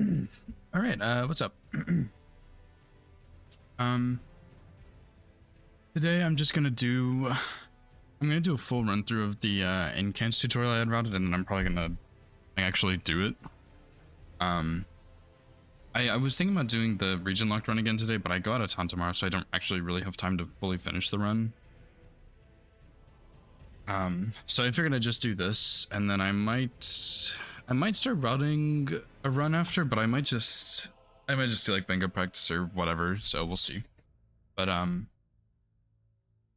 All right, what's up? um, Today I'm just gonna do, I'm gonna do a full run through of the incants tutorial I had routed, and then I'm probably gonna actually do it. I was thinking about doing the region locked run again today, but I go out of town tomorrow, so I don't actually really have time to fully finish the run. So I figured I'd just do this, and then I might start routing a run after, but I might just do like bingo practice or whatever. So we'll see. But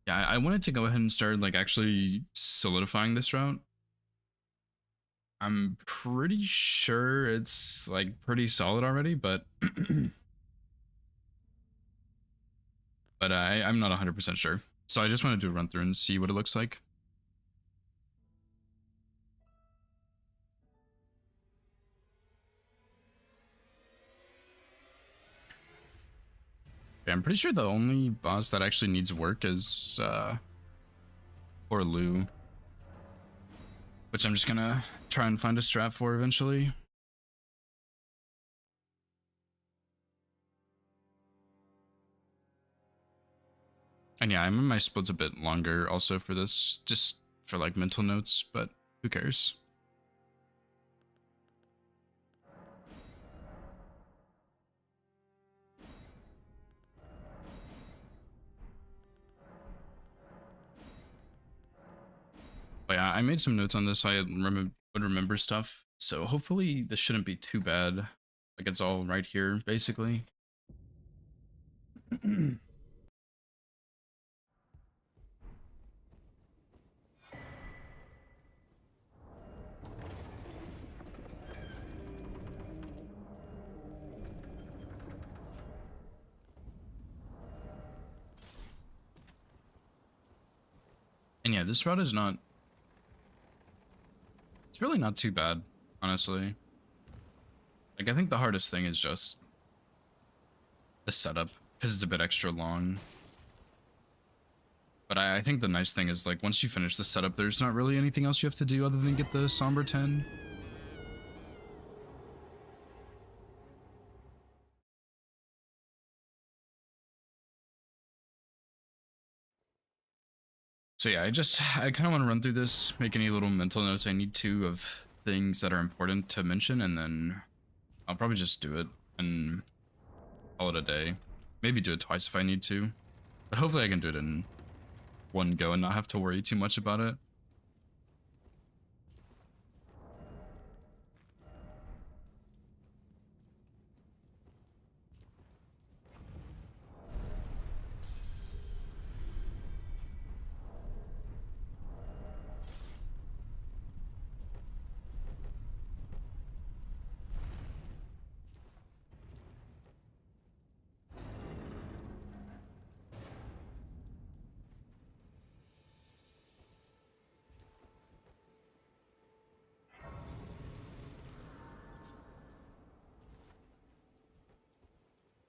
yeah, I wanted to go ahead and start like actually solidifying this route. I'm pretty sure it's like pretty solid already, but but I'm not 100% sure. So I just want to do a run through and see what it looks like. Yeah, I'm pretty sure the only boss that actually needs work is or Lou, which I'm just gonna try and find a strat for eventually. And yeah, I mean my split's a bit longer also for this, just for like mental notes, but who cares? But yeah, I made some notes on this so I would remember stuff. So hopefully this shouldn't be too bad. Like it's all right here, basically. And yeah, this route is not... It's really not too bad, honestly. Like, I think the hardest thing is just the setup, because it's a bit extra long. But I think the nice thing is, like, once you finish the setup, there's not really anything else you have to do other than get the Somber 10. So yeah, I kind of want to run through this, make any little mental notes I need to of things that are important to mention, and then I'll probably just do it and call it a day. Maybe do it twice if I need to. But hopefully I can do it in one go and not have to worry too much about it.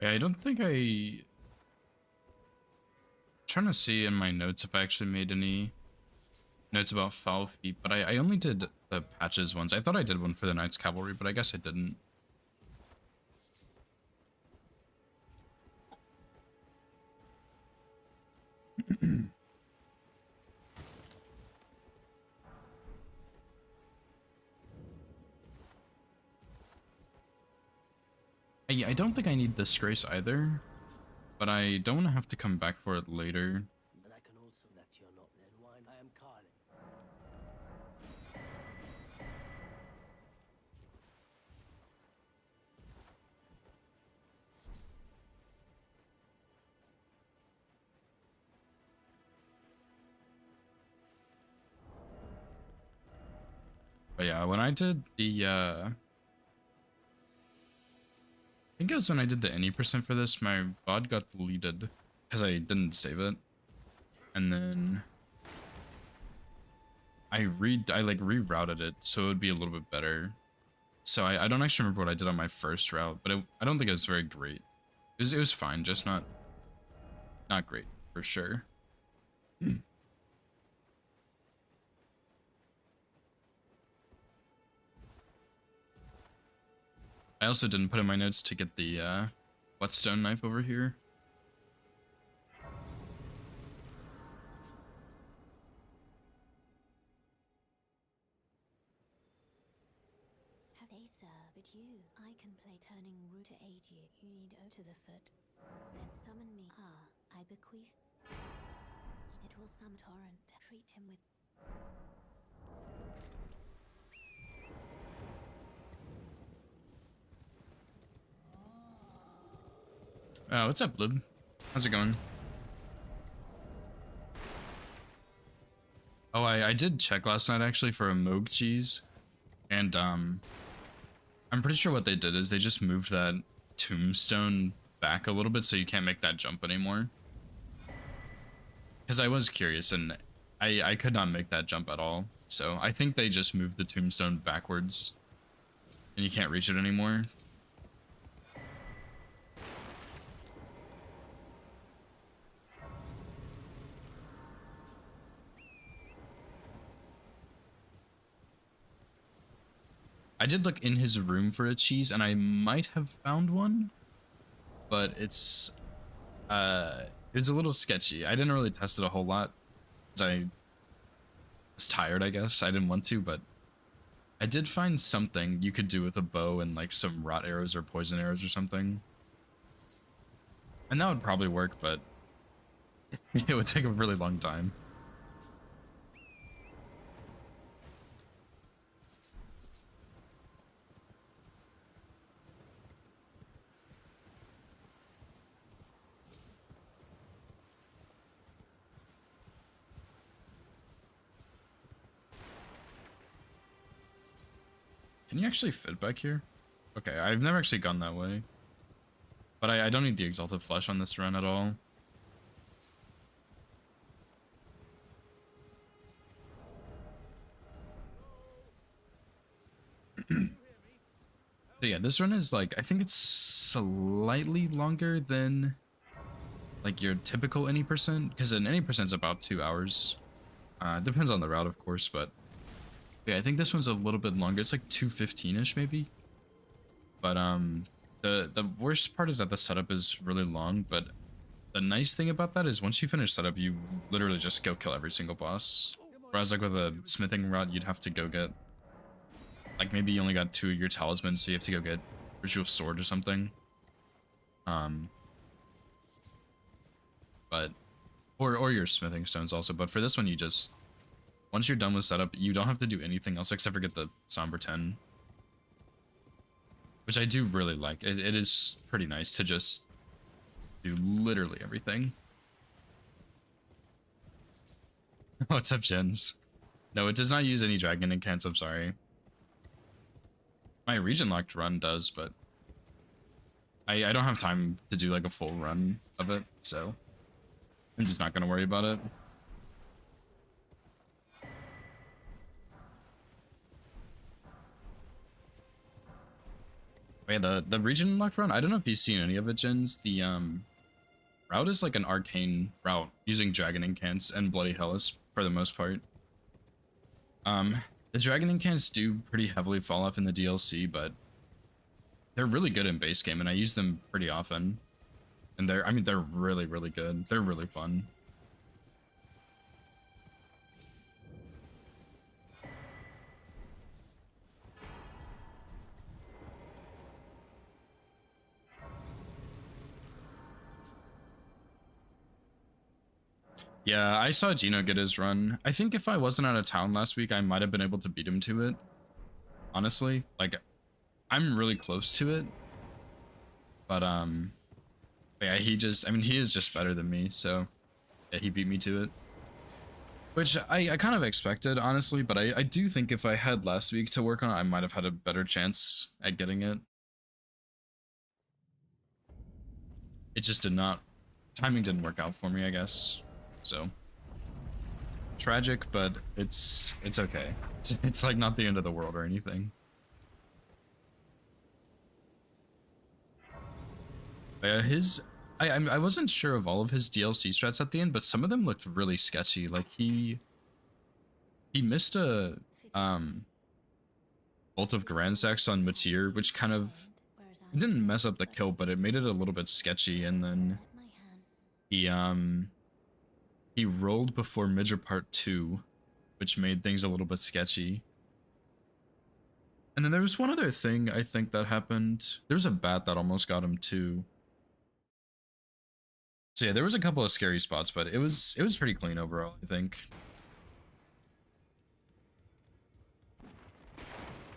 Yeah, I don't think trying to see in my notes if I actually made any notes about foul feet, but I only did the patches ones. I thought I did one for the Knights Cavalry, but I guess I didn't. I don't think I need Disgrace either, but I don't want to have to come back for it later. But I can also let you not then wine. I am Carlin. But yeah, when I did the I think it was when I did the any percent for this, my VOD got deleted because I didn't save it. And then I like rerouted it so it would be a little bit better. So I don't actually remember what I did on my first route, but I don't think it was very great. It was fine, just not great for sure. I also didn't put in my notes to get the whetstone knife over here. Have they, sir? But you, I can play turning root to aid you. You need O to the foot. Then summon me. I bequeath. It will summon torrent. Treat him with. What's up, Lib? How's it going? Oh, I did check last night actually for a Moog cheese, and I'm pretty sure what they did is they just moved that tombstone back a little bit so you can't make that jump anymore. Because I was curious and I could not make that jump at all, so I think they just moved the tombstone backwards and you can't reach it anymore. I did look in his room for a cheese, and I might have found one, but it was a little sketchy. I didn't really test it a whole lot, because I was tired, I guess. I didn't want to, but I did find something you could do with a bow and like some rot arrows or poison arrows or something. And that would probably work, but it would take a really long time. Can you actually fit back here? Okay, I've never actually gone that way. But I don't need the Exalted Flesh on this run at all. So yeah, this run is like, I think it's slightly longer than like your typical any percent, because an any percent's about 2 hours. Depends on the route, of course, but yeah, I think this one's a little bit longer. It's like 2:15-ish maybe. But the worst part is that the setup is really long, but the nice thing about that is once you finish setup, you literally just go kill every single boss. Whereas like with a smithing route, you'd have to go get, like maybe you only got 2 of your talismans, so you have to go get Ritual Sword or something. But or your smithing stones also. But for this one, you just, once you're done with setup, you don't have to do anything else except for get the Somber 10. Which I do really like. It is pretty nice to just do literally everything. What's up, Jens? No, it does not use any dragon incants, I'm sorry. My region locked run does, but I don't have time to do like a full run of it, so I'm just not gonna worry about it. Wait, the region locked run? I don't know if you've seen any of it, Jens. The route is like an arcane route using dragon incants and bloody hellas for the most part. The dragon incants do pretty heavily fall off in the DLC, but they're really good in base game, and I use them pretty often. And they're really, really good. They're really fun. Yeah, I saw Gino get his run. I think if I wasn't out of town last week, I might have been able to beat him to it. Honestly, like, I'm really close to it. But, yeah, he is just better than me, so yeah, he beat me to it. Which I kind of expected, honestly, but I do think if I had last week to work on it, I might have had a better chance at getting it. It just did not, timing didn't work out for me, I guess. So tragic, but it's okay. It's like not the end of the world or anything. I wasn't sure of all of his DLC strats at the end, but some of them looked really sketchy. Like he missed a Bolt of Grand Sax on Matir, which kind of it didn't mess up the kill, but it made it a little bit sketchy, and then Let my hand. he rolled before Midger part 2, which made things a little bit sketchy. And then there was one other thing I think that happened. There was a bat that almost got him too. So yeah, there was a couple of scary spots, but it was pretty clean overall, I think.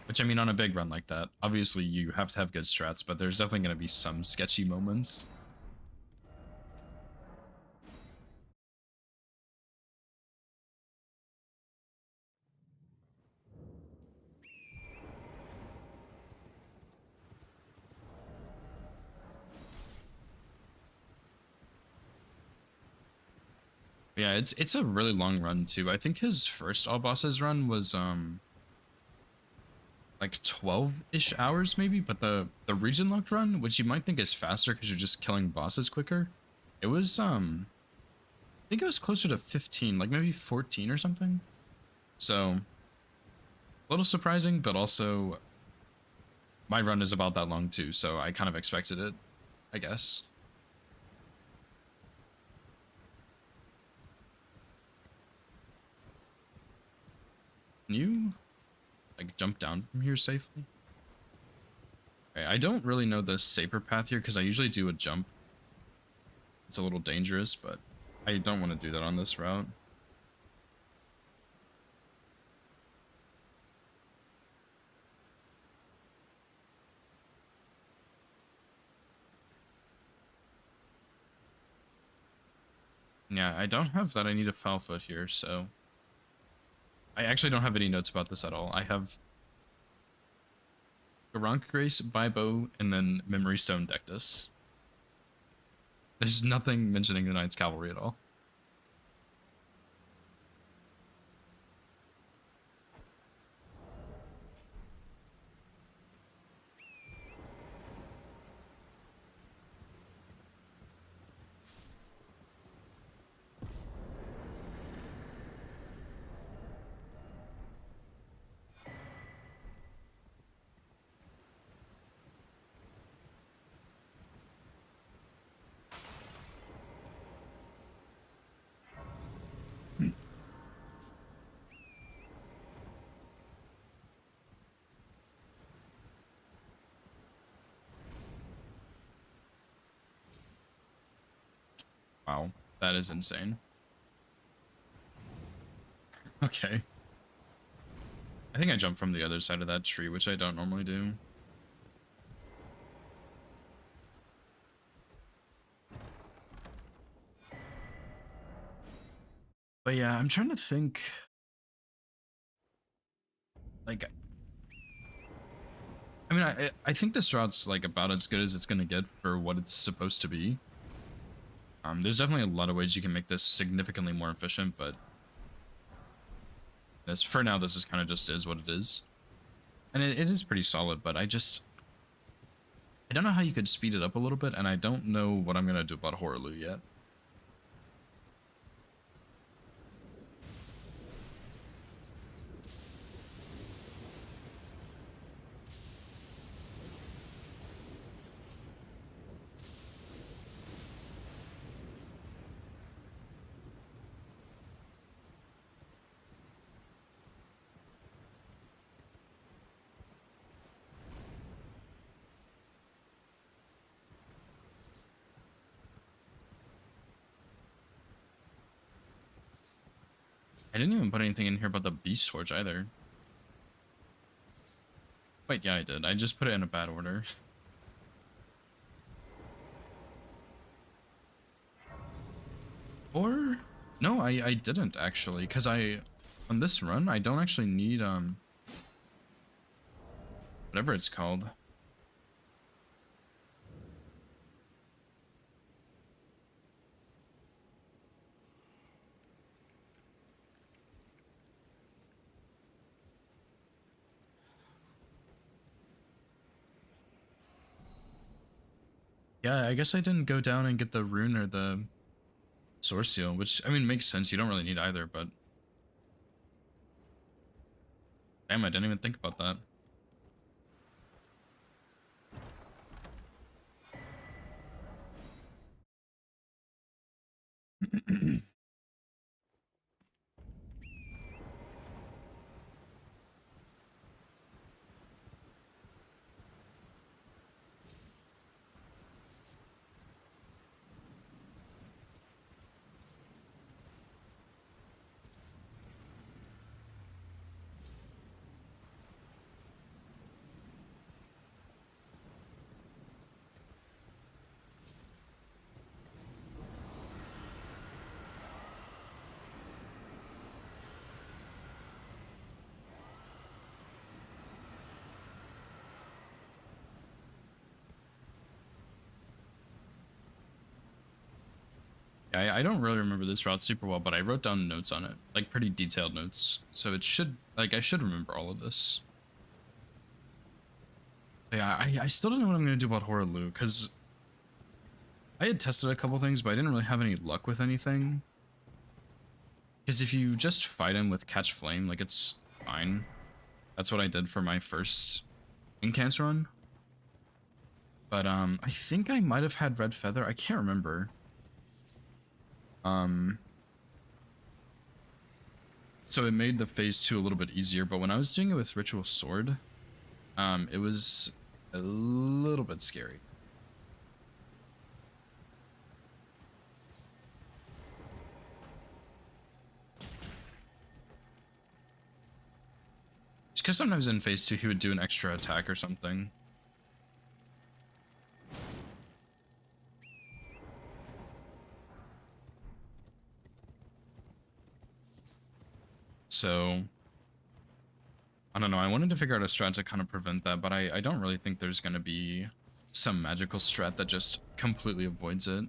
Which, I mean, on a big run like that, obviously you have to have good strats, but there's definitely going to be some sketchy moments. Yeah, it's a really long run too. I think his first all bosses run was like 12-ish hours maybe, but the region locked run, which you might think is faster because you're just killing bosses quicker, it was I think it was closer to 15, like maybe 14 or something. So a little surprising, but also my run is about that long too, so I kind of expected it, I guess. Can you like jump down from here safely? Okay, I don't really know the safer path here because I usually do a jump. It's a little dangerous, but I don't want to do that on this route. Yeah, I don't have that I need a foul foot here, so I actually don't have any notes about this at all. I have Garank Grace, Bibo, and then Memory Stone Dectus. There's nothing mentioning the Knights Cavalry at all. Wow, that is insane. Okay. I think I jumped from the other side of that tree, which I don't normally do. But yeah, I'm trying to think. Like, I mean, I think this route's like about as good as it's gonna get for what it's supposed to be. There's definitely a lot of ways you can make this significantly more efficient, but this for now, this is kind of just is what it is, and it is pretty solid. But I don't know how you could speed it up a little bit, and I don't know what I'm gonna do about Horaloo yet. I didn't even put anything in here about the Beast Torch either. Wait, yeah, I did. I just put it in a bad order. Or no, I didn't actually, because on this run I don't actually need whatever it's called. Yeah, I guess I didn't go down and get the rune or the source seal, which I mean makes sense. You don't really need either, but damn, I didn't even think about that. I don't really remember this route super well, but I wrote down notes on it, like pretty detailed notes. So it should, like, I should remember all of this. But yeah, I still don't know what I'm going to do about Horaloo, because I had tested a couple things, but I didn't really have any luck with anything. Because if you just fight him with Catch Flame, like, it's fine. That's what I did for my first Incans run. But I think I might have had Red Feather. I can't remember. So it made the phase 2 a little bit easier, but when I was doing it with Ritual Sword, it was a little bit scary. Just because sometimes in phase 2 he would do an extra attack or something. So, I don't know, I wanted to figure out a strat to kind of prevent that, but I don't really think there's going to be some magical strat that just completely avoids it.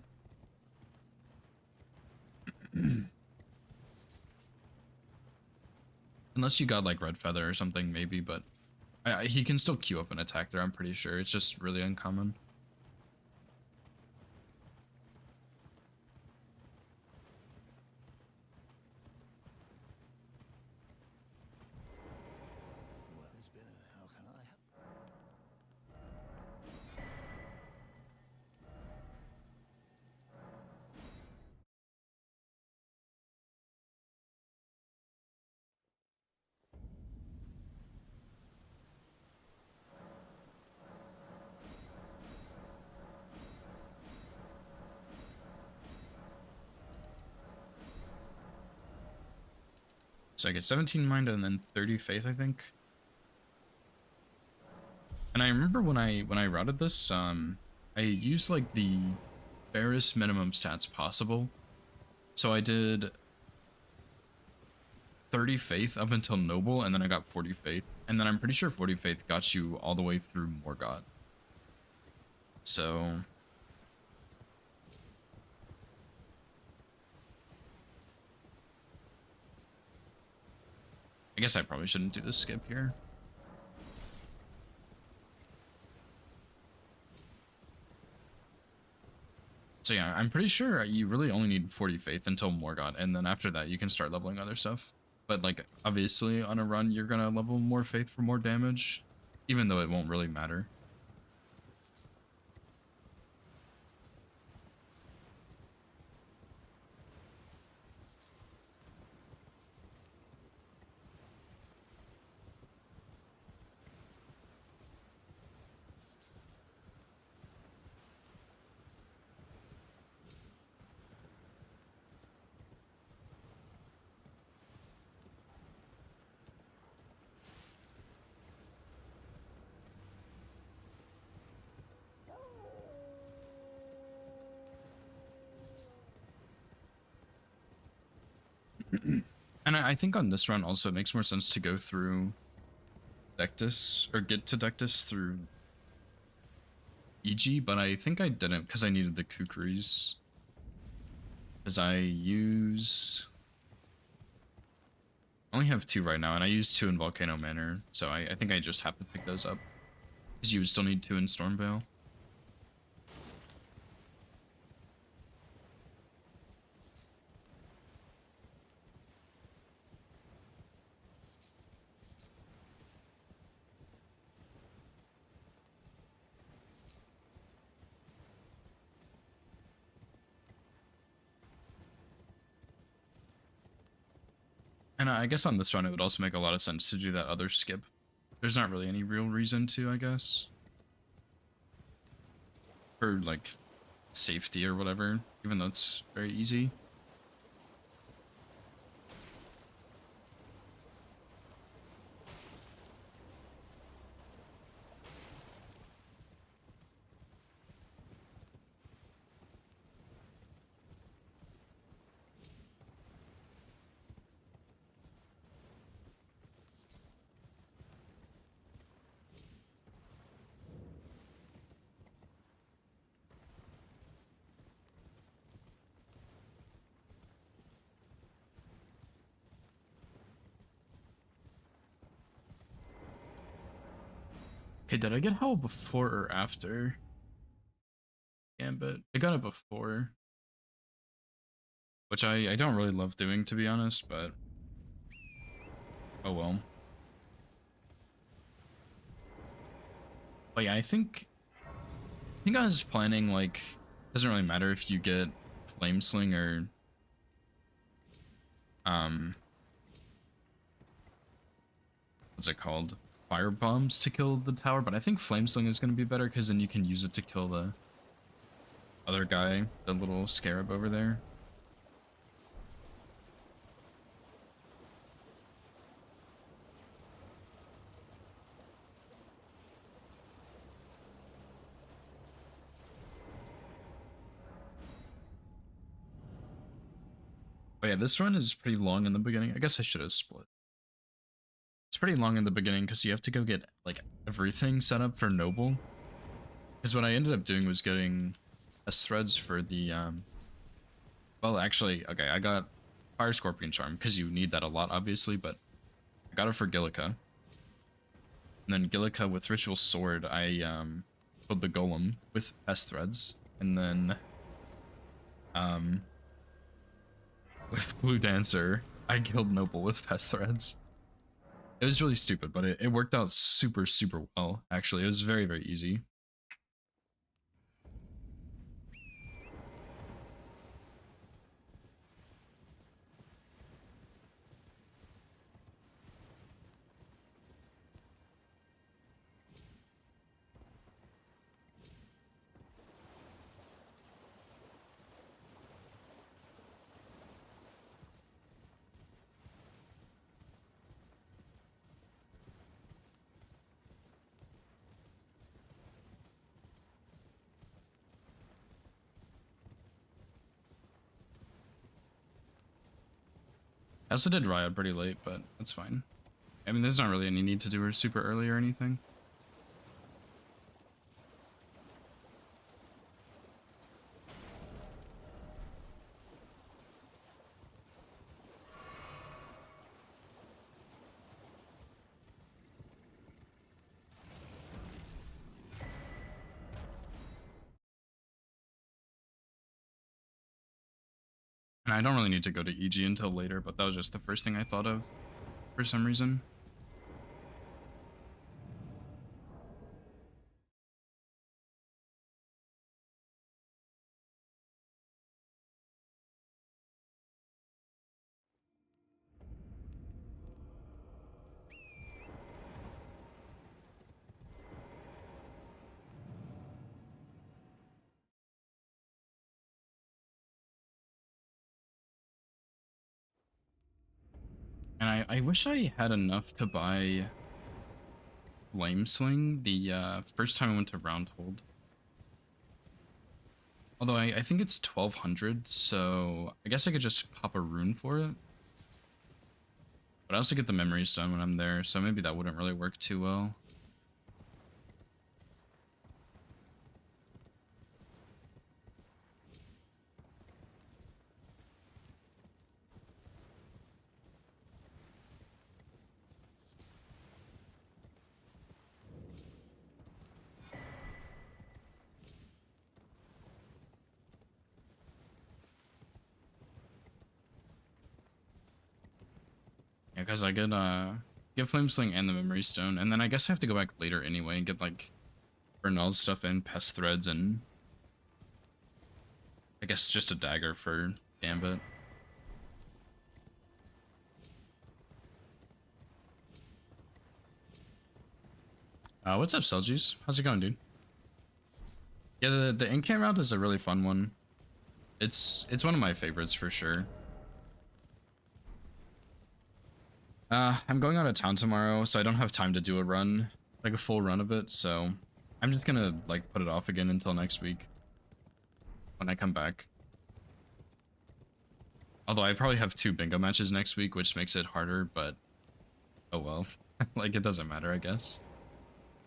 Unless you got like Red Feather or something, maybe, but he can still queue up an attack there, I'm pretty sure. It's just really uncommon. Well, it's been how can I help? So I get 17 mind and then 30 faith, I think. And I remember when I routed this, I used like the barest minimum stats possible. So I did 30 faith up until noble, and then I got 40 faith. And then I'm pretty sure 40 faith got you all the way through Morgott. So I guess I probably shouldn't do the skip here. So yeah, I'm pretty sure you really only need 40 faith until Morgott, and then after that you can start leveling other stuff. But like, obviously on a run you're gonna level more faith for more damage, even though it won't really matter. And I think on this run also it makes more sense to go through Dectus, or get to Dectus through EG, but I think I didn't because I needed the Kukris. Because I only have 2 right now, and I use 2 in Volcano Manor, so I think I just have to pick those up. Because you would still need 2 in Stormveil. And I guess on this run, it would also make a lot of sense to do that other skip. There's not really any real reason to, I guess. For, like, safety or whatever, even though it's very easy. Okay, did I get Howl before or after Gambit? I got it before. Which I don't really love doing, to be honest, but... oh well. But yeah, I think I was planning, like... doesn't really matter if you get Flame Sling or... what's it called? Fire bombs to kill the tower, but I think Flame Sling is going to be better, because then you can use it to kill the other guy, the little scarab over there. But yeah, this run is pretty long in the beginning. I guess I should have split. It's pretty long in the beginning because you have to go get like everything set up for Noble. Because what I ended up doing was getting S threads for the well, actually, okay, I got Fire Scorpion Charm because you need that a lot, obviously, but I got it for Gillica. And then Gillica with Ritual Sword, I killed the Golem with S threads, and then with Blue Dancer, I killed Noble with Pest Threads. It was really stupid, but it worked out super, super well, actually. It was very, very easy. I also did Riot pretty late, but that's fine. I mean, there's not really any need to do her super early or anything. And I don't really need to go to EG until later, but that was just the first thing I thought of for some reason. And I wish I had enough to buy Flame Sling the first time I went to Roundhold. Although I think it's 1200, so I guess I could just pop a rune for it. But I also get the memory stone when I'm there, so maybe that wouldn't really work too well. Yeah, because I get Flame Sling and the memory stone, and then I guess I have to go back later anyway and get like Bernal's stuff and Pest Threads and I guess just a dagger for Gambit. What's up, Celsius? How's it going, dude? Yeah, the Incant route is a really fun one. It's one of my favorites for sure. I'm going out of town tomorrow, so I don't have time to do a run, like a full run of it, so I'm just gonna like put it off again until next week when I come back. Although I probably have 2 bingo matches next week, which makes it harder, but oh well. Like, it doesn't matter, I guess.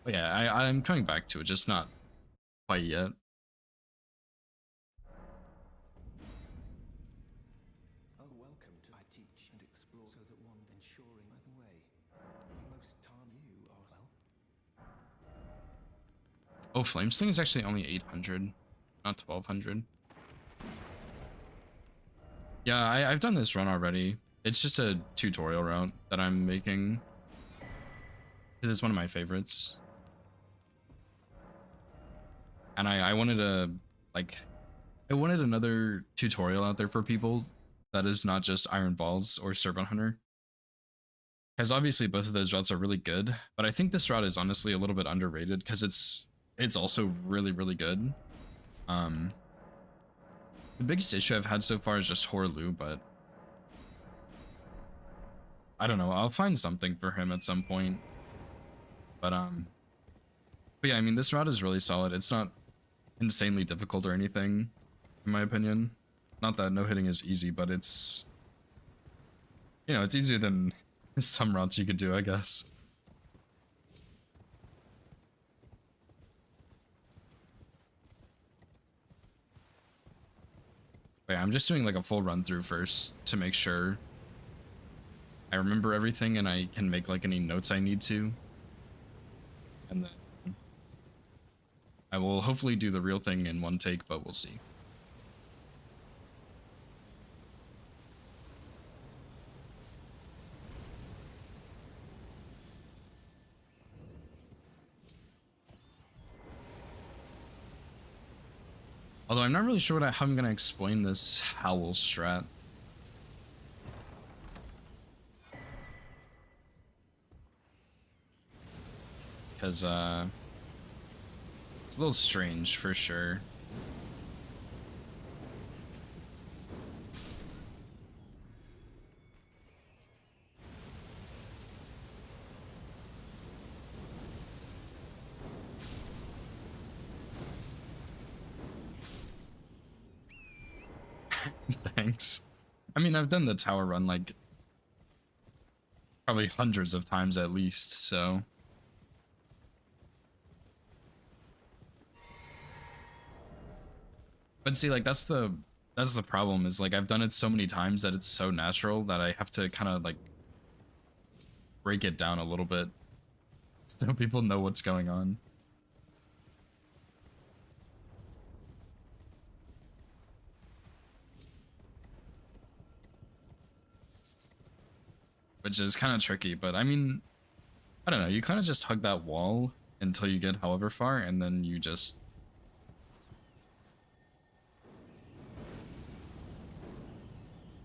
But yeah, I'm coming back to it, just not quite yet. Oh, welcome to I teach and explore so that one ensuring by the way. You most tarn you are well. Oh, Flame Sling is actually only 800, not 1200. Yeah, I've done this run already. It's just a tutorial route that I'm making. It's one of my favorites. And I wanted to, like, I wanted another tutorial out there for people that is not just Iron Balls or Serpent Hunter. Because obviously both of those routes are really good, but I think this route is honestly a little bit underrated because it's also really, really good. The biggest issue I've had so far is just Horlu, but I don't know, I'll find something for him at some point. But yeah, I mean, this route is really solid. It's not insanely difficult or anything, in my opinion. Not that no hitting is easy, but it's, you know, it's easier than some routes you could do, I guess. But yeah, I'm just doing like a full run through first to make sure I remember everything and I can make like any notes I need to. And then I will hopefully do the real thing in one take, but we'll see. Although I'm not really sure how I'm going to explain this Howl strat. Because, it's a little strange for sure. Thanks. I mean, I've done the tower run like probably hundreds of times at least, so. But see, like that's the problem is like I've done it so many times that it's so natural that I have to kind of like break it down a little bit so people know what's going on. Which is kind of tricky, but I mean, I don't know, you kind of just hug that wall until you get however far, and then you just...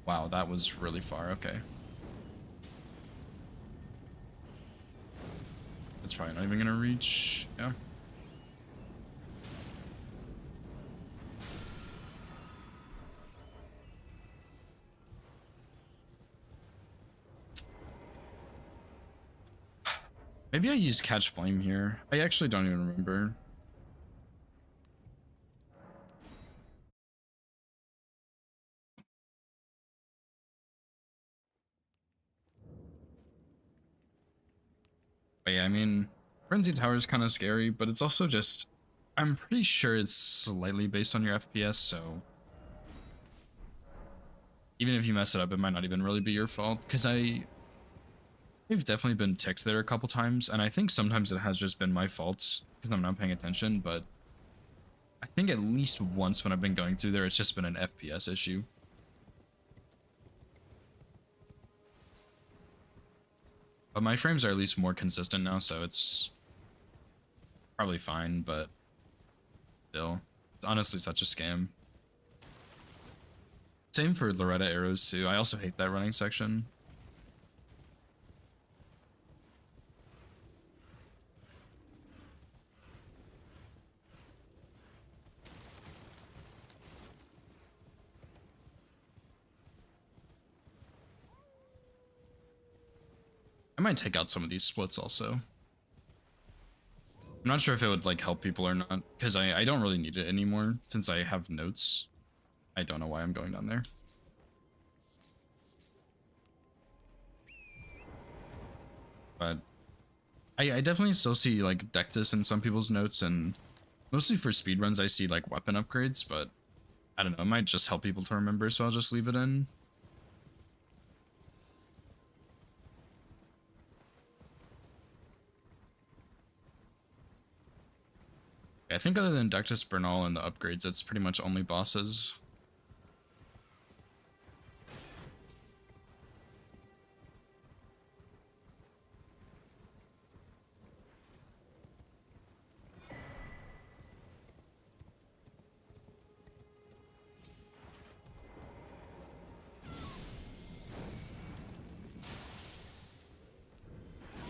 Wow, that was really far, okay. It's probably not even gonna reach, yeah. Maybe I used Catch Flame here. I actually don't even remember. But yeah, I mean, Frenzy Tower is kind of scary, but it's also just... I'm pretty sure it's slightly based on your FPS, so... Even if you mess it up, it might not even really be your fault, because I've definitely been ticked there a couple times, and I think sometimes it has just been my fault, because I'm not paying attention, but... I think at least once when I've been going through there, it's just been an FPS issue. But my frames are at least more consistent now, so it's probably fine, but still, it's honestly such a scam. Same for Loretta arrows too. I also hate that running section. might take out some of these splits also. I'm not sure if it would like help people or not, because I don't really need it anymore since I have notes. I don't know why I'm going down there. But I definitely still see like Dectus in some people's notes, and mostly for speedruns I see like weapon upgrades, but I don't know, it might just help people to remember, so I'll just leave it in. I think other than Dectus, Bernal, and the upgrades, it's pretty much only bosses.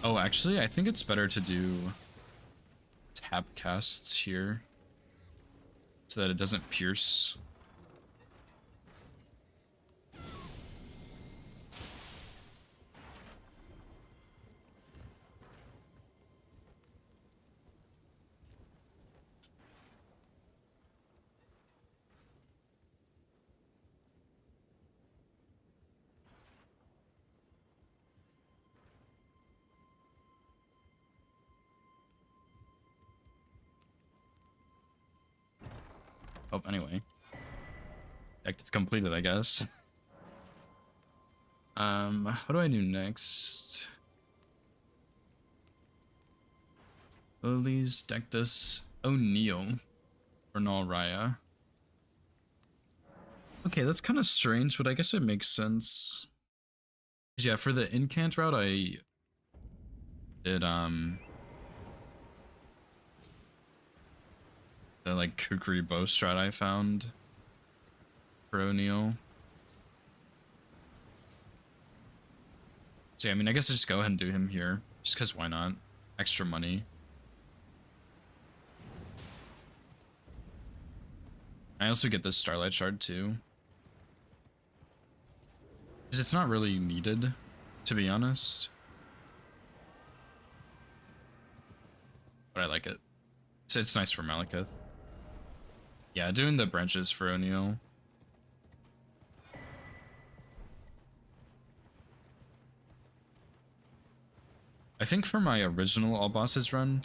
Oh, actually, I think it's better to do tap casts here so that it doesn't pierce. Oh, anyway. Deck is completed, I guess. What do I do next? Lilies, Dectus, O'Neill, Bernal, Raya. Okay, that's kind of strange, but I guess it makes sense. Yeah, for the incant route, I did, the, like, Kukri bow strat I found for O'Neill. So yeah, I mean, I guess I just go ahead and do him here, just because why not? Extra money. I also get this Starlight Shard too. Because it's not really needed, to be honest. But I like it. It's nice for Malekith. Yeah, doing the branches for O'Neill. I think for my original All Bosses run,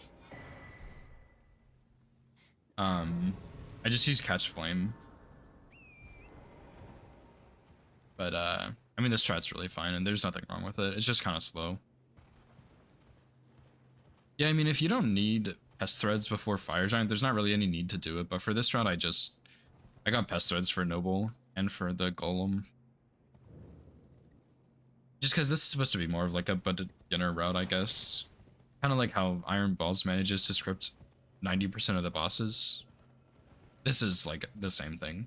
I just use Catch Flame. But, I mean, the strat's really fine, and there's nothing wrong with it. It's just kind of slow. Yeah, I mean, if you don't need Pest Threads before Fire Giant, there's not really any need to do it. But for this route, I got Pest Threads for Noble and for the Golem. Just because this is supposed to be more of like a beginner route, I guess. Kind of like how Iron Balls manages to script 90% of the bosses. This is like the same thing.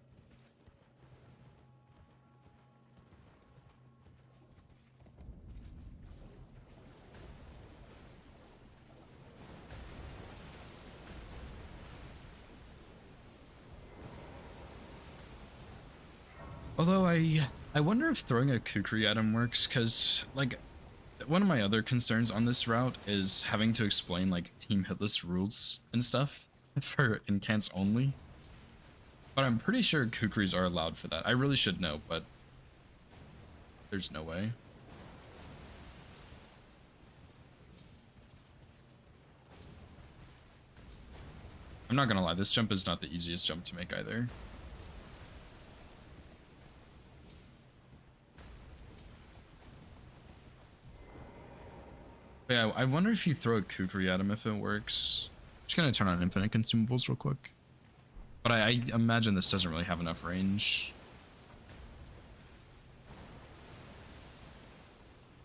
Although I wonder if throwing a Kukri at him works, because like one of my other concerns on this route is having to explain like Team Hitless rules and stuff for incants only. But I'm pretty sure Kukris are allowed for that. I really should know, but there's no way. I'm not gonna lie, this jump is not the easiest jump to make either. But yeah, I wonder if you throw a Kukri at him if it works. Just gonna turn on infinite consumables real quick. But I imagine this doesn't really have enough range.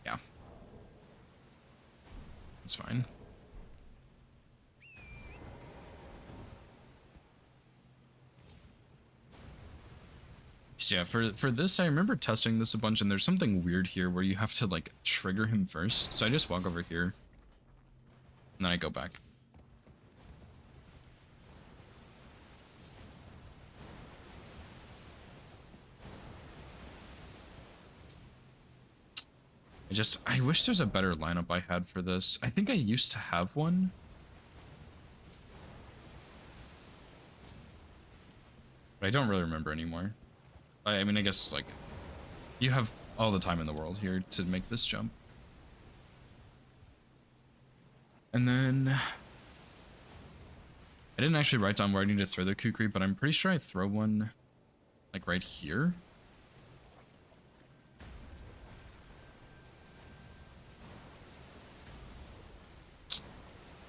Yeah. It's fine. So yeah, for this, I remember testing this a bunch, and there's something weird here where you have to, like, trigger him first. So I just walk over here, and then I go back. I wish there's a better lineup I had for this. I think I used to have one. But I don't really remember anymore. I mean, I guess, like, you have all the time in the world here to make this jump. And then I didn't actually write down where I need to throw the kukri, but I'm pretty sure I throw one like right here.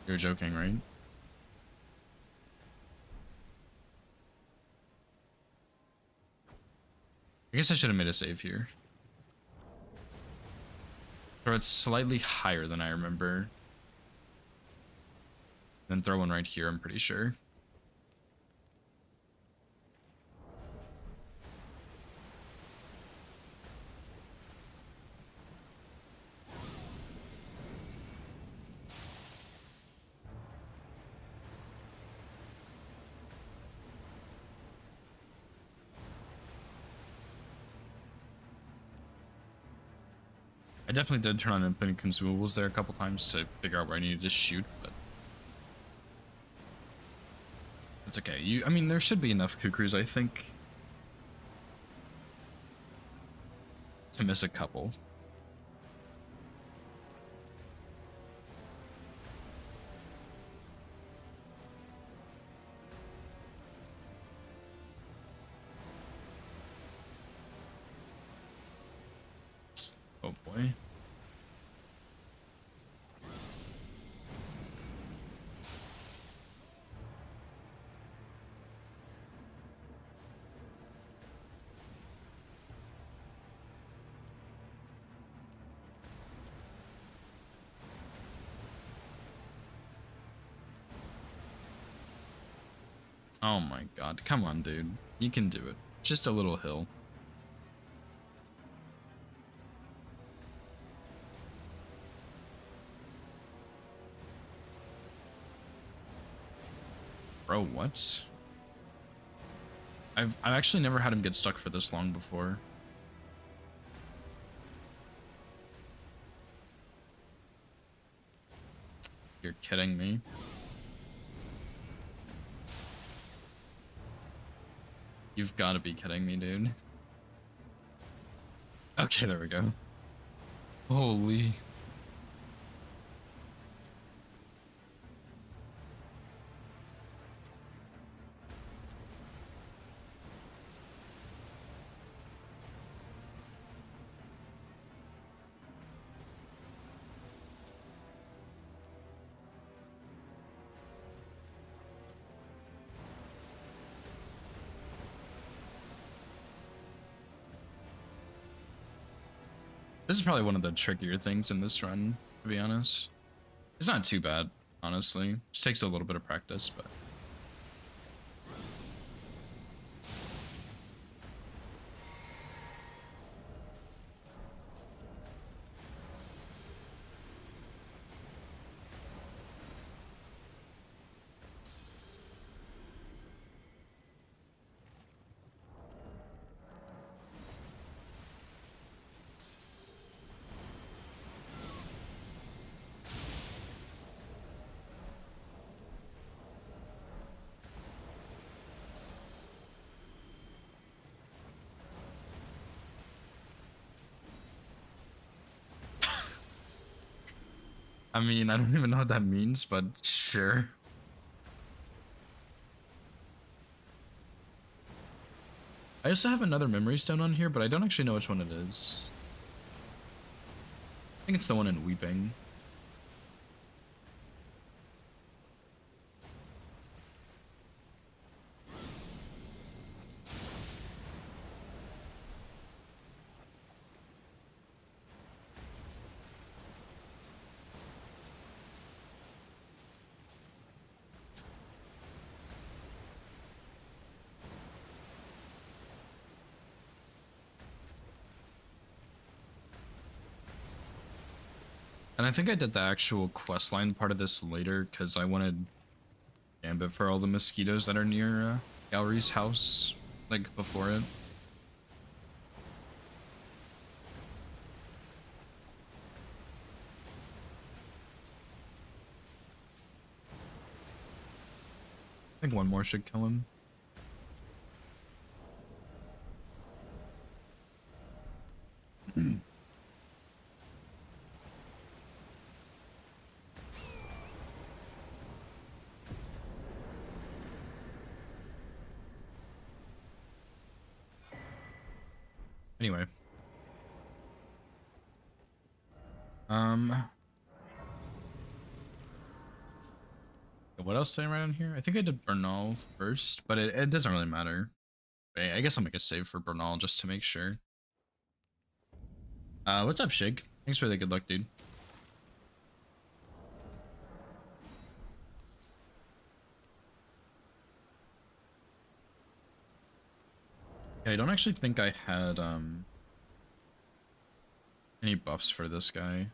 You're joking, right? I guess I should have made a save here. Throw it slightly higher than I remember. Then throw one right here, I'm pretty sure. I definitely did turn on infinite consumables there a couple times to figure out where I needed to shoot, but it's okay. I mean, there should be enough kukris, I think, to miss a couple. Oh boy. Oh my god, come on, dude. You can do it. Just a little hill. Bro, what? I've actually never had him get stuck for this long before. You're kidding me. You've got to be kidding me, dude. Okay, there we go. Holy. This is probably one of the trickier things in this run, to be honest. It's not too bad, honestly. Just takes a little bit of practice, but... I mean, I don't even know what that means, but sure. I also have another memory stone on here, but I don't actually know which one it is. I think it's the one in Weeping. And I think I did the actual questline part of this later because I wanted Gambit for all the mosquitoes that are near Gallery's house, like before it. I think one more should kill him. Anyway. What else did I write on here? I think I did Bernal first, but it doesn't really matter. I guess I'll make a save for Bernal just to make sure. What's up, Shig? Thanks for the good luck, dude. Yeah, I don't actually think I had any buffs for this guy.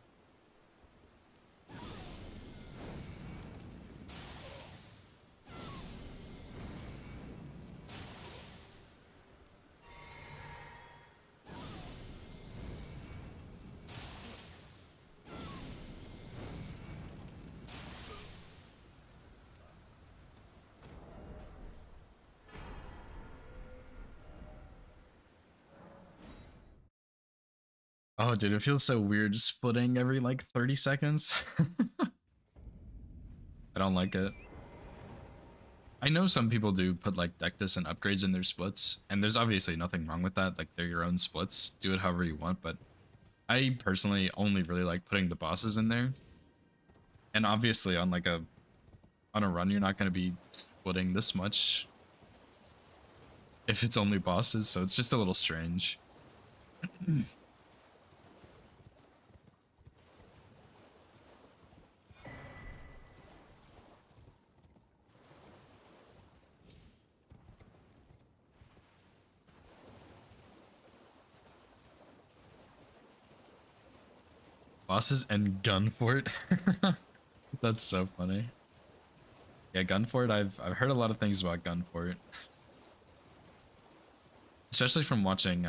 Oh, dude, it feels so weird splitting every like 30 seconds. I don't like it. I know some people do put like Dectus and upgrades in their splits, and there's obviously nothing wrong with that. Like, they're your own splits. Do it however you want, but I personally only really like putting the bosses in there. And obviously on like a run, you're not going to be splitting this much if it's only bosses, so it's just a little strange. Bosses and Gunfort. That's so funny. Yeah, Gunfort, I've heard a lot of things about Gunfort. Especially from watching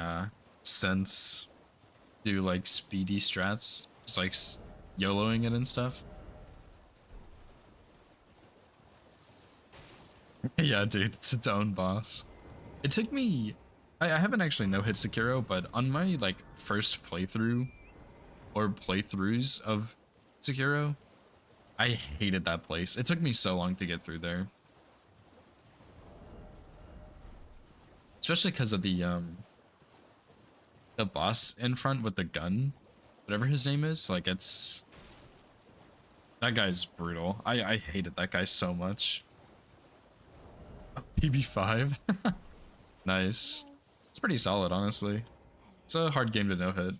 Sense do like speedy strats, just like YOLOing it and stuff. Yeah, dude, it's its own boss. It took me I haven't actually no-hit Sekiro, but on my like first playthrough or playthroughs of Sekiro, I hated that place. It took me so long to get through there. Especially because of the boss in front with the gun, whatever his name is. Like, it's that guy's brutal. I hated that guy so much. PB5. Nice. It's pretty solid, honestly. It's a hard game to no hit.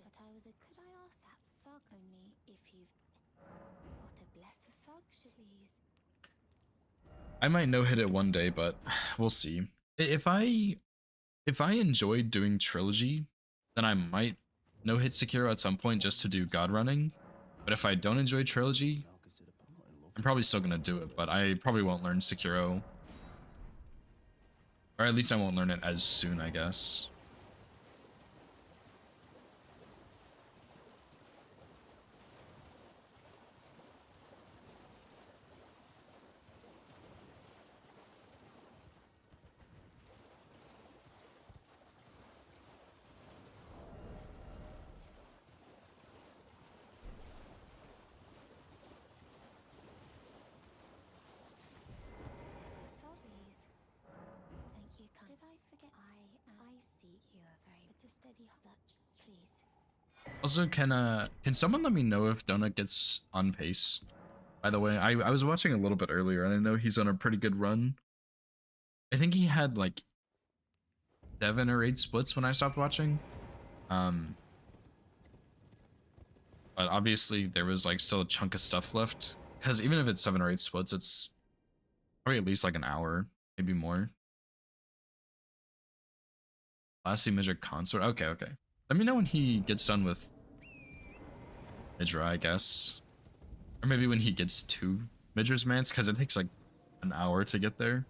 I might no hit it one day, but we'll see. If I enjoyed doing trilogy, then I might no hit Sekiro at some point just to do god running. But if I don't enjoy trilogy, I'm probably still gonna do it, but I probably won't learn Sekiro. Or at least I won't learn it as soon, I guess. Also, can someone let me know if Donut gets on pace? By the way, I was watching a little bit earlier, and I know he's on a pretty good run. I think he had like 7 or 8 splits when I stopped watching. But obviously there was like still a chunk of stuff left. Because even if it's 7 or 8 splits, it's probably at least like an hour, maybe more. Classy Midra Consort. Okay, okay. Let me know when he gets done with Midra, I guess. Or maybe when he gets to Midra's Manse, because it takes like an hour to get there.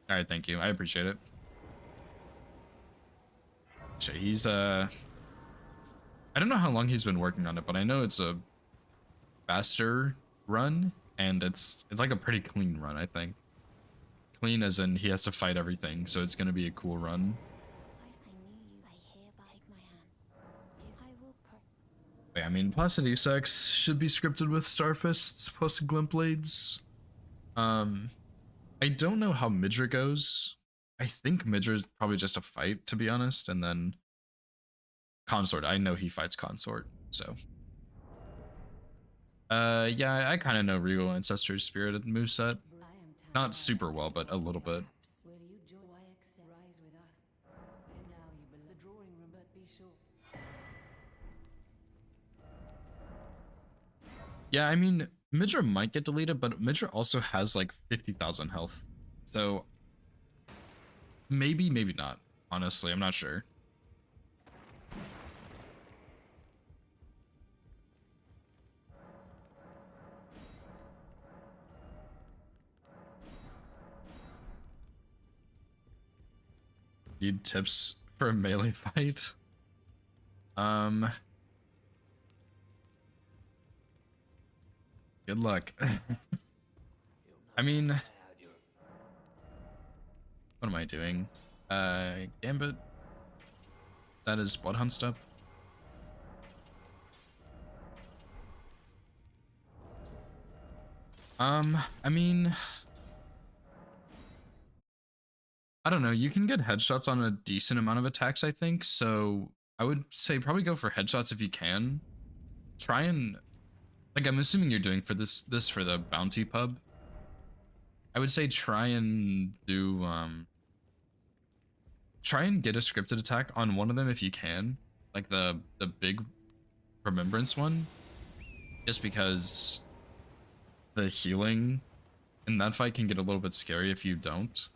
Alright, thank you. I appreciate it. So he's I don't know how long he's been working on it, but I know it's a faster run. and it's like a pretty clean run, I think. Clean as in he has to fight everything, so it's gonna be a cool run. I knew you. I hereby take my hand. Give I will per. Wait, I mean, Placid Esex should be scripted with Starfists plus Glint Blades. I don't know how Midra goes. I think Midra's probably just a fight, to be honest, and then Consort. I know he fights Consort, so. Yeah, I kind of know Regal Ancestor's Spirited moveset. Not super well, but a little bit. Will you join YX rise with us? And now you below the drawing room, but be sure. Yeah, I mean, Midra might get deleted, but Midra also has like 50,000 health. So maybe, maybe not. Honestly, I'm not sure. Need tips for a melee fight? Good luck. I mean, what am I doing? Gambit. That is Bloodhound step. I mean, I don't know. You can get headshots on a decent amount of attacks, I think. So I would say probably go for headshots if you can. Try and, like, I'm assuming you're doing for this for the bounty pub. I would say try and do try and get a scripted attack on one of them if you can, like the big remembrance one, just because the healing in that fight can get a little bit scary if you don't.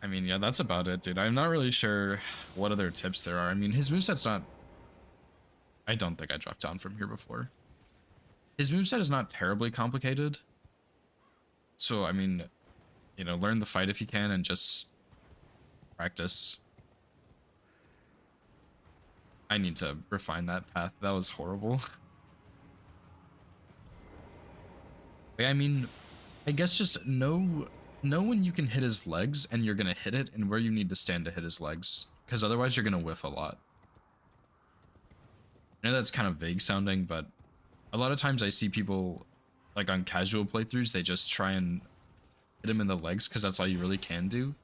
I mean, yeah, that's about it, dude. I'm not really sure what other tips there are. I mean, his moveset's not... I don't think I dropped down from here before. His moveset is not terribly complicated. So, I mean, you know, learn the fight if you can and just practice. I need to refine that path. That was horrible. Yeah, I mean, I guess just know when you can hit his legs and you're gonna hit it and where you need to stand to hit his legs. Because otherwise you're gonna whiff a lot. I know that's kind of vague sounding, but a lot of times I see people, like on casual playthroughs, they just try and hit him in the legs because that's all you really can do.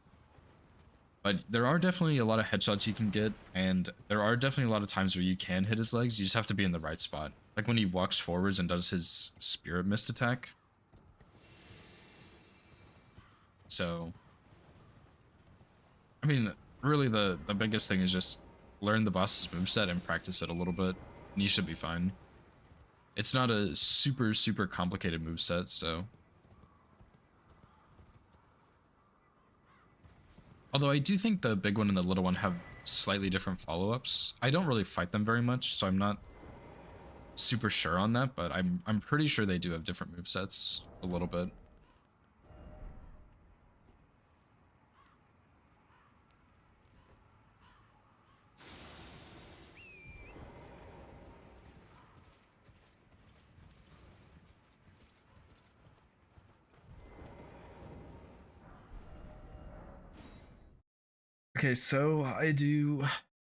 But there are definitely a lot of headshots you can get, and there are definitely a lot of times where you can hit his legs. You just have to be in the right spot. Like when he walks forwards and does his Spirit Mist attack. So, I mean, really the biggest thing is just learn the boss's moveset and practice it a little bit, and you should be fine. It's not a super, super complicated moveset, so... Although I do think the big one and the little one have slightly different follow-ups. I don't really fight them very much, so I'm not super sure on that, but I'm pretty sure they do have different movesets a little bit. Okay, so I do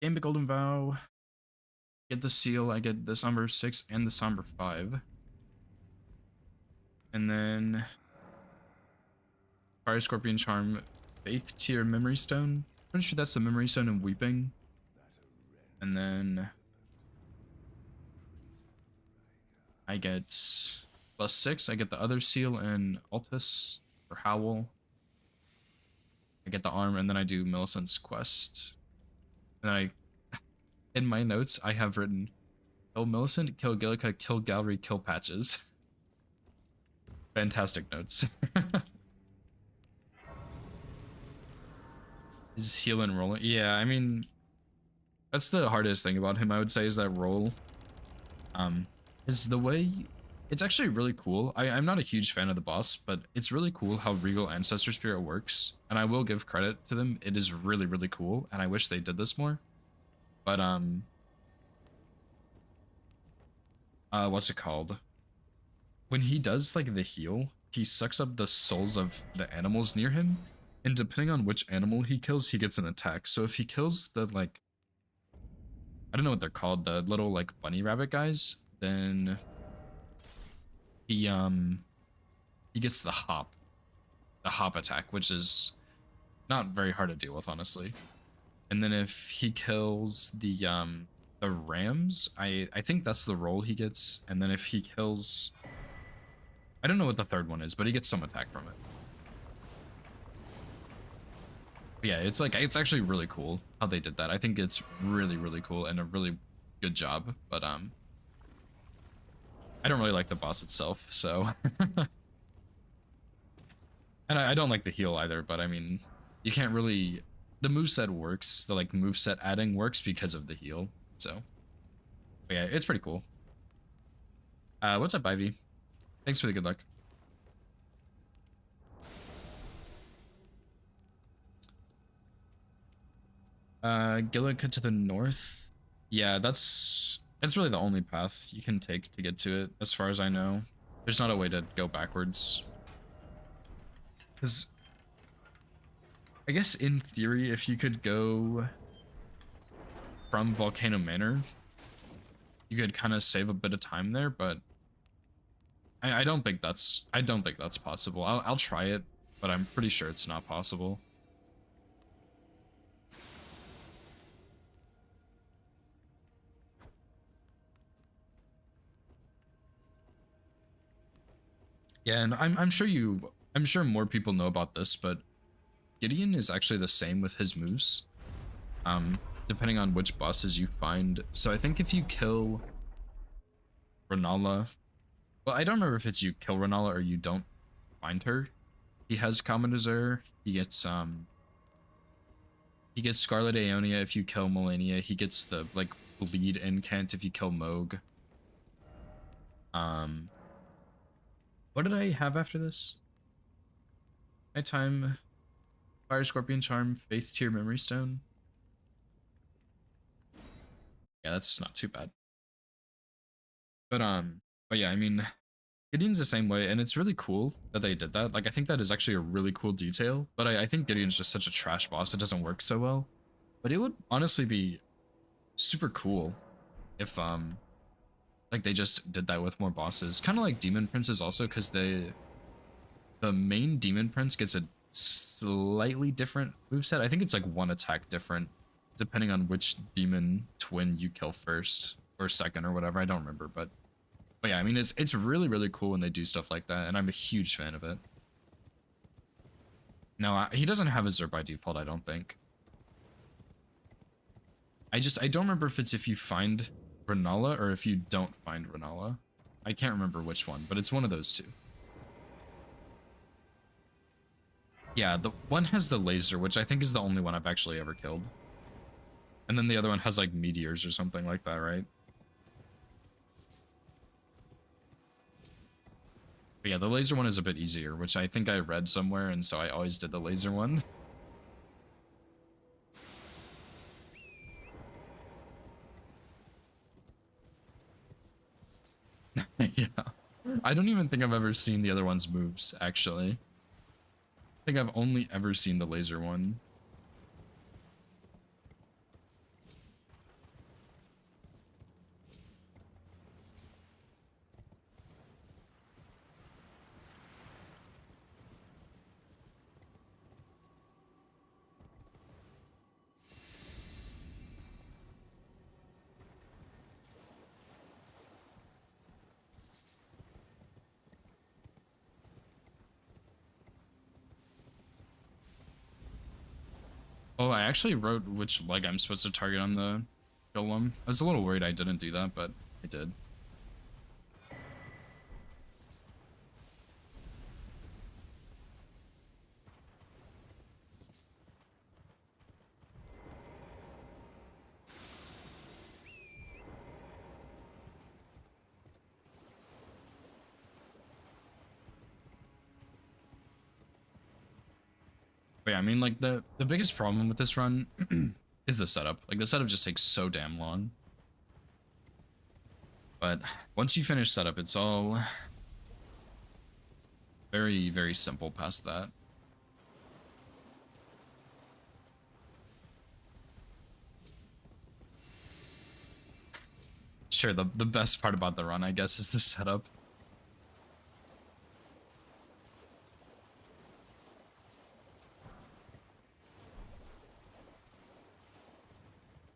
Gambit Golden Vow, get the seal, I get the Somber 6 and the Somber 5. And then Fire Scorpion Charm, Faith Tier Memory Stone. Pretty sure that's the Memory Stone in Weeping. And then I get +6. I get the other seal in Altus for Howl. I get the arm, and then I do Millicent's quest. And I, in my notes, I have written, kill Millicent, kill Gillica, kill Gallery, kill Patches. Fantastic notes. Is heal and rolling? Yeah, I mean, that's the hardest thing about him, I would say, is that roll. Is the way... It's actually really cool. I'm not a huge fan of the boss, but it's really cool how Regal Ancestor Spirit works. And I will give credit to them. It is really, really cool. And I wish they did this more. But what's it called? When he does like the heal, he sucks up the souls of the animals near him, and depending on which animal he kills, he gets an attack. So if he kills the like, I don't know what they're called, the little like bunny rabbit guys, then he gets the hop attack, which is not very hard to deal with, honestly. And then if he kills the rams, I think that's the roll he gets. And then if he kills, I don't know what the third one is, but he gets some attack from it. But yeah, it's like, it's actually really cool how they did that. I think it's really, really cool and a really good job. But I don't really like the boss itself, so. And I don't like the heal either, but I mean, you can't really, the moveset works, the like moveset adding works because of the heal, so. But yeah, it's pretty cool. What's up, Ivy? Thanks for the good luck. Gillica to the north. Yeah, that's really the only path you can take to get to it, as far as I know. There's not a way to go backwards. Because I guess in theory, if you could go from Volcano Manor, you could kind of save a bit of time there, but I don't think that's possible. I'll try it, but I'm pretty sure it's not possible. Yeah, and I'm sure more people know about this, but Gideon is actually the same with his moves. Depending on which bosses you find. So I think if you kill Renala, well, I don't remember if it's you kill Renala or you don't find her. He has Common Azure. He gets Scarlet Aeonia if you kill Melania. He gets the like bleed incant if you kill Moog. What did I have after this? Nighttime, Fire Scorpion Charm, Faith Tier Memory Stone. Yeah, that's not too bad. But yeah, I mean, Gideon's the same way, and it's really cool that they did that. Like, I think that is actually a really cool detail, but I think Gideon's just such a trash boss, it doesn't work so well. But it would honestly be super cool if, like, they just did that with more bosses. Kind of like Demon Princes also, because the main Demon Prince gets a slightly different moveset. I think it's like one attack different, depending on which demon twin you kill first or second or whatever. I don't remember, but yeah, I mean, it's really, really cool when they do stuff like that, and I'm a huge fan of it. No, he doesn't have a Azure by default, I don't think. I don't remember if it's if you find Renala or if you don't find Renala. I can't remember which one, but it's one of those two. Yeah, the one has the laser, which I think is the only one I've actually ever killed. And then the other one has like meteors or something like that, right? But yeah, the laser one is a bit easier, which I think I read somewhere, and so I always did the laser one. Yeah. I don't even think I've ever seen the other one's moves, actually. I think I've only ever seen the laser one. Oh, I actually wrote which leg I'm supposed to target on the golem. I was a little worried I didn't do that, but I did. But yeah, I mean, like, the biggest problem with this run is the setup. Like, the setup just takes so damn long. But once you finish setup, it's all very, very simple past that. Sure, the best part about the run, I guess, is the setup.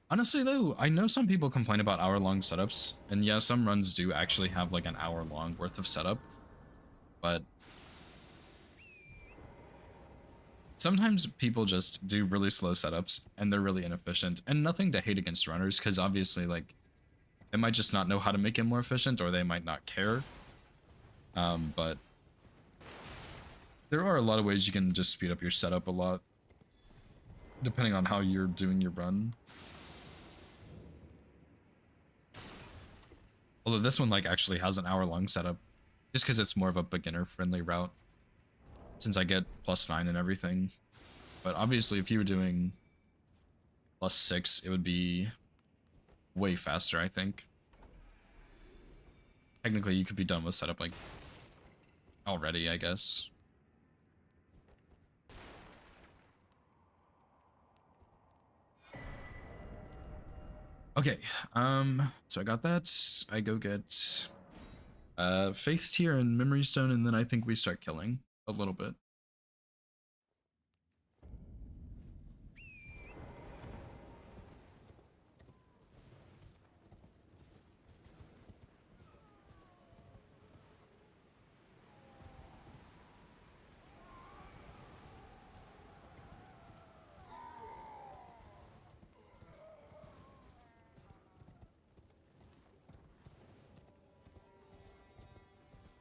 Honestly, though, I know some people complain about hour-long setups, and yeah, some runs do actually have like an hour-long worth of setup, but sometimes people just do really slow setups, and they're really inefficient, and nothing to hate against runners, because obviously, like, they might just not know how to make it more efficient, or they might not care, but there are a lot of ways you can just speed up your setup a lot, depending on how you're doing your run. Although this one like actually has an hour-long setup, just because it's more of a beginner-friendly route, since I get +9 and everything. But obviously, if you were doing +6, it would be way faster, I think. Technically, you could be done with setup like already, I guess. Okay, so I got that. I go get Faith Tier and Memory Stone, and then I think we start killing a little bit.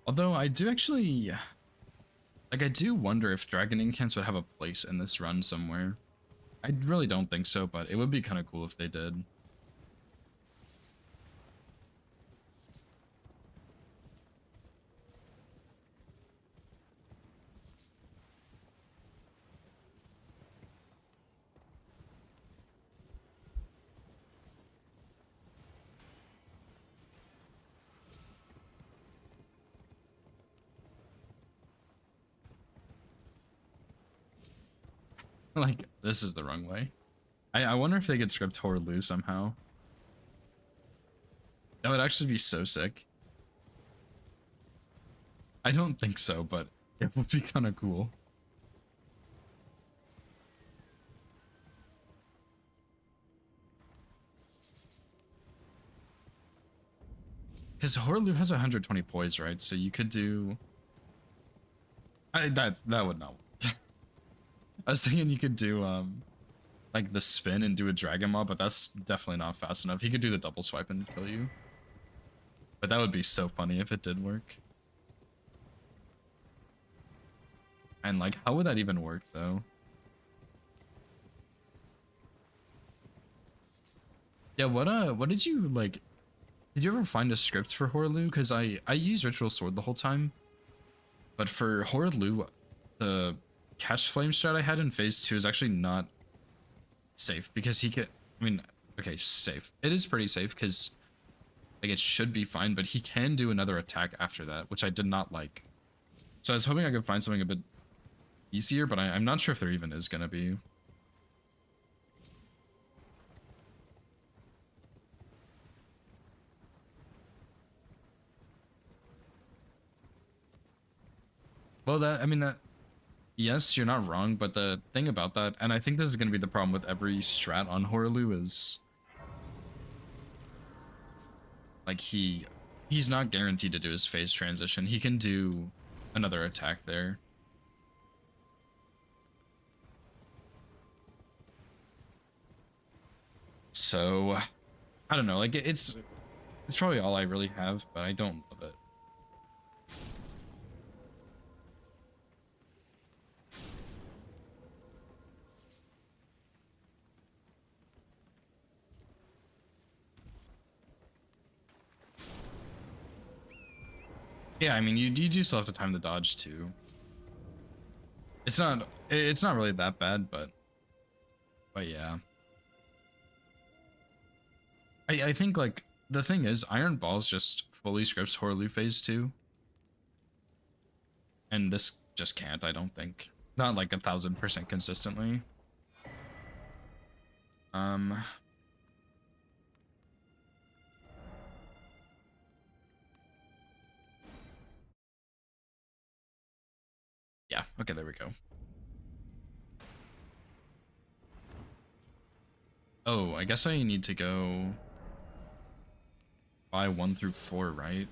Although I do actually, like, I do wonder if Dragon Incants would have a place in this run somewhere. I really don't think so, but it would be kind of cool if they did. Like, this is the wrong way. I wonder if they could script Horlu somehow. That would actually be so sick. I don't think so, but it would be kind of cool. Because Horlu has 120 poise, right? So you could do... that would not work. I was thinking you could do, like, the spin and do a Dragon Maw, but that's definitely not fast enough. He could do the double swipe and kill you. But that would be so funny if it did work. And, like, how would that even work, though? Yeah, what did you, like... Did you ever find a script for Horlu? Because I use Ritual Sword the whole time. But for Horlu, the Catch Flame strat I had in Phase 2 is actually not safe. Because he could... I mean, okay, safe. It is pretty safe, because... Like, it should be fine, but he can do another attack after that, which I did not like. So I was hoping I could find something a bit easier, but I'm not sure if there even is gonna be. Well, yes, you're not wrong, but the thing about that, and I think this is gonna be the problem with every strat on Horlu, is like he's not guaranteed to do his phase transition. He can do another attack there. So, I don't know, like, it's probably all I really have, but I don't love it. Yeah, I mean, you do still have to time the dodge too. It's not really that bad, but yeah. I think, like, the thing is, Iron Balls just fully scripts Horlu Phase 2. And this just can't, I don't think. Not like 1000% consistently. Yeah, okay, there we go. Oh, I guess I need to go buy 1 through 4, right?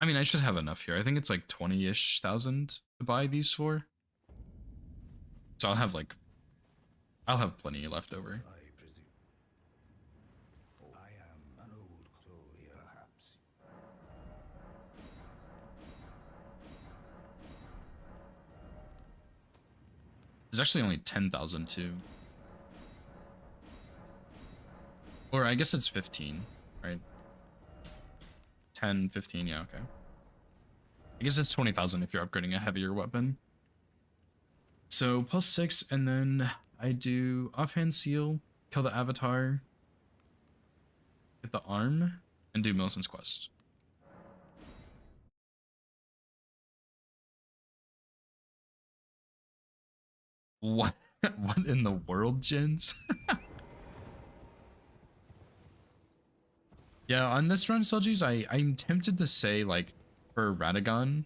I mean, I should have enough here. I think it's like 20-ish thousand to buy these 4. So I'll have plenty left over. I presume. I am an old soul here, perhaps. There's actually only 10,000 too. Or I guess it's 15, right? 10, 15, yeah, okay. I guess it's 20,000 if you're upgrading a heavier weapon. So +6, and then I do offhand seal, kill the avatar, get the arm, and do Millicent's quest. What? What in the world, Jins? Yeah, on this run, Seljuice, I'm tempted to say, like, for Radagon,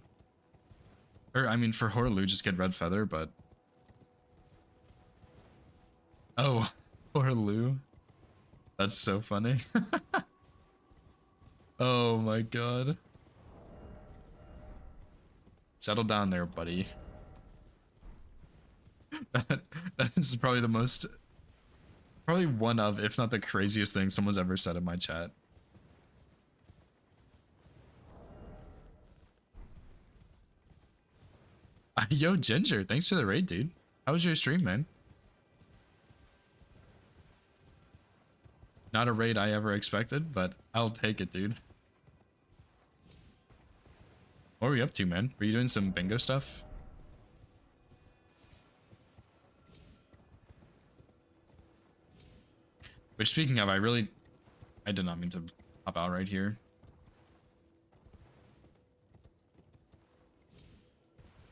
or, I mean, for Horlu, just get Red Feather, but... Oh, Horlu. That's so funny. Oh my god. Settle down there, buddy. That is probably the most... Probably one of, if not the craziest thing someone's ever said in my chat. Yo, Ginger, thanks for the raid, dude. How was your stream, man? Not a raid I ever expected, but I'll take it, dude. What were you up to, man? Were you doing some bingo stuff? Which, speaking of, I did not mean to hop out right here.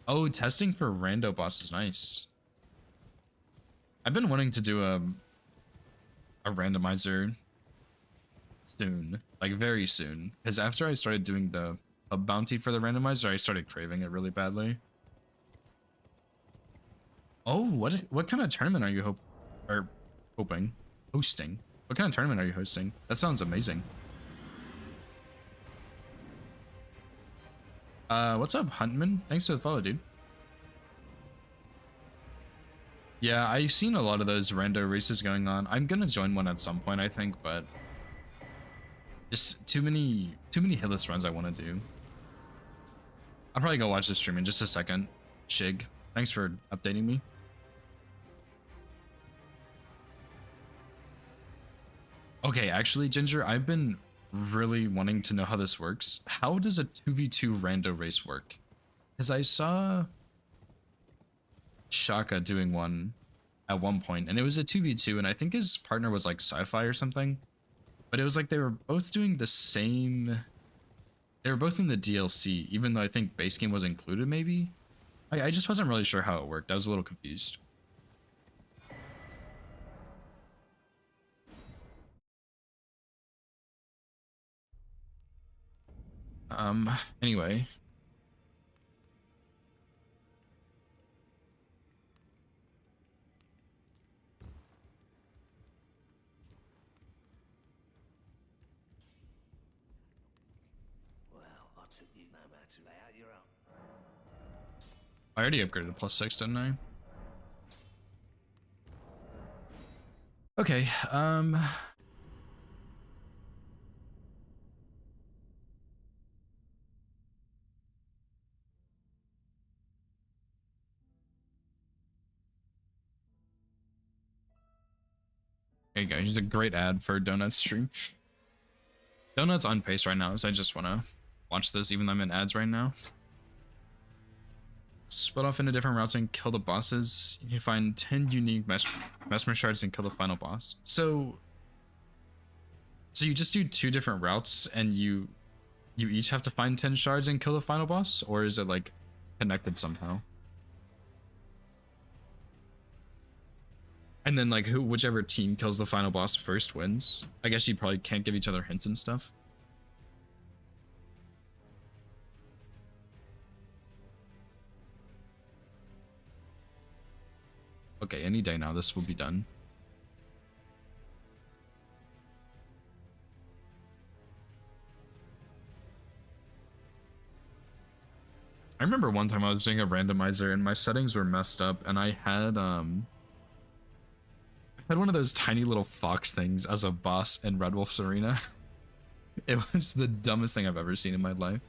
Oh, testing for rando boss is nice. I've been wanting to do a randomizer soon, like very soon, because after I started doing the bounty for the randomizer, I started craving it really badly. Oh, what kind of tournament are you hosting? What kind of tournament are you hosting? That sounds amazing. What's up, Huntman? Thanks for the follow, dude. Yeah, I've seen a lot of those rando races going on. I'm gonna join one at some point, I think, but just too many hitless runs I want to do. I'll probably go watch the stream in just a second. Shig, thanks for updating me. Okay, actually, Ginger, I've been really wanting to know how this works. How does a 2v2 rando race work? Because I saw Shaka doing one at one point, and it was a 2v2, and I think his partner was like Sci-Fi or something. But it was like they were both doing the same... They were both in the DLC, even though I think base game was included, maybe? I just wasn't really sure how it worked. I was a little confused. Anyway. Well, I took you no matter to lay out your own. I already upgraded to +6, didn't I? Okay, there you go. Here's a great ad for Donut's stream. Donut's on pace right now, so I just want to watch this even though I'm in ads right now. split off into different routes and kill the bosses. You find 10 unique mesmer shards and kill the final boss. So you just do 2 different routes and you each have to find 10 shards and kill the final boss, or is it like connected somehow? And then like whichever team kills the final boss first wins. I guess you probably can't give each other hints and stuff. Okay, any day now this will be done. I remember one time I was doing a randomizer and my settings were messed up and I had one of those tiny little fox things as a boss in Red Wolf's Arena. It was the dumbest thing I've ever seen in my life.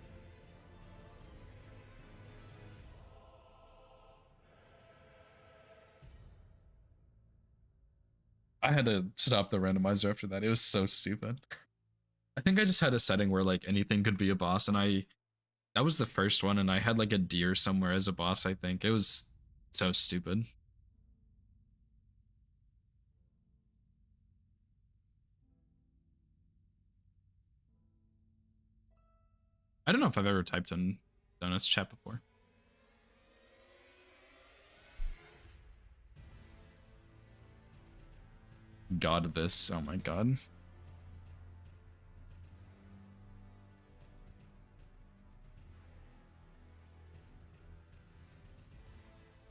I had to stop the randomizer after that. It was so stupid. I think I just had a setting where like anything could be a boss, and that was the first one, and I had like a deer somewhere as a boss, I think. It was so stupid. I don't know if I've ever typed in Donut's chat before. God, this. Oh my god.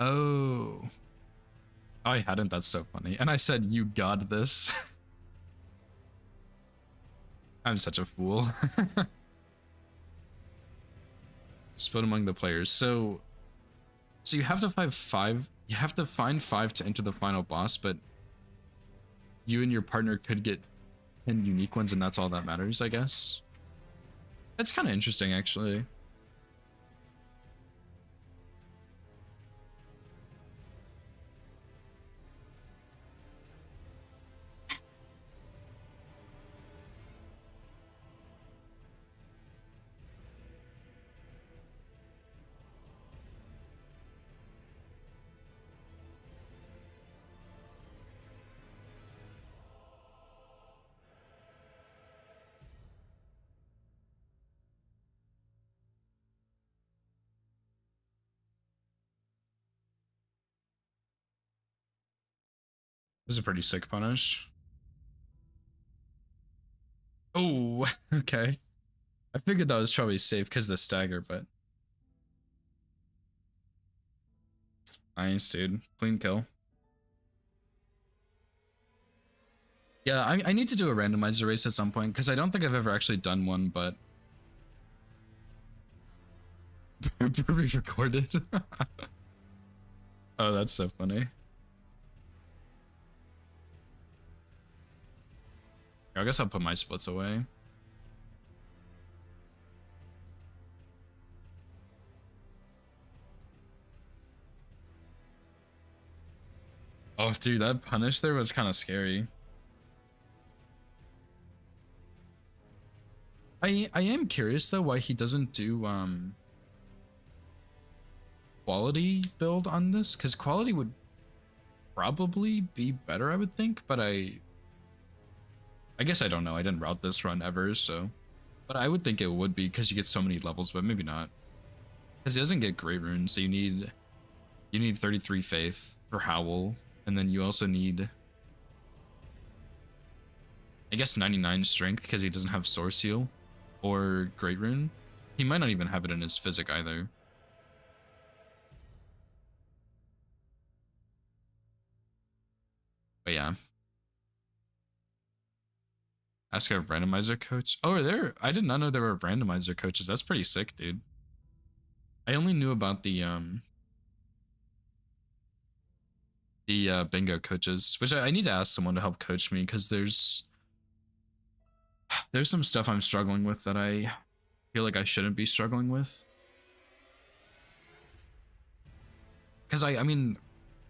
Oh. I hadn't. That's so funny. And I said, you got this. I'm such a fool. Split among the players. So you have to find 5. You have to find 5 to enter the final boss, but you and your partner could get 10 unique ones, and that's all that matters, I guess. That's kind of interesting, actually. This is a pretty sick punish. Oh, okay. I figured that was probably safe because the stagger, but nice, dude. Clean kill. Yeah, I need to do a randomizer race at some point because I don't think I've ever actually done one, but re-recorded. Oh, that's so funny. I guess I'll put my splits away. Oh, dude, that punish there was kind of scary. I am curious though why he doesn't do quality build on this, because quality would probably be better, I would think, but I guess I don't know. I didn't route this run ever, so, but I would think it would be because you get so many levels, but maybe not, because he doesn't get Great Rune, so you need 33 faith for Howl, and then you also need, I guess, 99 strength because he doesn't have Source Heal or Great Rune. He might not even have it in his physic either. But yeah. Ask a randomizer coach. Oh, I did not know there were randomizer coaches. That's pretty sick, dude. I only knew about the bingo coaches, which I need to ask someone to help coach me, because there's some stuff I'm struggling with that I feel like I shouldn't be struggling with. Because I mean,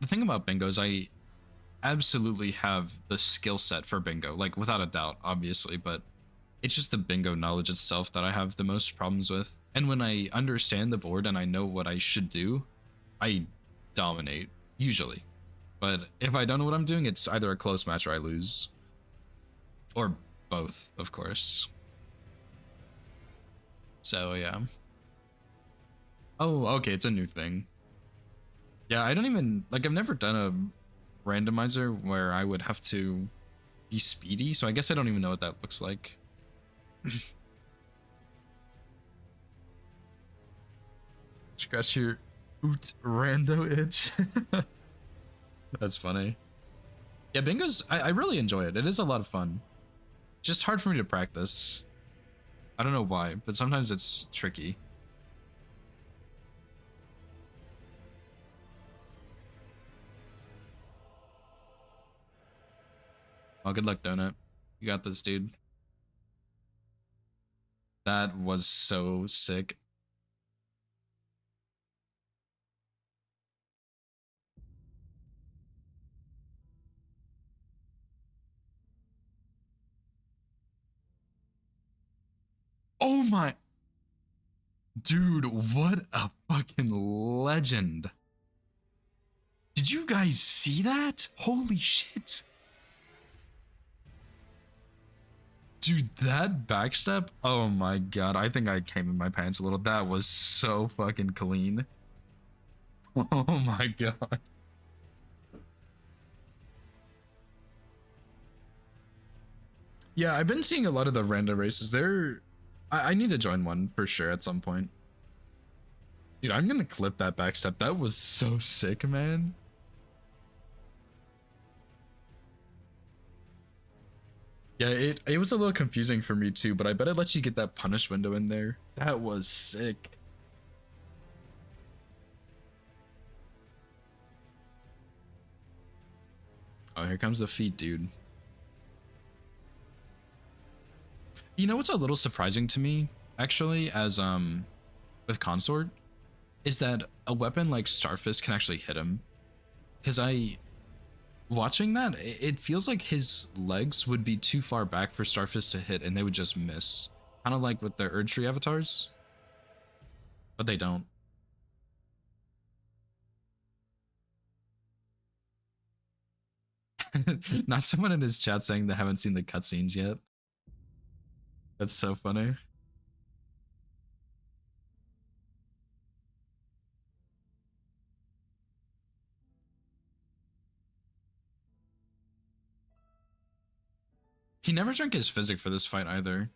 the thing about bingo is I absolutely have the skill set for bingo, like without a doubt, obviously, but it's just the bingo knowledge itself that I have the most problems with. And when I understand the board and I know what I should do, I dominate, usually. But if I don't know what I'm doing, it's either a close match or I lose. Or both, of course. So, yeah. Oh, okay, it's a new thing. Yeah, I don't even, like, I've never done a randomizer where I would have to be speedy, so I guess I don't even know what that looks like. Scratch your oot rando itch. That's funny. Yeah, bingo's, I really enjoy it. It is a lot of fun. Just hard for me to practice. I don't know why, but sometimes it's tricky. Well, good luck, Donut. You got this, dude. That was so sick. Oh my... Dude, what a fucking legend. Did you guys see that? Holy shit. Dude, that backstep? Oh my god, I think I came in my pants a little. That was so fucking clean. Oh my god. Yeah, I've been seeing a lot of the random races. I need to join one for sure at some point. Dude, I'm gonna clip that backstep. That was so sick, man. Yeah, it was a little confusing for me too, but I bet it lets you get that punish window in there. That was sick. Oh, here comes the feet, dude. You know what's a little surprising to me, actually, as with Consort, is that a weapon like Starfist can actually hit him. Because watching that, it feels like his legs would be too far back for Starfist to hit and they would just miss. Kind of like with the Erd Tree avatars. But they don't. Not someone in his chat saying they haven't seen the cutscenes yet. That's so funny. He never drank his physic for this fight either.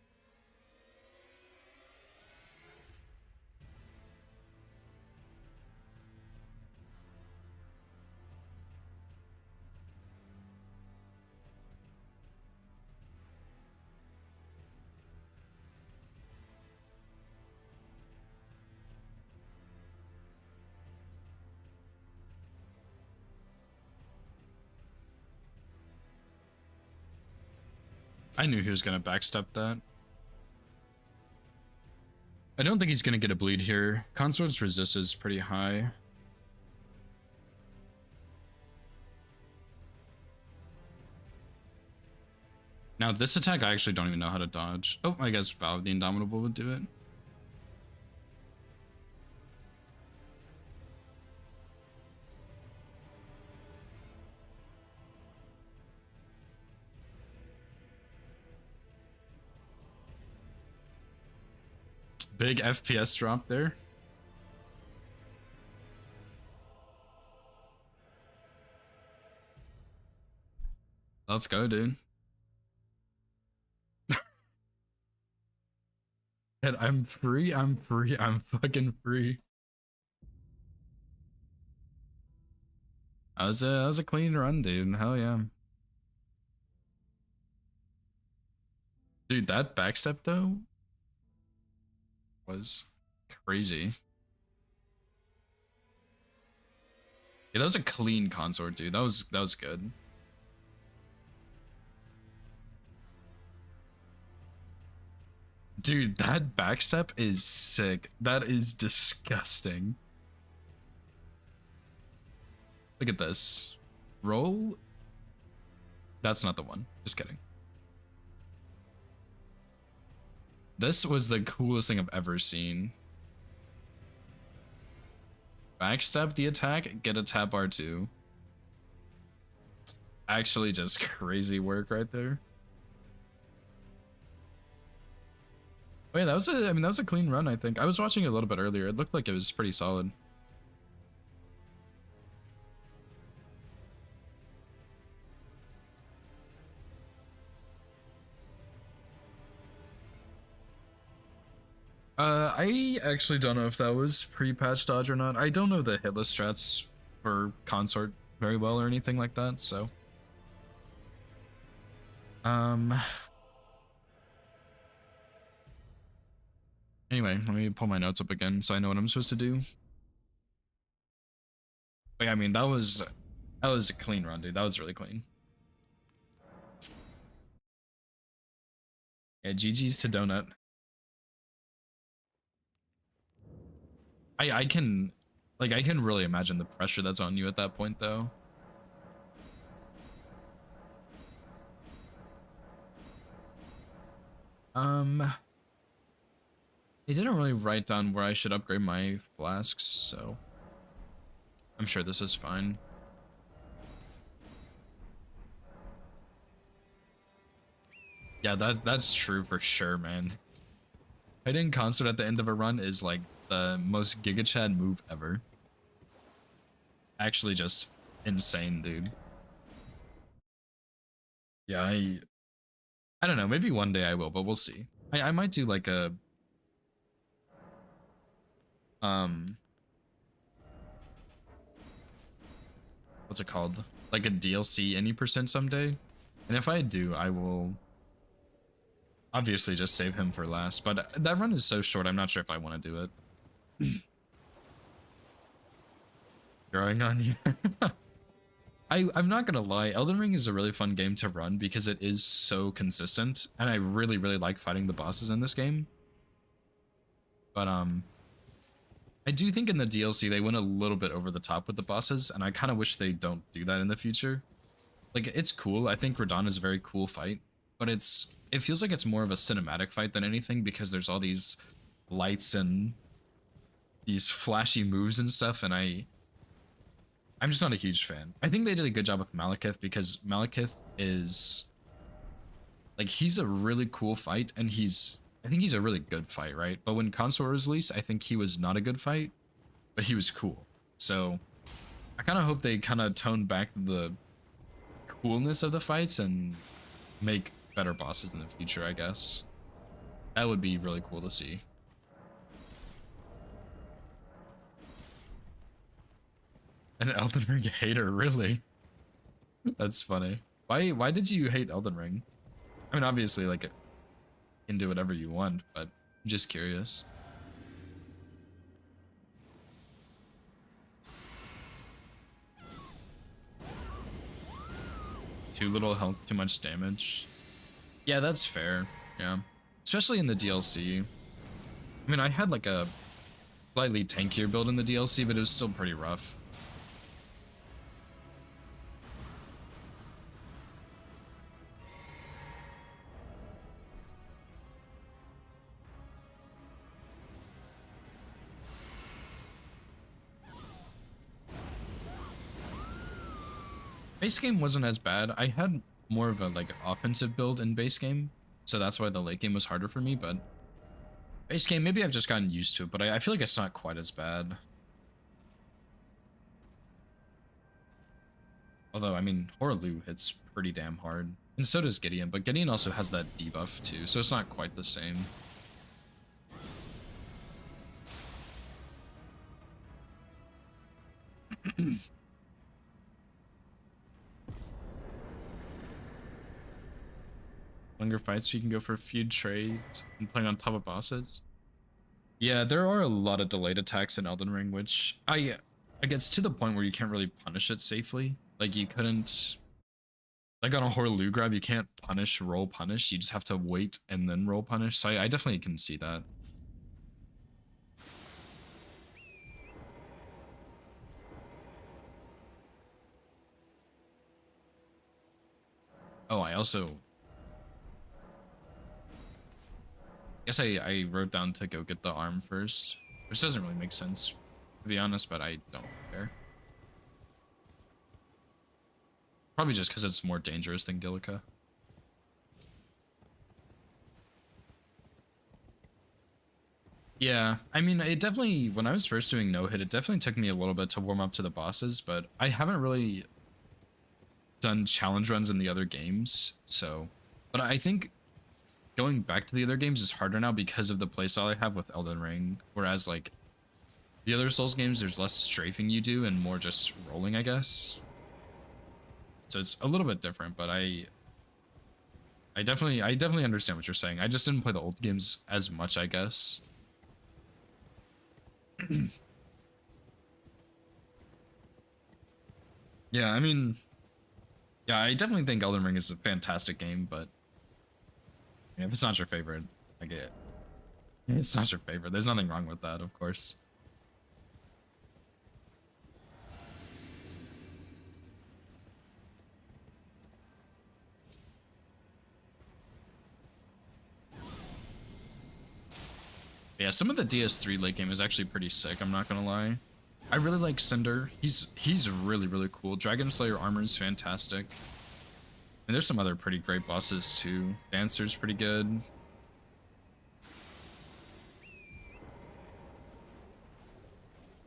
I knew he was gonna backstep that. I don't think he's gonna get a bleed here. Consort's resist is pretty high. Now this attack I actually don't even know how to dodge. Oh, I guess Valve the Indomitable would do it. Big FPS drop there. Let's go, dude. And I'm free, I'm free, I'm fucking free. That was a clean run, dude. Hell yeah. Dude, that backstep though was crazy. Yeah, that was a clean consort, dude. That was good. Dude, that backstep is sick. That is disgusting. Look at this. Roll. That's not the one. Just kidding. This was the coolest thing I've ever seen. Backstep the attack, get a tap R2. Actually just crazy work right there. Oh yeah, that was a, I mean, that was a clean run, I think. I was watching it a little bit earlier. It looked like it was pretty solid. I actually don't know if that was pre-patch dodge or not. I don't know the hitless strats for consort very well or anything like that, so. Anyway, let me pull my notes up again so I know what I'm supposed to do. Like, I mean, that was a clean run, dude. That was really clean. Yeah, GG's to Donut. I can, like, I can really imagine the pressure that's on you at that point, though. They didn't really write down where I should upgrade my flasks, so I'm sure this is fine. Yeah, that's true for sure, man. Hitting concert at the end of a run is like the most Giga Chad move ever. Actually, just insane, dude. Yeah, I don't know. Maybe one day I will, but we'll see. I might do like a what's it called? Like a DLC any percent someday. And if I do, I will obviously just save him for last. But that run is so short, I'm not sure if I want to do it. Growing on you. I'm not gonna lie, Elden Ring is a really fun game to run because it is so consistent, and I really, really like fighting the bosses in this game. But I do think in the DLC they went a little bit over the top with the bosses, and I kind of wish they don't do that in the future. Like, it's cool. I think Radahn is a very cool fight, but it feels like it's more of a cinematic fight than anything because there's all these lights and these flashy moves and stuff, and I'm just not a huge fan. I think they did a good job with Malekith because Malekith is like, he's a really cool fight, and I think he's a really good fight, right? But when Consort was released, I think he was not a good fight, but he was cool. So I kind of hope they kind of tone back the coolness of the fights and make better bosses in the future, I guess. That would be really cool to see. An Elden Ring hater, really? That's funny. Why did you hate Elden Ring? I mean, obviously, like, you can do whatever you want, but I'm just curious. Too little health, too much damage. Yeah, that's fair. Yeah. Especially in the DLC. I mean, I had like a slightly tankier build in the DLC, but it was still pretty rough. Base game wasn't as bad. I had more of a like offensive build in base game, so that's why the late game was harder for me, but base game, maybe I've just gotten used to it, but I feel like it's not quite as bad. Although, I mean, Horaloo hits pretty damn hard, and so does Gideon, but Gideon also has that debuff too, so it's not quite the same. Longer fights so you can go for feud trades and playing on top of bosses. Yeah, there are a lot of delayed attacks in Elden Ring, which I gets to the point where you can't really punish it safely. Like, you couldn't, like on a Horaloo grab, you can't roll punish. You just have to wait and then roll punish. So I definitely can see that. Oh, I guess I wrote down to go get the arm first, which doesn't really make sense. to be honest, but I don't care. Probably just because it's more dangerous than Gillica. Yeah, I mean, it definitely, when I was first doing no hit, it definitely took me a little bit to warm up to the bosses, but I haven't really done challenge runs in the other games, so. But I think going back to the other games is harder now because of the playstyle I have with Elden Ring, whereas, like, the other Souls games, there's less strafing you do and more just rolling, I guess. So it's a little bit different, but I definitely understand what you're saying. I just didn't play the old games as much, I guess. Yeah, I mean, yeah, I definitely think Elden Ring is a fantastic game, but if it's not your favorite, I get it. It's not your favorite. There's nothing wrong with that, of course. Yeah, some of the DS3 late game is actually pretty sick, I'm not gonna lie. I really like Cinder. He's really cool. Dragon Slayer armor is fantastic. And there's some other pretty great bosses too. Dancer's pretty good.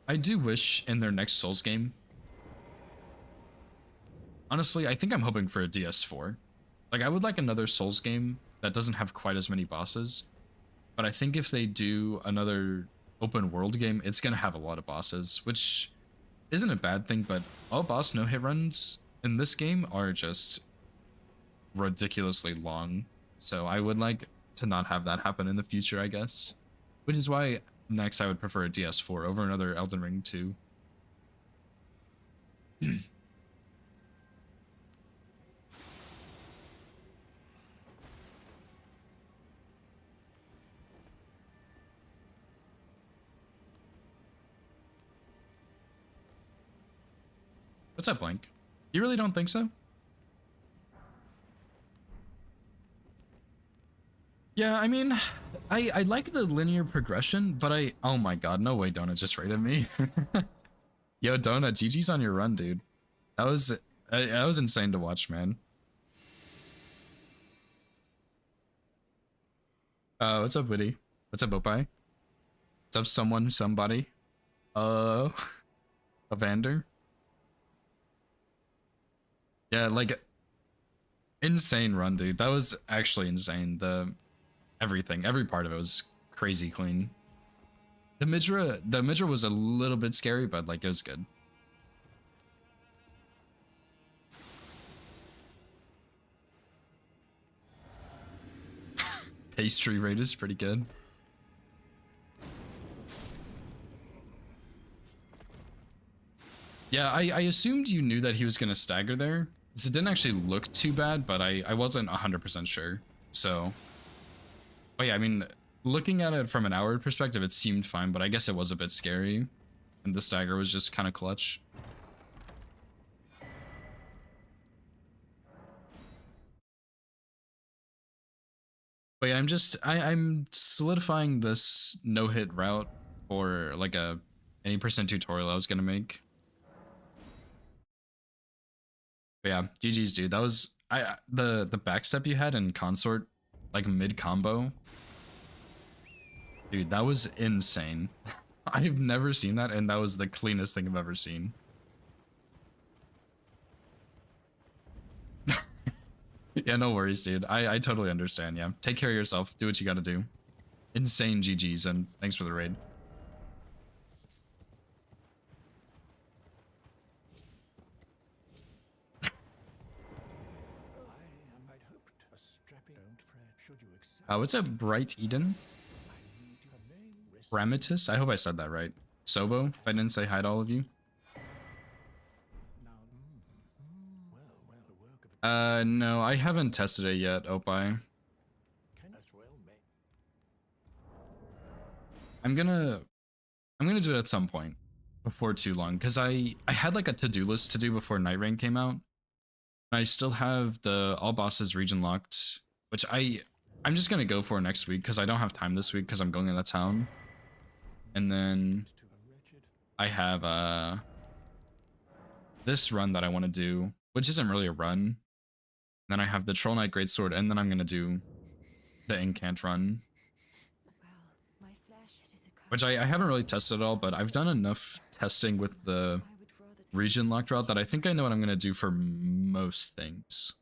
I do wish in their next Souls game. Honestly, I think I'm hoping for a DS4. Like, I would like another Souls game that doesn't have quite as many bosses. But I think if they do another open world game, it's gonna have a lot of bosses, which isn't a bad thing, but all boss no hit runs in this game are just ridiculously long. So I would like to not have that happen in the future, I guess. Which is why next I would prefer a DS4 over another Elden Ring 2. What's up, Blank? You really don't think so? Yeah, I mean, I like the linear progression, but oh my god, no way Donut just raided me. Yo, Donut, GG's on your run, dude. That was insane to watch, man. What's up, Witty? What's up, Opie? What's up, somebody? Evander? Yeah, like, insane run, dude. That was actually insane. Every part of it was crazy clean. The Midra was a little bit scary, but like it was good. Pastry rate is pretty good. Yeah, I assumed you knew that he was gonna stagger there. So it didn't actually look too bad, but I wasn't 100% sure. So, but yeah, I mean, looking at it from an hour perspective, it seemed fine, but I guess it was a bit scary. And the stagger was just kind of clutch. But yeah, I'm solidifying this no-hit route for like a any percent tutorial I was gonna make. But yeah, GG's, dude. That was the backstep you had in consort, like mid combo. Dude, that was insane. I've never seen that, and that was the cleanest thing I've ever seen. Yeah, no worries, dude. I totally understand, yeah. Take care of yourself. Do what you gotta do. Insane GG's, and thanks for the raid. What's up, Bright Eden? Ramitus? I hope I said that right. Sobo, if I didn't say hi to all of you. No, I haven't tested it yet, Opie. I'm gonna do it at some point before too long, because I had like a to-do list to do before Night Rain came out. I still have the all bosses region locked, which I'm just gonna go for next week because I don't have time this week because I'm going out of town. And then I have this run that I want to do, which isn't really a run. Then I have the Troll Knight Greatsword, and then I'm gonna do the Incant run, Well, my flesh, it is a which I haven't really tested at all, but I've done enough testing with the I would rather take region locked route that I think I know what I'm gonna do for most things.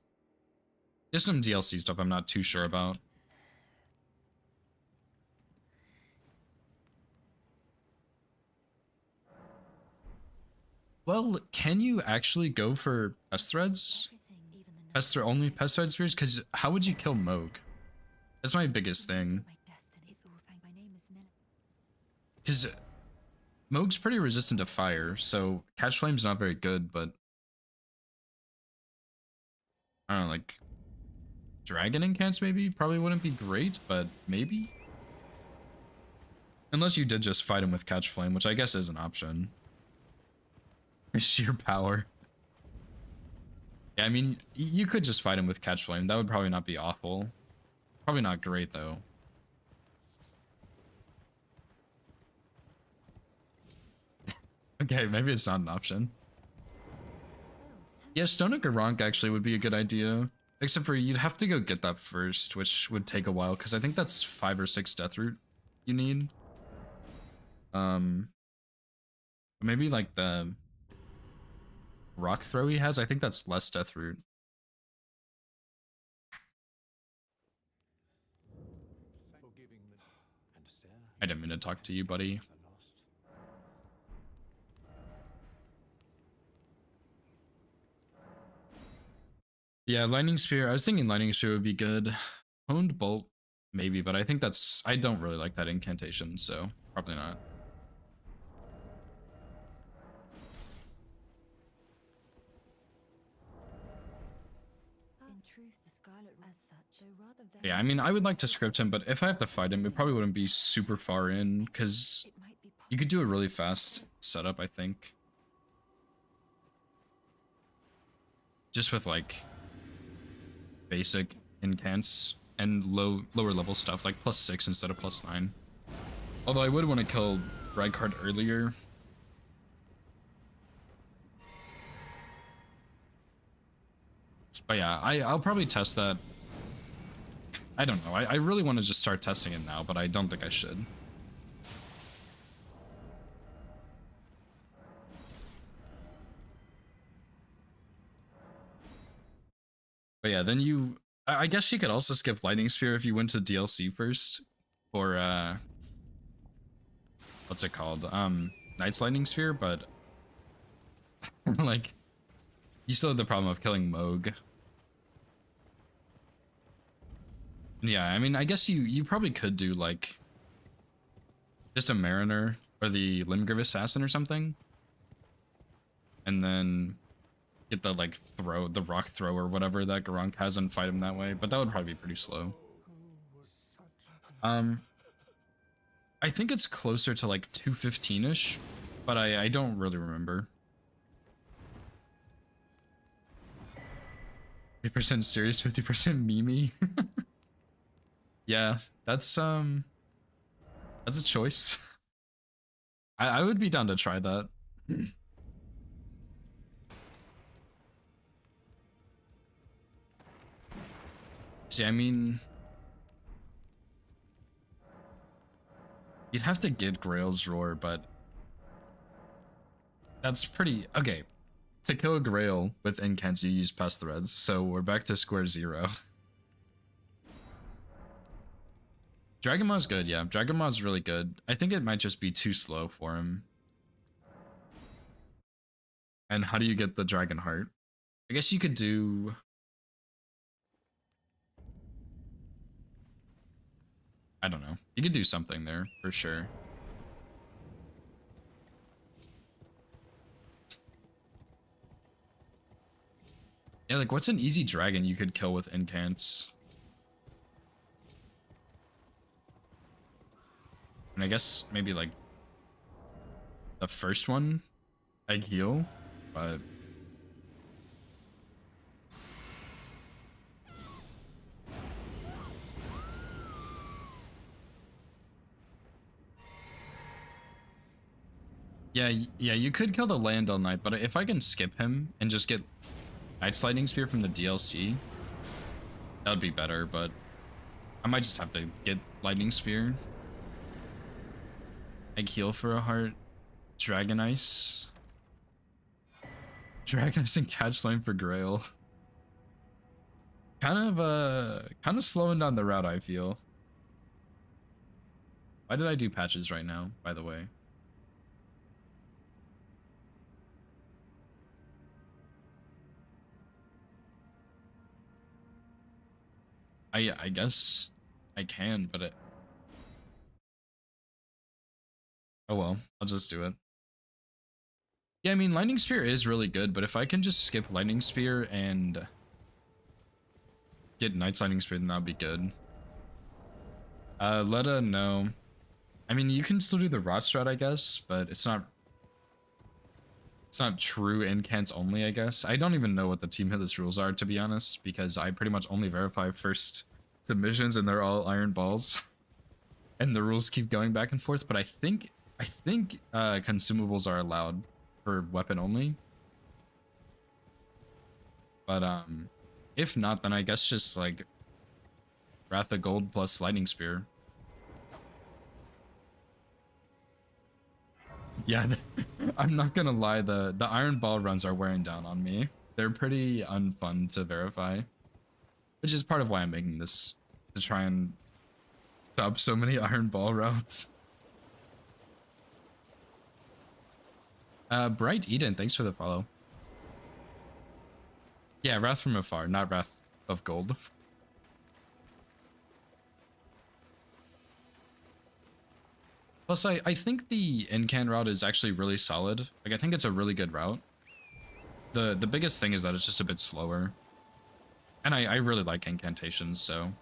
Just some DLC stuff I'm not too sure about. Well, can you actually go for pest threads? Everything, even the Only pest thread spears? Because how would you kill Moog? That's my biggest thing. my destiny. It's all thank my name is Miller. Because Moog's pretty resistant to fire, so Catch Flame's not very good, but I don't know, like Dragon Incants maybe? Probably wouldn't be great, but maybe? Unless you did just fight him with Catch Flame, which I guess is an option. Sheer power. Yeah, I mean, you could just fight him with Catch Flame. That would probably not be awful. Probably not great, though. Okay, maybe it's not an option. Yeah, Stonic or Ronk actually would be a good idea. Except for you'd have to go get that first, which would take a while, because I think that's 5 or 6 Death Root you need. Maybe like the Rock Throw he has, I think that's less Death Root. I didn't mean to talk to you, buddy. Yeah, Lightning Spear. I was thinking Lightning Spear would be good. Honed Bolt, maybe, but I think that's... I don't really like that incantation, so probably not. In truth, the Scarlet as such, though rather Yeah, I mean, I would like to script him, but if I have to fight him, it probably wouldn't be super far in, because it might be you could do a really fast setup, I think. Just with, like, basic incants and lower level stuff, like +6 instead of +9. Although I would want to kill Rykard earlier. But yeah, I'll probably test that. I don't know. I really want to just start testing it now, but I don't think I should. But yeah, then you... I guess you could also skip Lightning Spear if you went to DLC first. Or, what's it called? Knight's Lightning Spear, but... like... You still have the problem of killing Moog. Yeah, I mean, I guess you probably could do, like... just a Mariner, or the Limgrave Assassin or something. And then... get the, like, the rock throw or whatever that Garunk has and fight him that way, but that would probably be pretty slow. I think it's closer to, like, 215-ish, but I don't really remember. 50% serious, 50% meme. Yeah, that's a choice. I would be down to try that. See, I mean, you'd have to get Grail's Roar, but that's pretty okay. To kill a Grail with incants, you use Pest Threads, so we're back to square zero. Dragon Maw's good, yeah. Dragon Maw's really good. I think it might just be too slow for him. And how do you get the Dragon Heart? I guess you could do... I don't know. You could do something there, for sure. Yeah, like, what's an easy dragon you could kill with incants? And I guess maybe, like, the first one, Egg Heal, but... Yeah, yeah, you could kill the Landell Knight, but if I can skip him and just get Knight's Lightning Spear from the DLC, that would be better, but I might just have to get Lightning Spear. Egg heal for a heart. Dragon Ice. Dragon Ice and Catch Flame for Grail. Kind of slowing down the route, I feel. Why did I do patches right now, by the way? I guess I can, but oh well, I'll just do it. Yeah, I mean, Lightning Spear is really good, but if I can just skip Lightning Spear and get Knight's Lightning Spear, then that'd be good. Let her know. I mean, you can still do the Rot Strat, I guess, but it's not true incants only, I guess. I don't even know what the Team Hitless rules are, to be honest, because I pretty much only verify first submissions and they're all iron balls. And the rules keep going back and forth, but I think consumables are allowed for weapon only. But if not, then I guess just like Wrath of Gold plus Lightning Spear. Yeah, I'm not gonna lie, the Iron Ball runs are wearing down on me. They're pretty unfun to verify, which is part of why I'm making this, to try and stop so many Iron Ball routes. Bright Eden, thanks for the follow. Yeah, Wrath from Afar, not Wrath of Gold. Plus, I think the Incant route is actually really solid. Like, I think it's a really good route. The biggest thing is that it's just a bit slower. And I really like Incantations, so...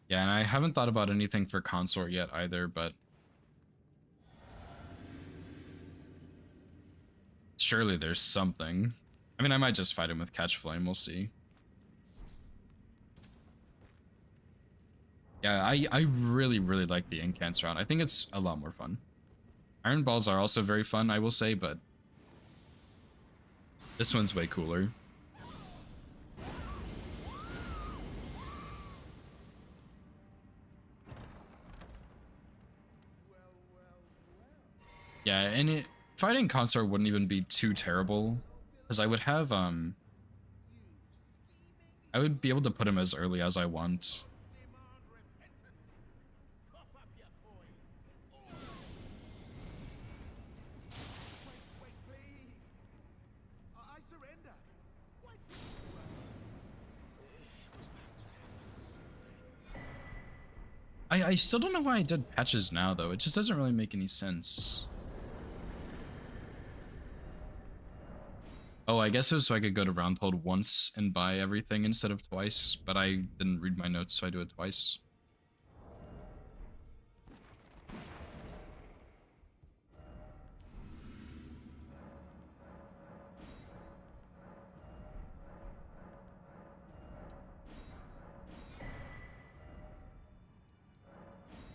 Yeah, and I haven't thought about anything for Consort yet either, but... surely there's something. I mean, I might just fight him with Catch Flame, we'll see. Yeah, I really, really like the Incants round. I think it's a lot more fun. Iron Balls are also very fun, I will say, but... this one's way cooler. Yeah, and fighting Consort wouldn't even be too terrible, because I would have, I would be able to put him as early as I want. I still don't know why I did patches now, though. It just doesn't really make any sense. Oh, I guess it was so I could go to Roundhold once and buy everything instead of twice, but I didn't read my notes, so I do it twice.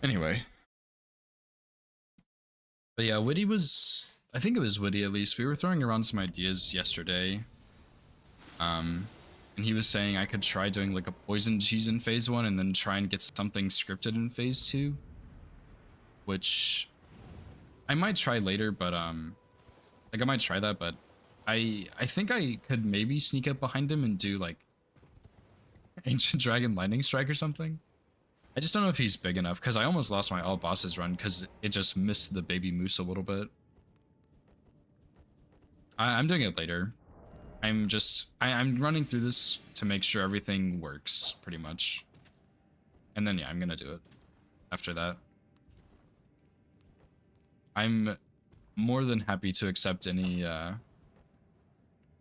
Anyway. But yeah, Witty was... I think it was Witty, at least. We were throwing around some ideas yesterday. And he was saying I could try doing like a poison cheese in phase 1 and then try and get something scripted in phase 2. Which I might try later, but like I might try that, but I think I could maybe sneak up behind him and do like Ancient Dragon Lightning Strike or something. I just don't know if he's big enough, because I almost lost my all bosses run because it just missed the baby moose a little bit. I'm doing it later. I'm running through this to make sure everything works, pretty much. And then, yeah, I'm gonna do it after that. I'm more than happy to accept any, I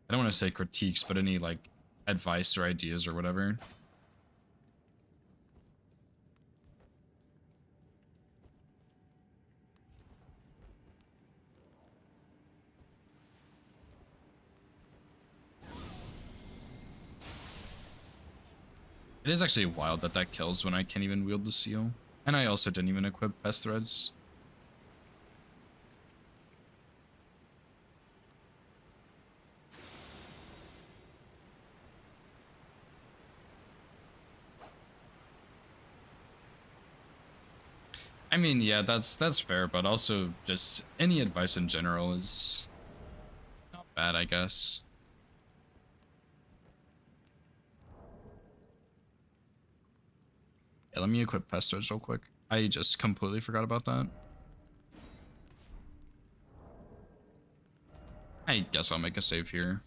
don't want to say critiques, but any, like, advice or ideas or whatever. It is actually wild that that kills when I can't even wield the seal. And I also didn't even equip Pest Threads. I mean, yeah, that's fair, but also just any advice in general is not bad, I guess. Yeah, let me equip Pest Threads real quick. I just completely forgot about that. I guess I'll make a save here.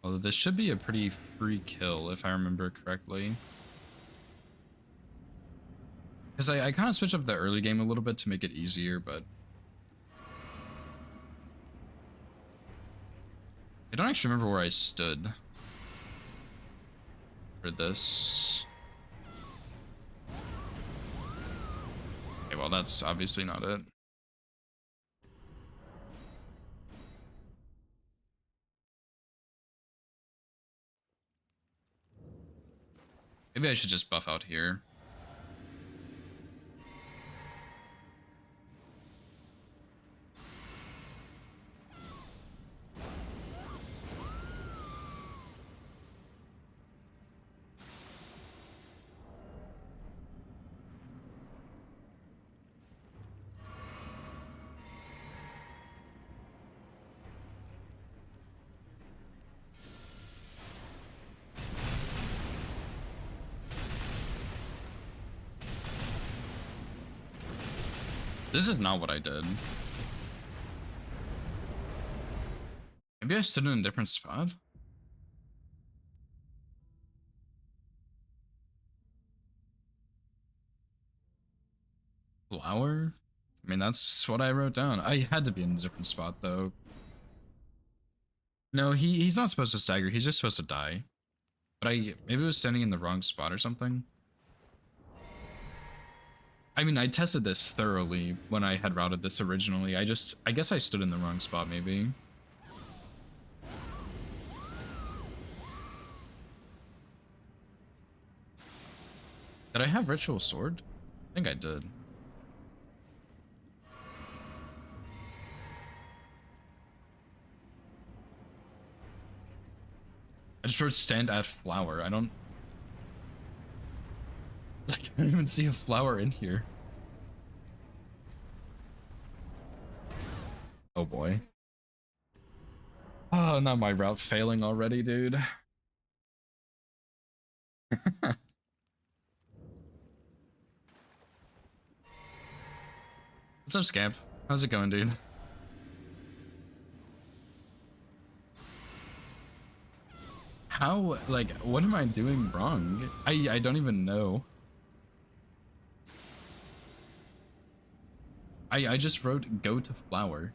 Although this should be a pretty free kill, if I remember correctly. Because I kind of switched up the early game a little bit to make it easier, but... I don't actually remember where I stood for this. Okay, well, that's obviously not it. Maybe I should just buff out here. This is not what I did. Maybe I stood in a different spot? Flower? I mean, that's what I wrote down. I had to be in a different spot, though. No, he's not supposed to stagger. He's just supposed to die. But maybe I was standing in the wrong spot or something. I mean, I tested this thoroughly when I had routed this originally. I guess I stood in the wrong spot, maybe. Did I have Ritual Sword? I think I did. I just wrote stand at flower. I don't even see a flower in here. Oh boy. Oh, not my route failing already, dude. What's up, Scamp? How's it going, dude? How, like, what am I doing wrong? I don't even know. I just wrote go to flower.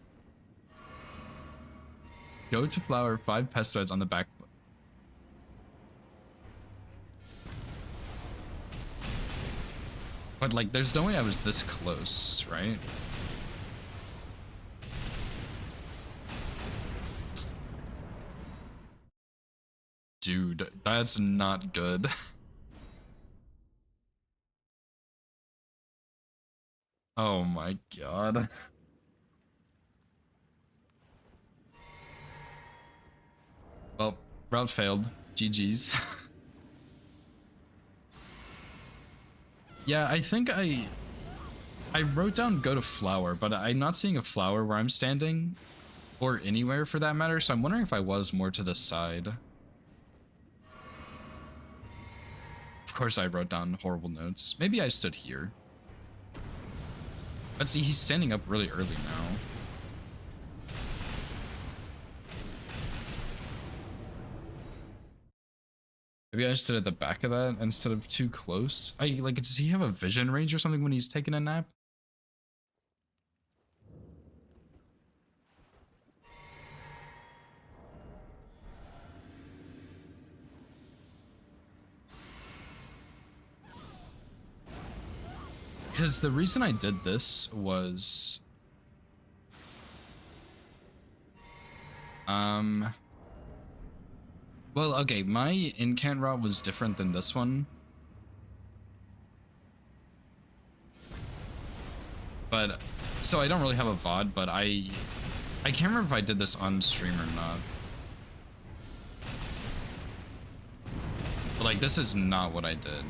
Go to flower, 5 pesticides on the back foot. But like, there's no way I was this close, right? Dude, that's not good. Oh my god. Well, route failed. GG's. Yeah, I think I wrote down go to flower, but I'm not seeing a flower where I'm standing, or anywhere for that matter, so I'm wondering if I was more to the side. Of course I wrote down horrible notes. Maybe I stood here. But see, he's standing up really early now. Maybe I stood at the back of that instead of too close. Like, does he have a vision range or something when he's taking a nap? Because the reason I did this was... Well, okay, my incant route was different than this one. But, so I don't really have a VOD, but I can't remember if I did this on stream or not. But like, this is not what I did.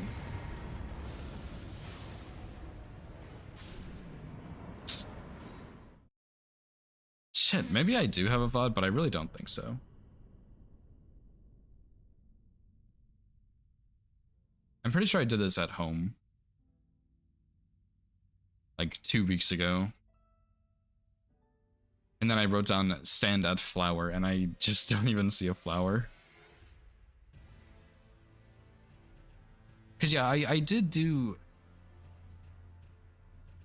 Shit, maybe I do have a VOD, but I really don't think so. I'm pretty sure I did this at home. Like 2 weeks ago. And then I wrote down stand at flower, and I just don't even see a flower. Cause yeah, I did do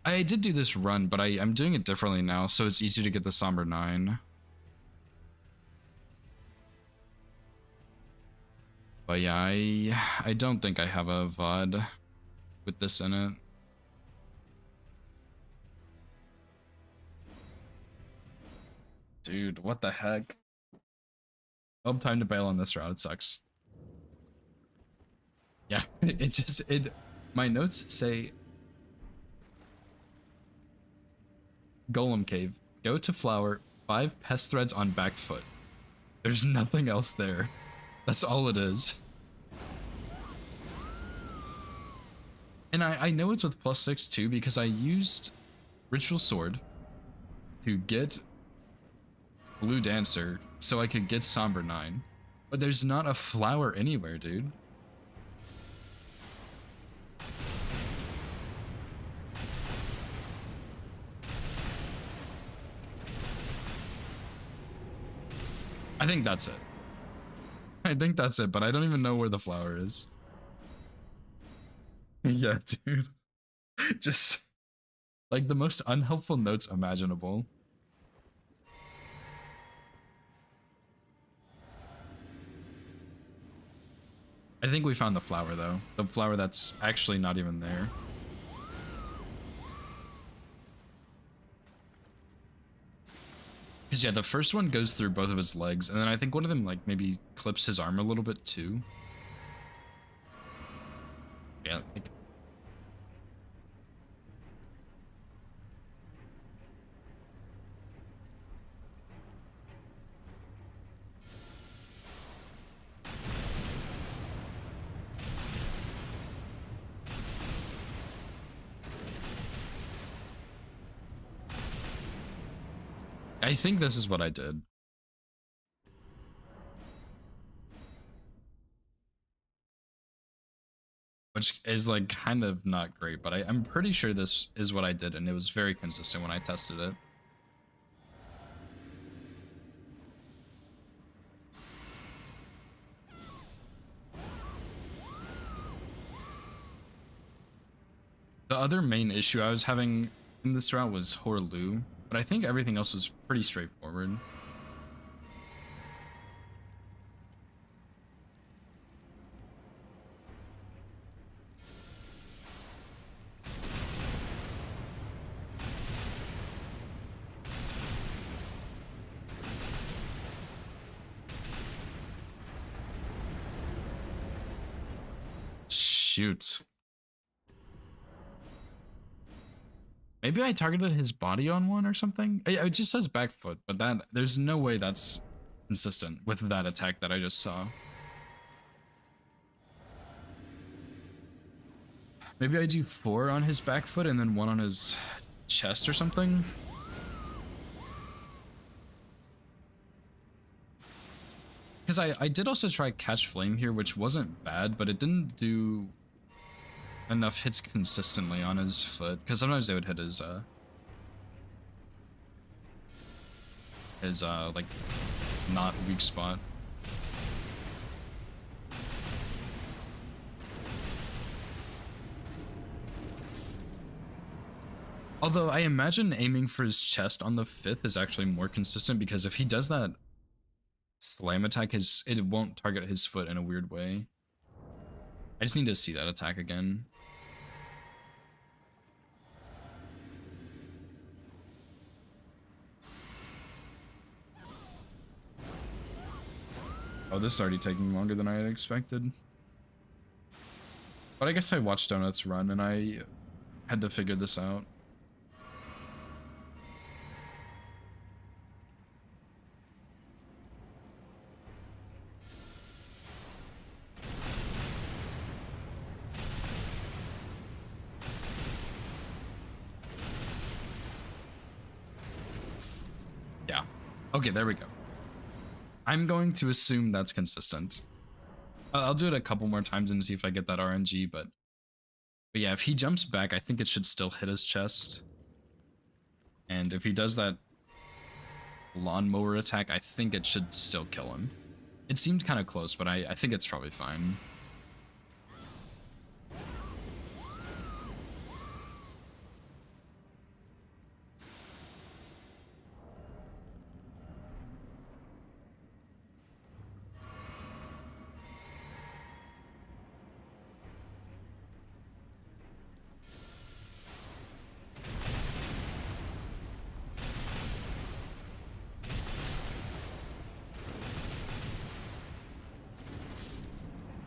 this run, but I'm doing it differently now, so it's easier to get the Somber 9. But yeah, I don't think I have a VOD with this in it. Dude, what the heck? Oh, time to bail on this route. It sucks. Yeah, my notes say Golem Cave. Go to flower, 5 pest threads on back foot. There's nothing else there. That's all it is. And I know it's with +6 too, because I used Ritual Sword to get Blue Dancer so I could get Somber 9. But there's not a flower anywhere, dude. I think that's it. I think that's it, but I don't even know where the flower is. Yeah, dude. Just like the most unhelpful notes imaginable. I think we found the flower though. The flower that's actually not even there. Because yeah, the first one goes through both of his legs, and then I think one of them like maybe clips his arm a little bit too. Yeah. I think this is what I did. Which is like kind of not great, but I'm pretty sure this is what I did, and it was very consistent when I tested it. The other main issue I was having in this route was Horlu, but I think everything else was pretty straightforward. Shoot. Maybe I targeted his body on one or something? It just says back foot, but there's no way that's consistent with that attack that I just saw. Maybe I do 4 on his back foot and then 1 on his chest or something? Because I did also try Catch Flame here, which wasn't bad, but it didn't do enough hits consistently on his foot, because sometimes they would hit his like not weak spot. Although I imagine aiming for his chest on the 5th is actually more consistent, because if he does that slam attack, it won't target his foot in a weird way. I just need to see that attack again. Oh, Oh, this is already taking longer than I had expected. But I guess I watched Donuts run and I had to figure this out. Yeah. Okay, there we go. I'm going to assume that's consistent. I'll do it a couple more times and see if I get that RNG, but yeah, if he jumps back, I think it should still hit his chest. And if he does that lawnmower attack, I think it should still kill him. It seemed kind of close, but I think it's probably fine.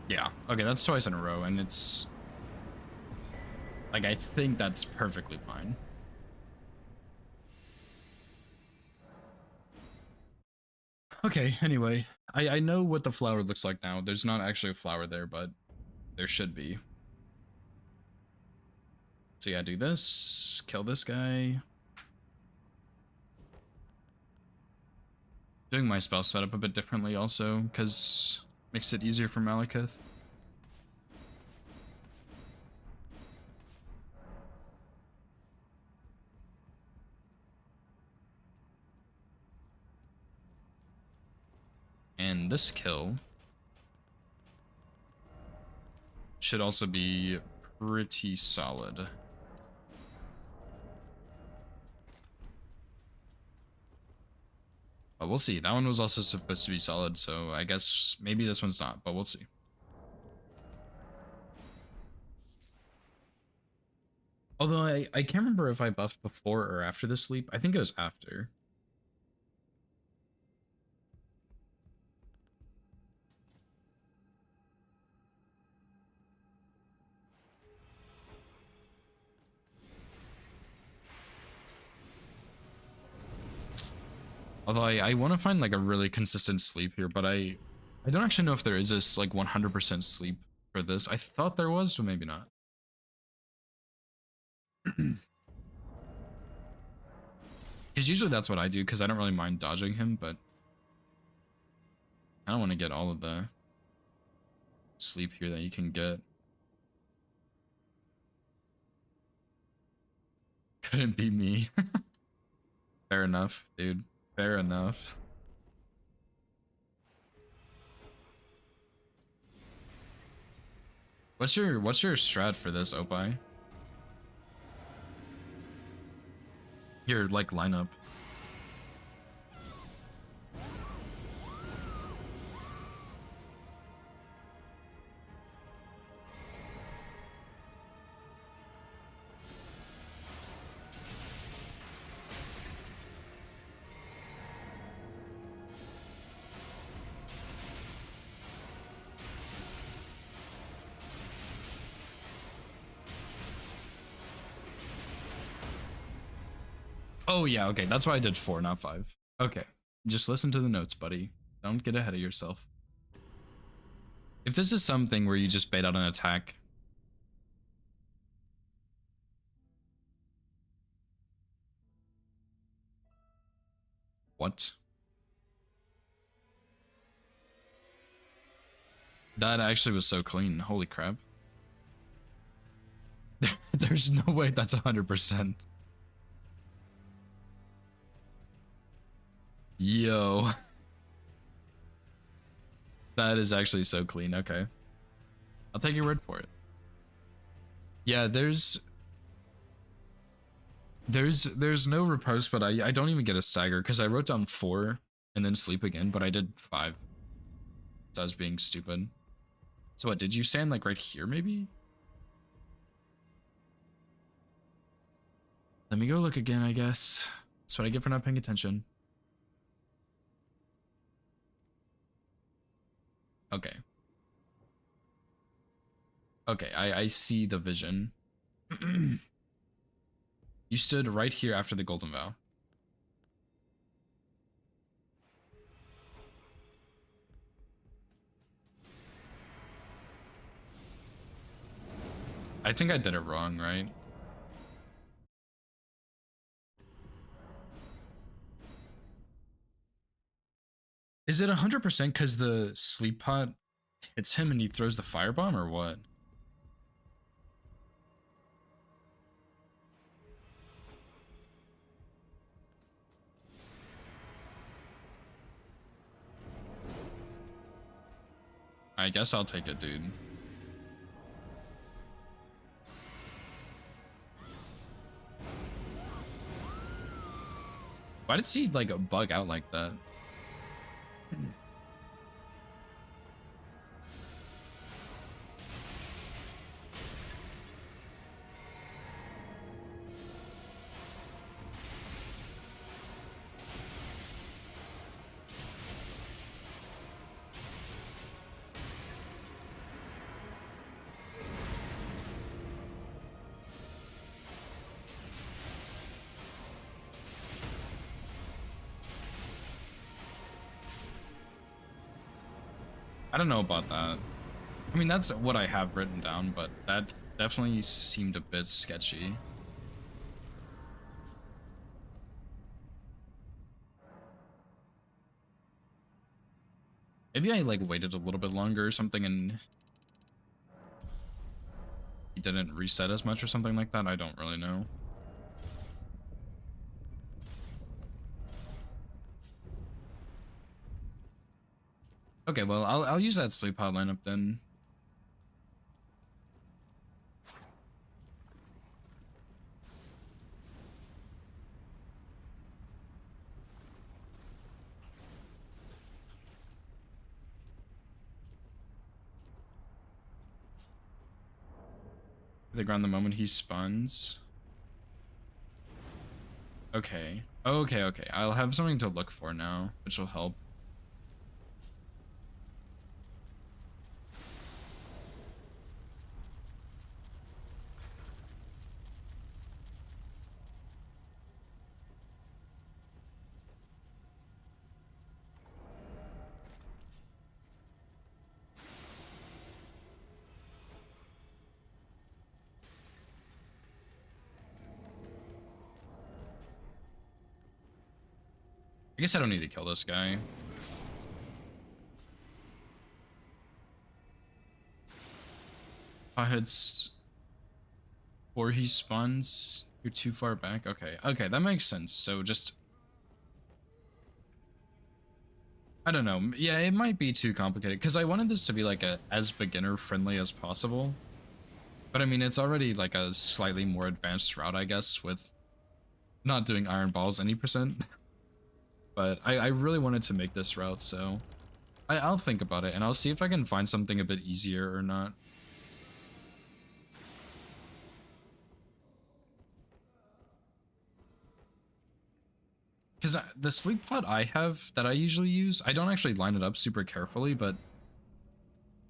Yeah, okay, that's twice in a row, and it's... like, I think that's perfectly fine. Okay, anyway, I know what the flower looks like now. There's not actually a flower there, but there should be. So yeah, do this, kill this guy. Doing my spell setup a bit differently also, because makes it easier for Malekith. And this kill should also be pretty solid. But we'll see. That one was also supposed to be solid, so I guess maybe this one's not, but we'll see. Although I can't remember if I buffed before or after the sleep. I think it was after. Although I want to find like a really consistent sleep here, but I don't actually know if there is this like 100% sleep for this. I thought there was, but maybe not. Because usually that's what I do, because I don't really mind dodging him, but I don't want to get all of the sleep here that you can get. Couldn't be me. Fair enough, dude. Fair enough. What's your strat for this, Opie? Your like lineup. Oh yeah, okay, that's why I did 4, not 5. Okay, just listen to the notes, buddy. Don't get ahead of yourself. If this is something where you just bait out an attack... What? That actually was so clean, holy crap. There's no way that's 100%. Yo. That is actually so clean, okay. I'll take your word for it. Yeah, there's no riposte, but I don't even get a stagger, because I wrote down 4 and then sleep again, but I did 5. So I was being stupid. So what, did you stand like right here maybe? Let me go look again, I guess. That's what I get for not paying attention. Okay. Okay, I see the vision. You stood right here after the Golden Vow. I think I did it wrong, right? Is it 100% because the sleep pot hits him and he throws the firebomb, or what? I guess I'll take it, dude. Why did he like bug out like that? I don't know about that. I mean, that's what I have written down, but that definitely seemed a bit sketchy. Maybe I like waited a little bit longer or something and he didn't reset as much or something like that. I don't really know. Okay, well, I'll use that sleep pod lineup then. The ground the moment he spawns. Okay. Okay. I'll have something to look for now, which will help. I guess I don't need to kill this guy. Hits or he spawns. You're too far back. Okay, that makes sense. So just, I don't know. Yeah, it might be too complicated because I wanted this to be like as beginner friendly as possible. But I mean, it's already like a slightly more advanced route, I guess, with not doing iron balls any percent. But I really wanted to make this route, so I'll think about it and I'll see if I can find something a bit easier or not. Because the sleep pod I have that I usually use, I don't actually line it up super carefully, but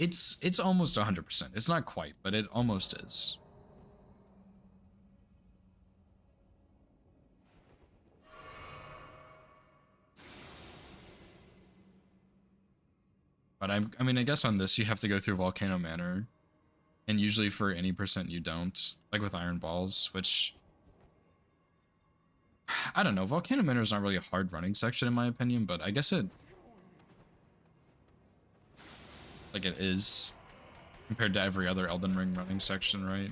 it's almost 100%. It's not quite, but it almost is. But I mean, I guess on this you have to go through Volcano Manor, and usually for any percent you don't, like with Iron Balls, which I don't know. Volcano Manor is not really a hard running section in my opinion, but I guess it is compared to every other Elden Ring running section, right?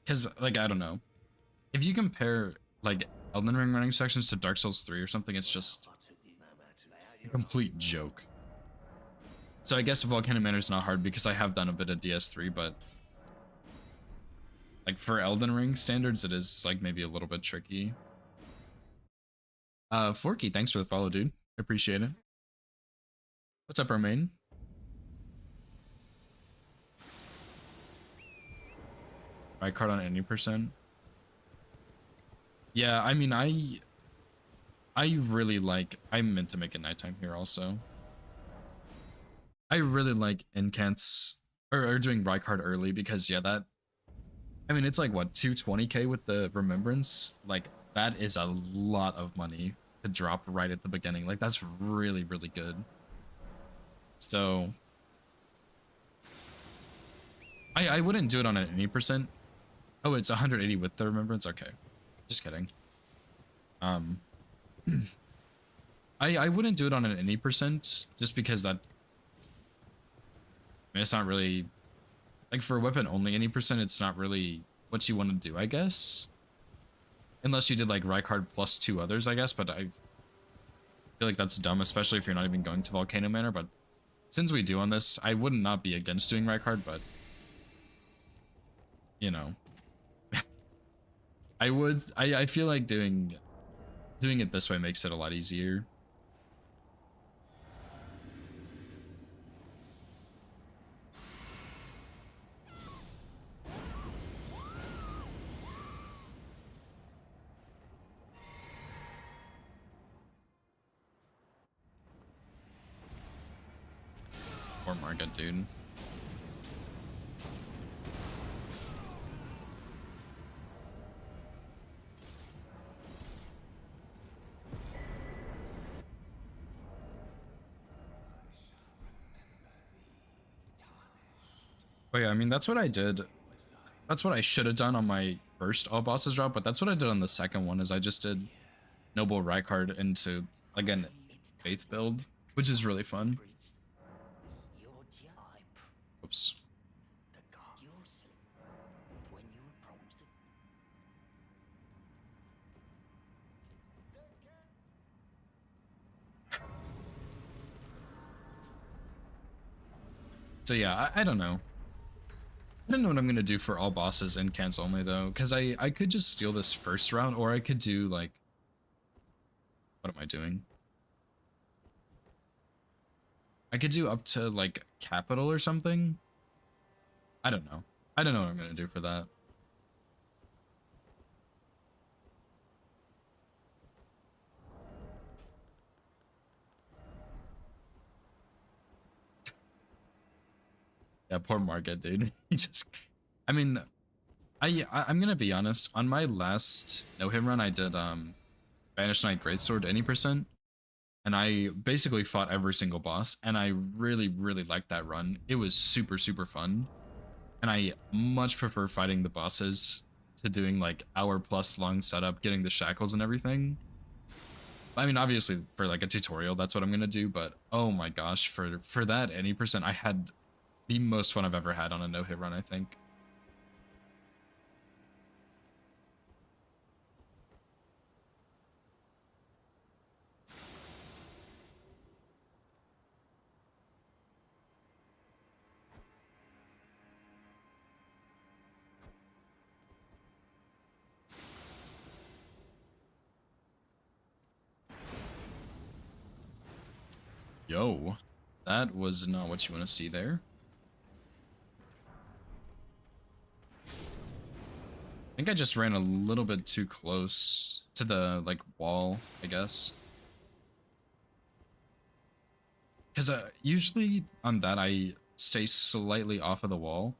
Because, like, I don't know. If you compare, like, Elden Ring running sections to Dark Souls 3 or something, it's just a complete joke. So I guess Volcano Manor is not hard because I have done a bit of DS3, but like for Elden Ring standards, it is like maybe a little bit tricky. Forky, thanks for the follow, dude. I appreciate it. What's up, Romaine? Right card on any percent. Yeah, I mean, I really like. I meant to make it nighttime here also. I really like incants or doing Rykard early because yeah, that. I mean, it's like what 220k with the remembrance. Like that is a lot of money to drop right at the beginning. Like that's really really good. So I wouldn't do it on an any percent. Oh, it's 180 with the remembrance. Okay, just kidding. Um, I wouldn't do it on an any percent just because that. I mean, it's not really like for weapon only any percent. It's not really what you want to do, I guess. Unless you did like Rykard plus 2 others, I guess. But I feel like that's dumb, especially if you're not even going to Volcano Manor. But since we do on this, I would not be against doing Rykard, but you know, I would. I feel like doing it this way makes it a lot easier. Or Market, dude. But yeah, I mean, that's what I did. That's what I should have done on my first all bosses drop, but that's what I did on the second one is I just did Noble Rykard into, again, Faith build, which is really fun. Oops. So yeah, I don't know. I don't know what I'm gonna do for all bosses and cans only though, because I could just steal this first round, or I could do like, what am I doing? I could do up to like capital or something. I don't know. I don't know what I'm gonna do for that. Yeah, poor Market, dude. He just, I mean, I'm gonna be honest. On my last no hit run, I did Banished Knight Greatsword any percent, and I basically fought every single boss, and I really really liked that run. It was super super fun, and I much prefer fighting the bosses to doing like hour plus long setup, getting the shackles and everything. I mean, obviously for like a tutorial, that's what I'm gonna do. But oh my gosh, for that any percent, I had the most fun I've ever had on a no hit run. I think. Yo, that was not what you want to see there. I think I just ran a little bit too close to the like wall, I guess. Because usually on that I stay slightly off of the wall.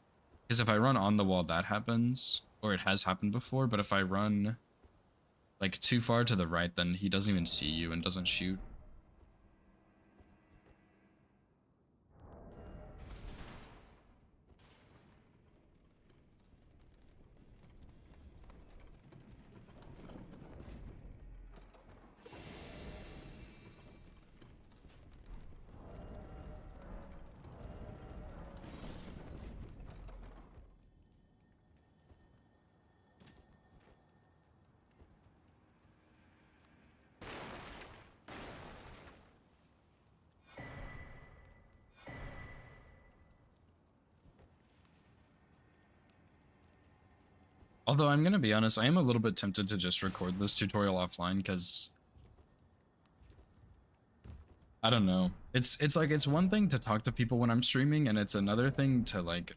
Because if I run on the wall, that happens, or it has happened before. But if I run like too far to the right, then he doesn't even see you and doesn't shoot. Although I'm gonna be honest, I am a little bit tempted to just record this tutorial offline because I don't know. It's like it's one thing to talk to people when I'm streaming, and it's another thing to like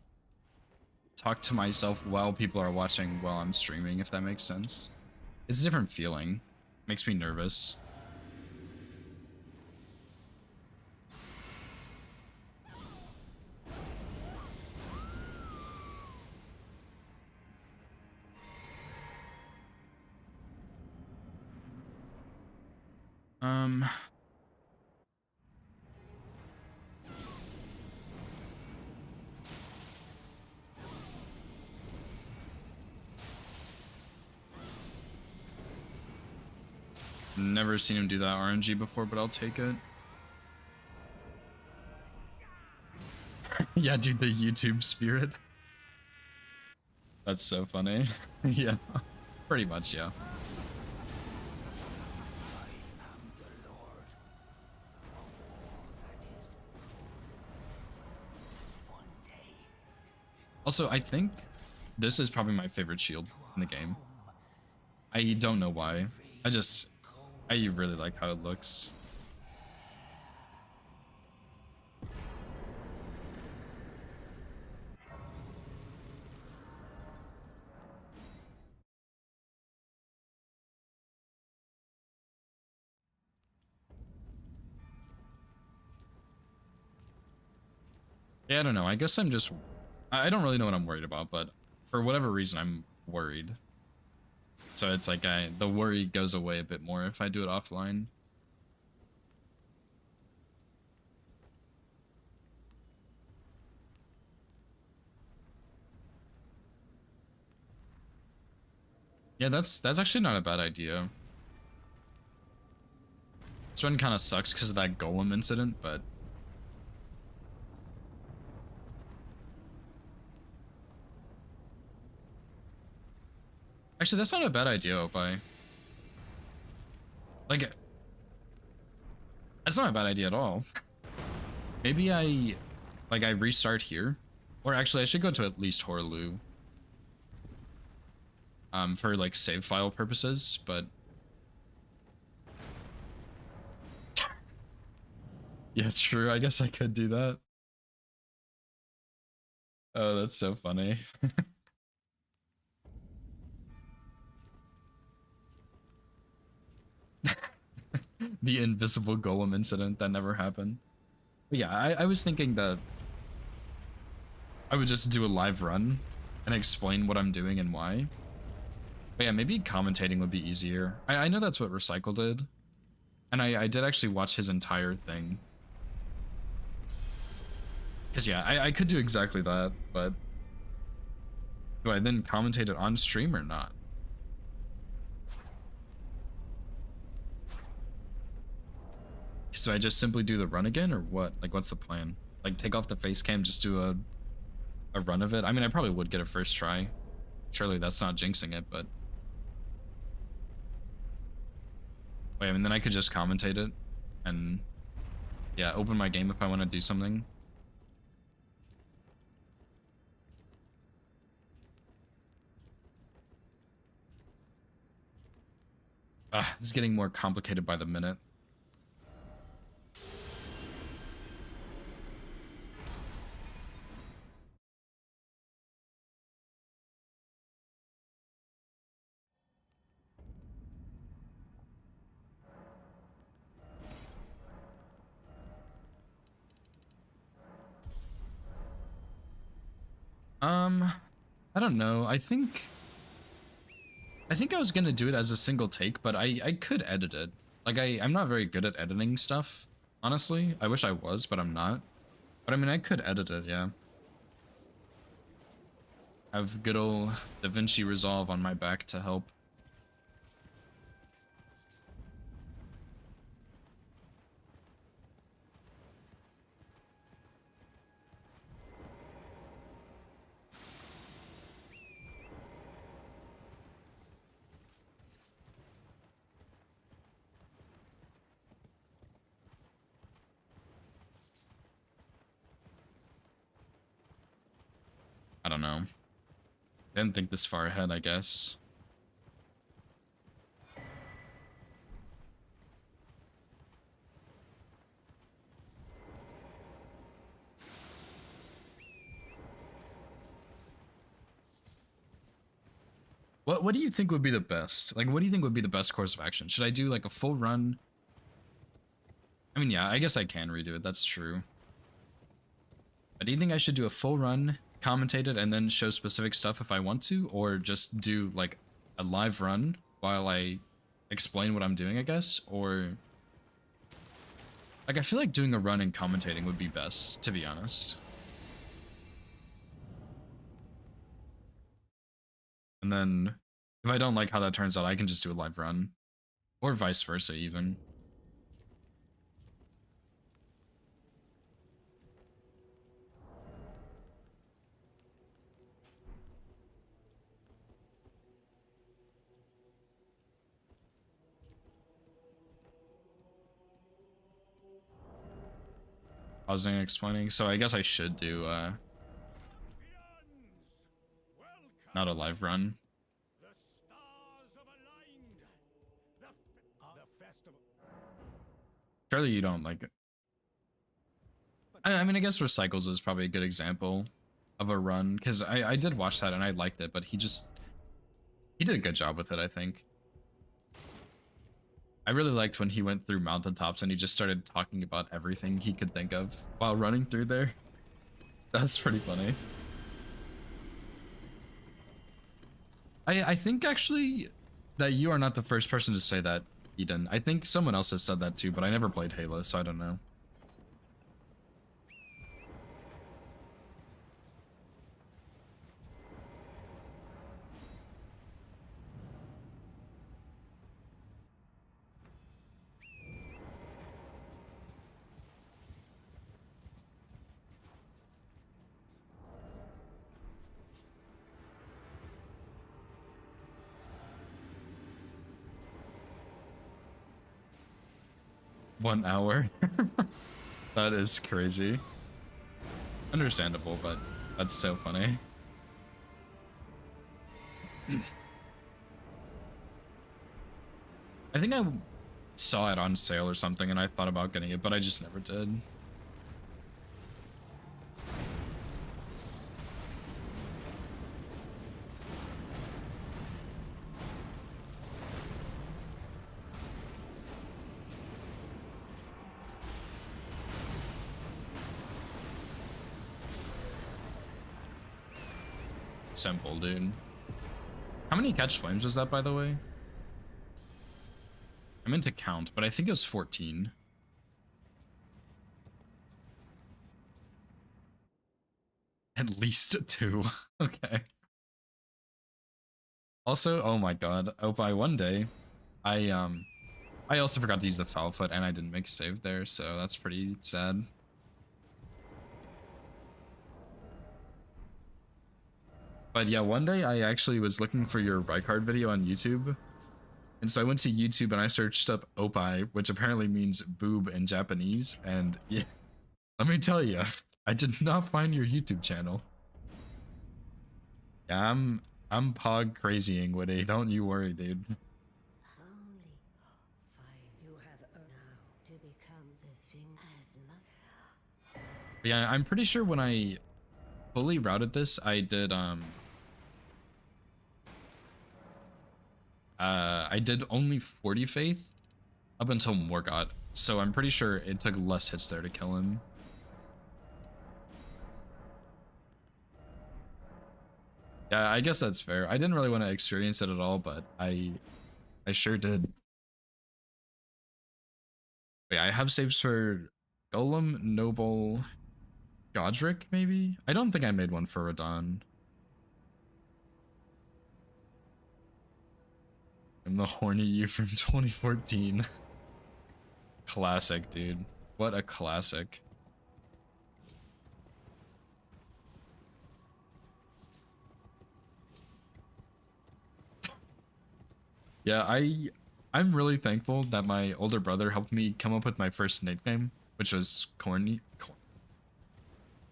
talk to myself while people are watching while I'm streaming, if that makes sense. It's a different feeling. Makes me nervous. Um, never seen him do that RNG before, but I'll take it. Yeah, dude, the YouTube spirit. That's so funny. Yeah, pretty much, yeah. Also, I think this is probably my favorite shield in the game. I don't know why. I really like how it looks. Yeah, I don't know. I guess I don't really know what I'm worried about, but for whatever reason, I'm worried. So it's like the worry goes away a bit more if I do it offline. Yeah, that's actually not a bad idea. This one kind of sucks because of that golem incident, but actually that's not a bad idea, Opie. Like, that's not a bad idea at all. Maybe I restart here, or actually I should go to at least Horlu. For like save file purposes, but yeah, it's true. I guess I could do that. Oh, that's so funny. The invisible golem incident that never happened. But yeah, I was thinking that I would just do a live run and explain what I'm doing and why. But yeah, maybe commentating would be easier. I know that's what Recycle did. And I did actually watch his entire thing. Because yeah, I could do exactly that, but do I then commentate it on stream or not? So I just simply do the run again or what? Like, what's the plan? Like, take off the face cam, just do a run of it? I mean, I probably would get a first try. Surely that's not jinxing it, but... Wait, I mean, then I could just commentate it and, yeah, open my game if I want to do something. Ah, this is getting more complicated by the minute. I don't know. I think I was gonna do it as a single take, but I could edit it. Like I'm not very good at editing stuff, honestly. I wish I was, but I'm not. But I mean, I could edit it, yeah. Have good old DaVinci Resolve on my back to help. I don't know. Didn't think this far ahead, I guess. What do you think would be the best? Like, what do you think would be the best course of action? Should I do like a full run? I mean, yeah, I guess I can redo it. That's true. But do you think I should do a full run, commentate it, and then show specific stuff if I want to, or just do like a live run while I explain what I'm doing, I guess? Or like, I feel like doing a run and commentating would be best, to be honest. And then if I don't like how that turns out, I can just do a live run, or vice versa even. Pausing and explaining, so I guess I should do not a live run. The stars have aligned. The festival. Surely you don't like it. I mean, I guess Recycles is probably a good example of a run, because I did watch that and I liked it, but he did a good job with it, I think. I really liked when he went through mountaintops and he just started talking about everything he could think of while running through there. That's pretty funny. I think actually that you are not the first person to say that, Eden. I think someone else has said that too, but I never played Halo, so I don't know. One hour? That is crazy. Understandable, but that's so funny. I think I saw it on sale or something and I thought about getting it, but I just never did. Simple, dude. How many catch flames was that, by the way? I meant to count, but I think it was 14. At least 2. Okay. Also, oh my god, oh, by one day, I also forgot to use the foul foot and I didn't make a save there, so that's pretty sad. But yeah, one day I actually was looking for your Rykard video on YouTube. And so I went to YouTube and I searched up Opai, which apparently means boob in Japanese. And yeah, let me tell you, I did not find your YouTube channel. Yeah, I'm pog crazying, Woody. Don't you worry, dude. Only fine. You have earned now to become the thing as much. Yeah, I'm pretty sure when I fully routed this, I did only 40 faith up until Morgott, so I'm pretty sure it took less hits there to kill him. Yeah, I guess that's fair. I didn't really want to experience it at all, but I sure did. Wait, I have saves for Golem, Noble, Godric, maybe? I don't think I made one for Radon. I'm the horny you from 2014. Classic, dude. What a classic. Yeah, I'm really thankful that my older brother helped me come up with my first nickname, which was Corny.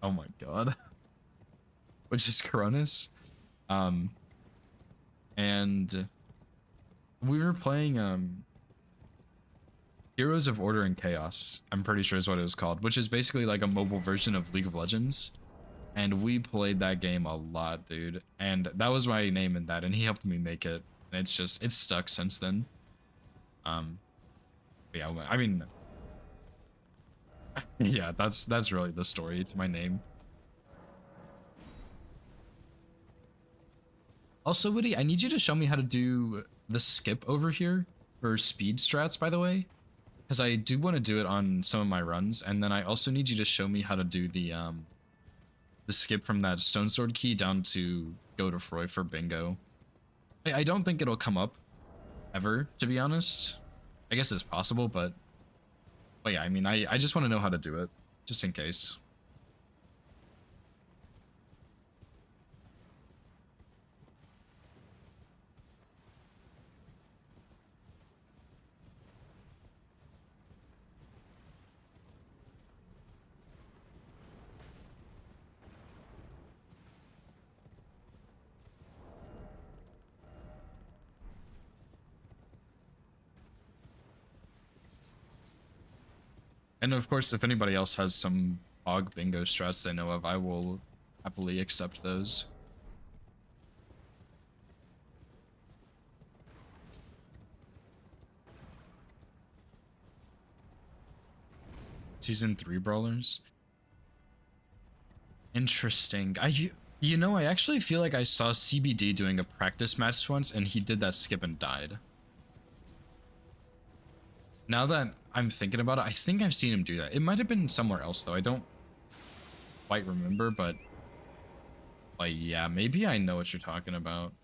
Oh my god. Which is Cronus. And we were playing Heroes of Order and Chaos, I'm pretty sure is what it was called, which is basically like a mobile version of League of Legends. And we played that game a lot, dude. And that was my name in that, and he helped me make it. And it's stuck since then. But yeah, I mean, yeah, that's really the story to my name. Also, Woody, I need you to show me how to do the skip over here for speed strats, by the way. Because I do want to do it on some of my runs, and then I also need you to show me how to do the skip from that Stone Sword key down to Godefroy for bingo. I don't think it'll come up ever, to be honest. I guess it's possible, but yeah, I mean, I just want to know how to do it, just in case. And of course, if anybody else has some hog bingo strats they know of, I will happily accept those. Season 3 brawlers. Interesting. You know, I actually feel like I saw CBD doing a practice match once, and he did that skip and died. Now that I'm thinking about it, I think I've seen him do that. It might have been somewhere else, though. I don't quite remember, but like, yeah, maybe I know what you're talking about.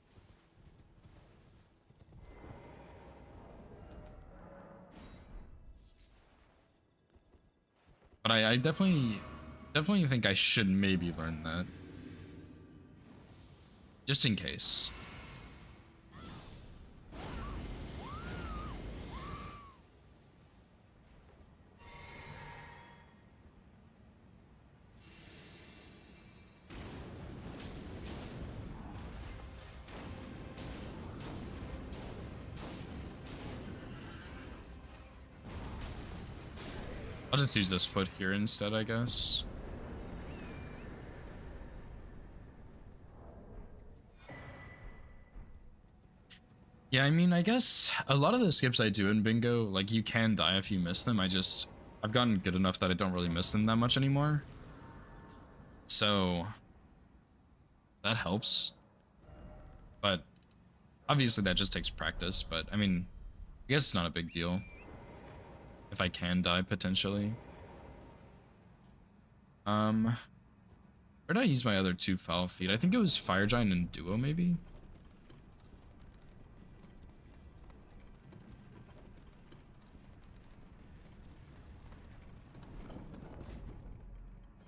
But I definitely think I should maybe learn that. Just in case. I'll just use this foot here instead, I guess. Yeah, I mean, I guess a lot of the skips I do in bingo, like, you can die if you miss them. I've gotten good enough that I don't really miss them that much anymore. So that helps. But obviously that just takes practice, but I mean, I guess it's not a big deal. If I can die potentially. Where did I use my other 2 foul feet? I think it was Fire Giant and Duo, maybe?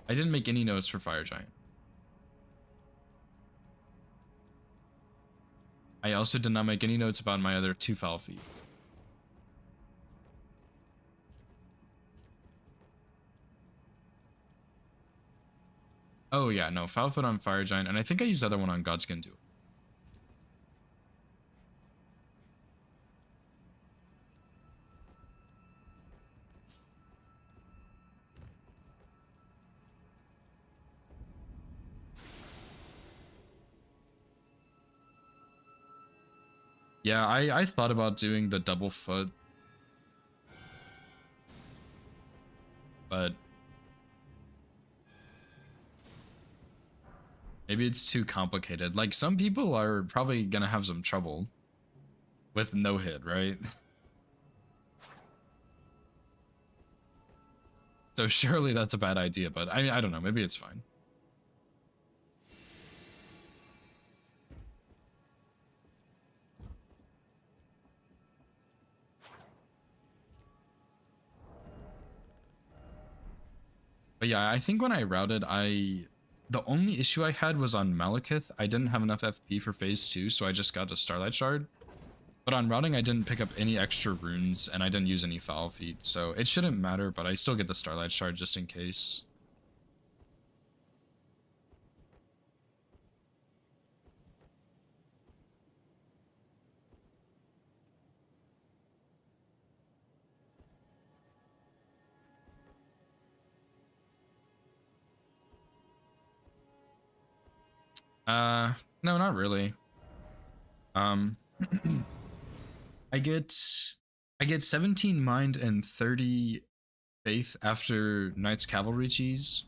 I didn't make any notes for Fire Giant. I also did not make any notes about my other 2 foul feet. Oh yeah, no, foul foot on Fire Giant, and I think I used the other one on Godskin too. Yeah, I thought about doing the double foot, but maybe it's too complicated. Like, some people are probably gonna have some trouble with no hit, right? So surely that's a bad idea, but I don't know, maybe it's fine. But yeah, I think when I routed, the only issue I had was on Malekith. I didn't have enough FP for phase 2, so I just got a Starlight Shard. But on routing, I didn't pick up any extra runes, and I didn't use any foul feet, so it shouldn't matter, but I still get the Starlight Shard just in case. No, not really. Um, I get I get 17 mind and 30 faith after Knight's Cavalry cheese,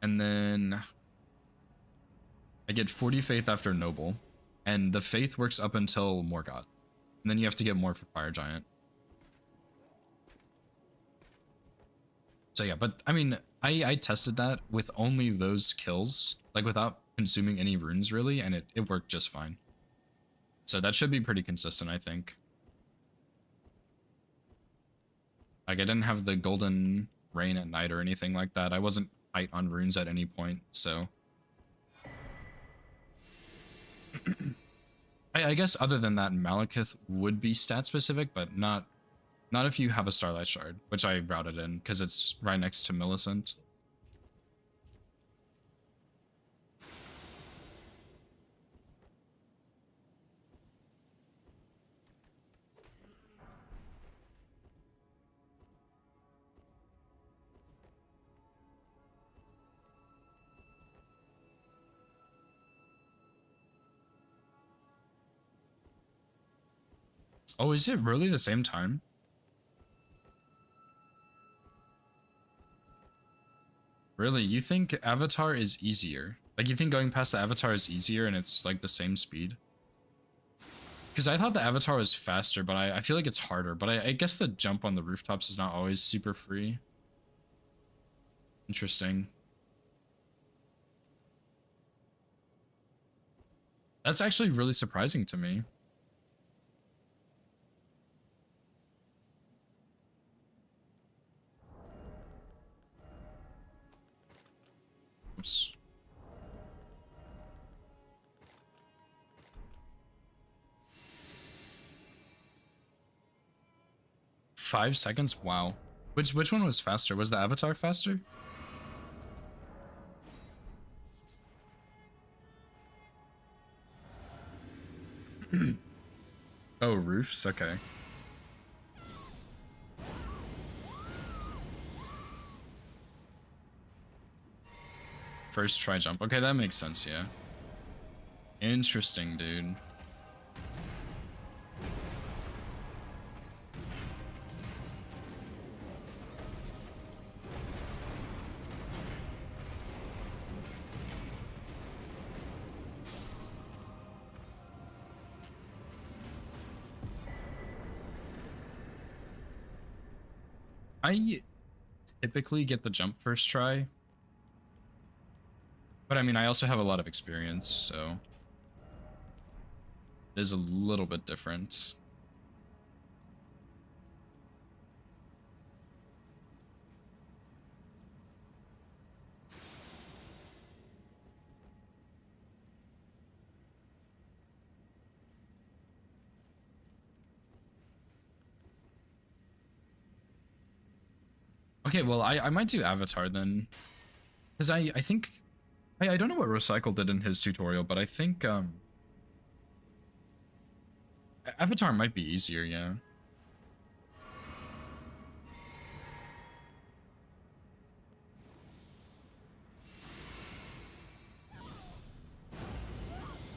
and then I get 40 faith after Noble, and the faith works up until Morgott, and then you have to get more for Fire Giant. So yeah, but I mean, I tested that with only those kills, like without consuming any runes really, and it worked just fine. So that should be pretty consistent, I think. Like I didn't have the golden rain at night or anything like that. I wasn't tight on runes at any point, so I guess other than that, Malekith would be stat specific, but not if you have a Starlight Shard, which I routed in because it's right next to Millicent. Oh, is it really the same time? Really? You think Avatar is easier? Like, you think going past the Avatar is easier and it's like the same speed? Because I thought the Avatar was faster, but I feel like it's harder. But I guess the jump on the rooftops is not always super free. Interesting. That's actually really surprising to me. Oops. Five seconds? Wow. Which one was faster? Was the Avatar faster? Oh, roofs? Okay. First try jump. Okay, that makes sense, yeah. Interesting, dude. I typically get the jump first try. But I mean, I also have a lot of experience, so it is a little bit different. Okay, well, I might do Avatar then. Because I think... I don't know what Recycle did in his tutorial, but I think Avatar might be easier, yeah.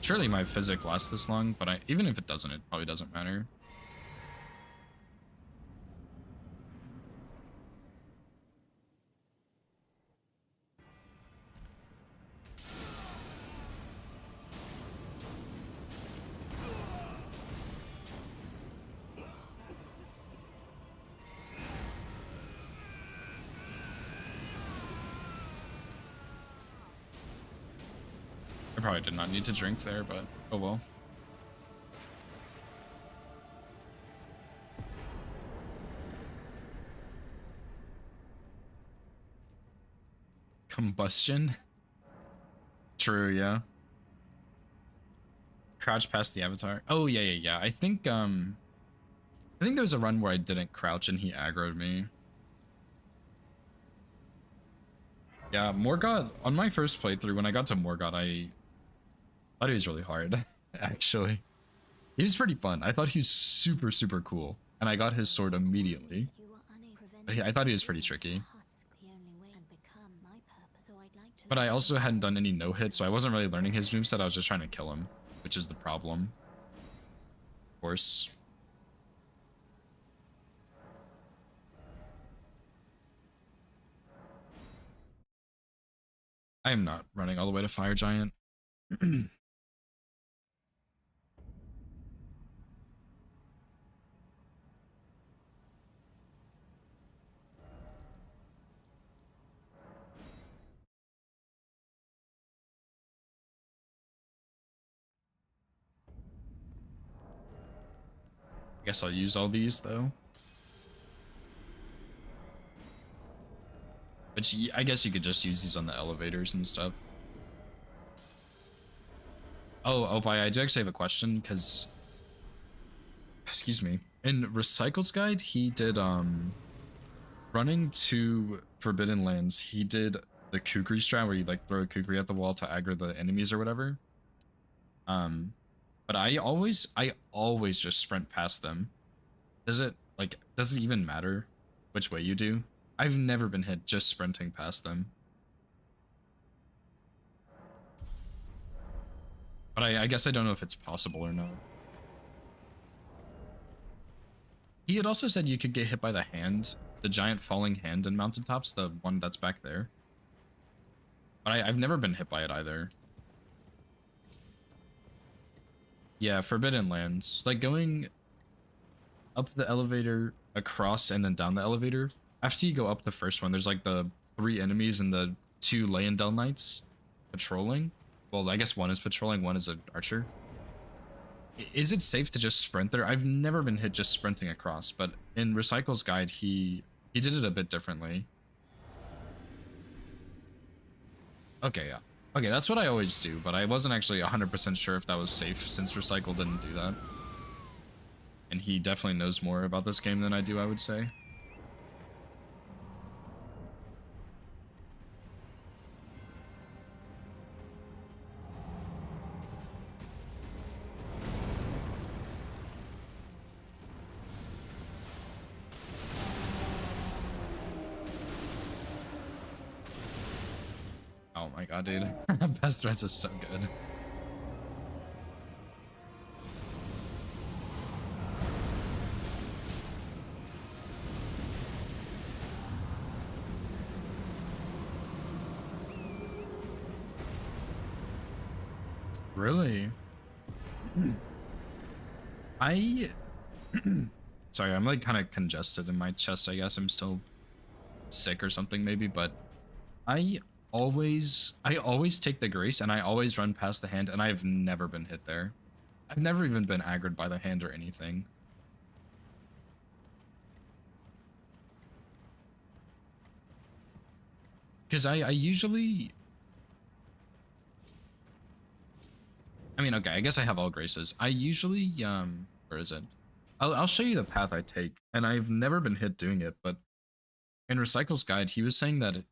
Surely my physic lasts this long, but even if it doesn't, it probably doesn't matter. I probably did not need to drink there, but oh well. Combustion? True, yeah. Crouch past the Avatar. Oh yeah. I think there was a run where I didn't crouch and he aggroed me. Yeah, Morgott, on my first playthrough, when I got to Morgott, I thought he was really hard, actually. He was pretty fun. I thought he was super, super cool. And I got his sword immediately. You were unable to prevent But I thought he was pretty tricky. husk the only way and become my purpose. So I'd like to But I also hadn't done any no-hit, so I wasn't really learning his moveset. I was just trying to kill him, which is the problem. Of course. I am not running all the way to Fire Giant. I guess I'll use all these though. But I guess you could just use these on the elevators and stuff. Oh, I do actually have a question because, excuse me, in Recycled's guide, he did running to Forbidden Lands. He did the Kukri strat where you like throw a Kukri at the wall to aggro the enemies or whatever. But I always just sprint past them. Does it even matter which way you do? I've never been hit just sprinting past them. But I guess I don't know if it's possible or not. He had also said you could get hit by the hand, the giant falling hand in Mountaintops, the one that's back there. But I've never been hit by it either. Yeah, Forbidden Lands. Like going up the elevator, across, and then down the elevator. After you go up the first one, there's like the 3 enemies and the 2 Leyendell Knights patrolling. Well, I guess one is patrolling, one is an archer. Is it safe to just sprint there? I've never been hit just sprinting across, but in Recycle's guide, he did it a bit differently. Okay, yeah. Okay, that's what I always do, but I wasn't actually 100% sure if that was safe since Recycle didn't do that. And he definitely knows more about this game than I do, I would say. Oh my god, dude. Best Threats is so good. Really? Sorry, I'm like kind of congested in my chest, I guess. I'm still sick or something maybe, but I always take the Grace and I always run past the hand and I've never been hit there. I've never even been aggroed by the hand or anything. Because I usually... I mean, okay, I guess I have all Graces. I usually, where is it? I'll show you the path I take, and I've never been hit doing it, but in Recycle's guide, he was saying that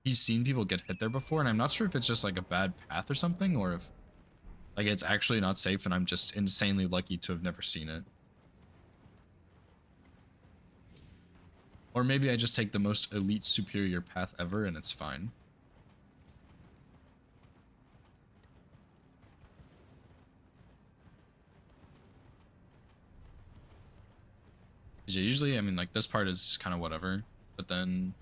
he's seen people get hit there before, and I'm not sure if it's just like a bad path or something, or if like it's actually not safe and I'm just insanely lucky to have never seen it. Or maybe I just take the most elite superior path ever and it's fine. Yeah, usually, I mean, like, this part is kind of whatever, but then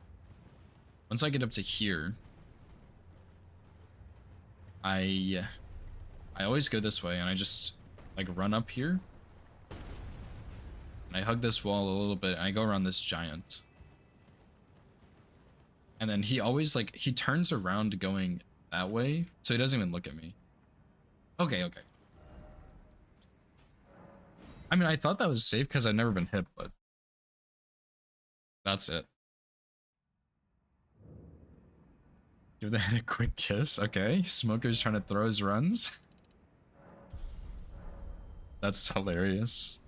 once I get up to here, I always go this way, and I just, like, run up here, and I hug this wall a little bit, and I go around this giant. And then he always, like, he turns around going that way, so he doesn't even look at me. Okay, okay. I mean, I thought that was safe because I've never been hit, but that's it. Give the head a quick kiss. Okay, Smoker's trying to throw his runs. That's hilarious.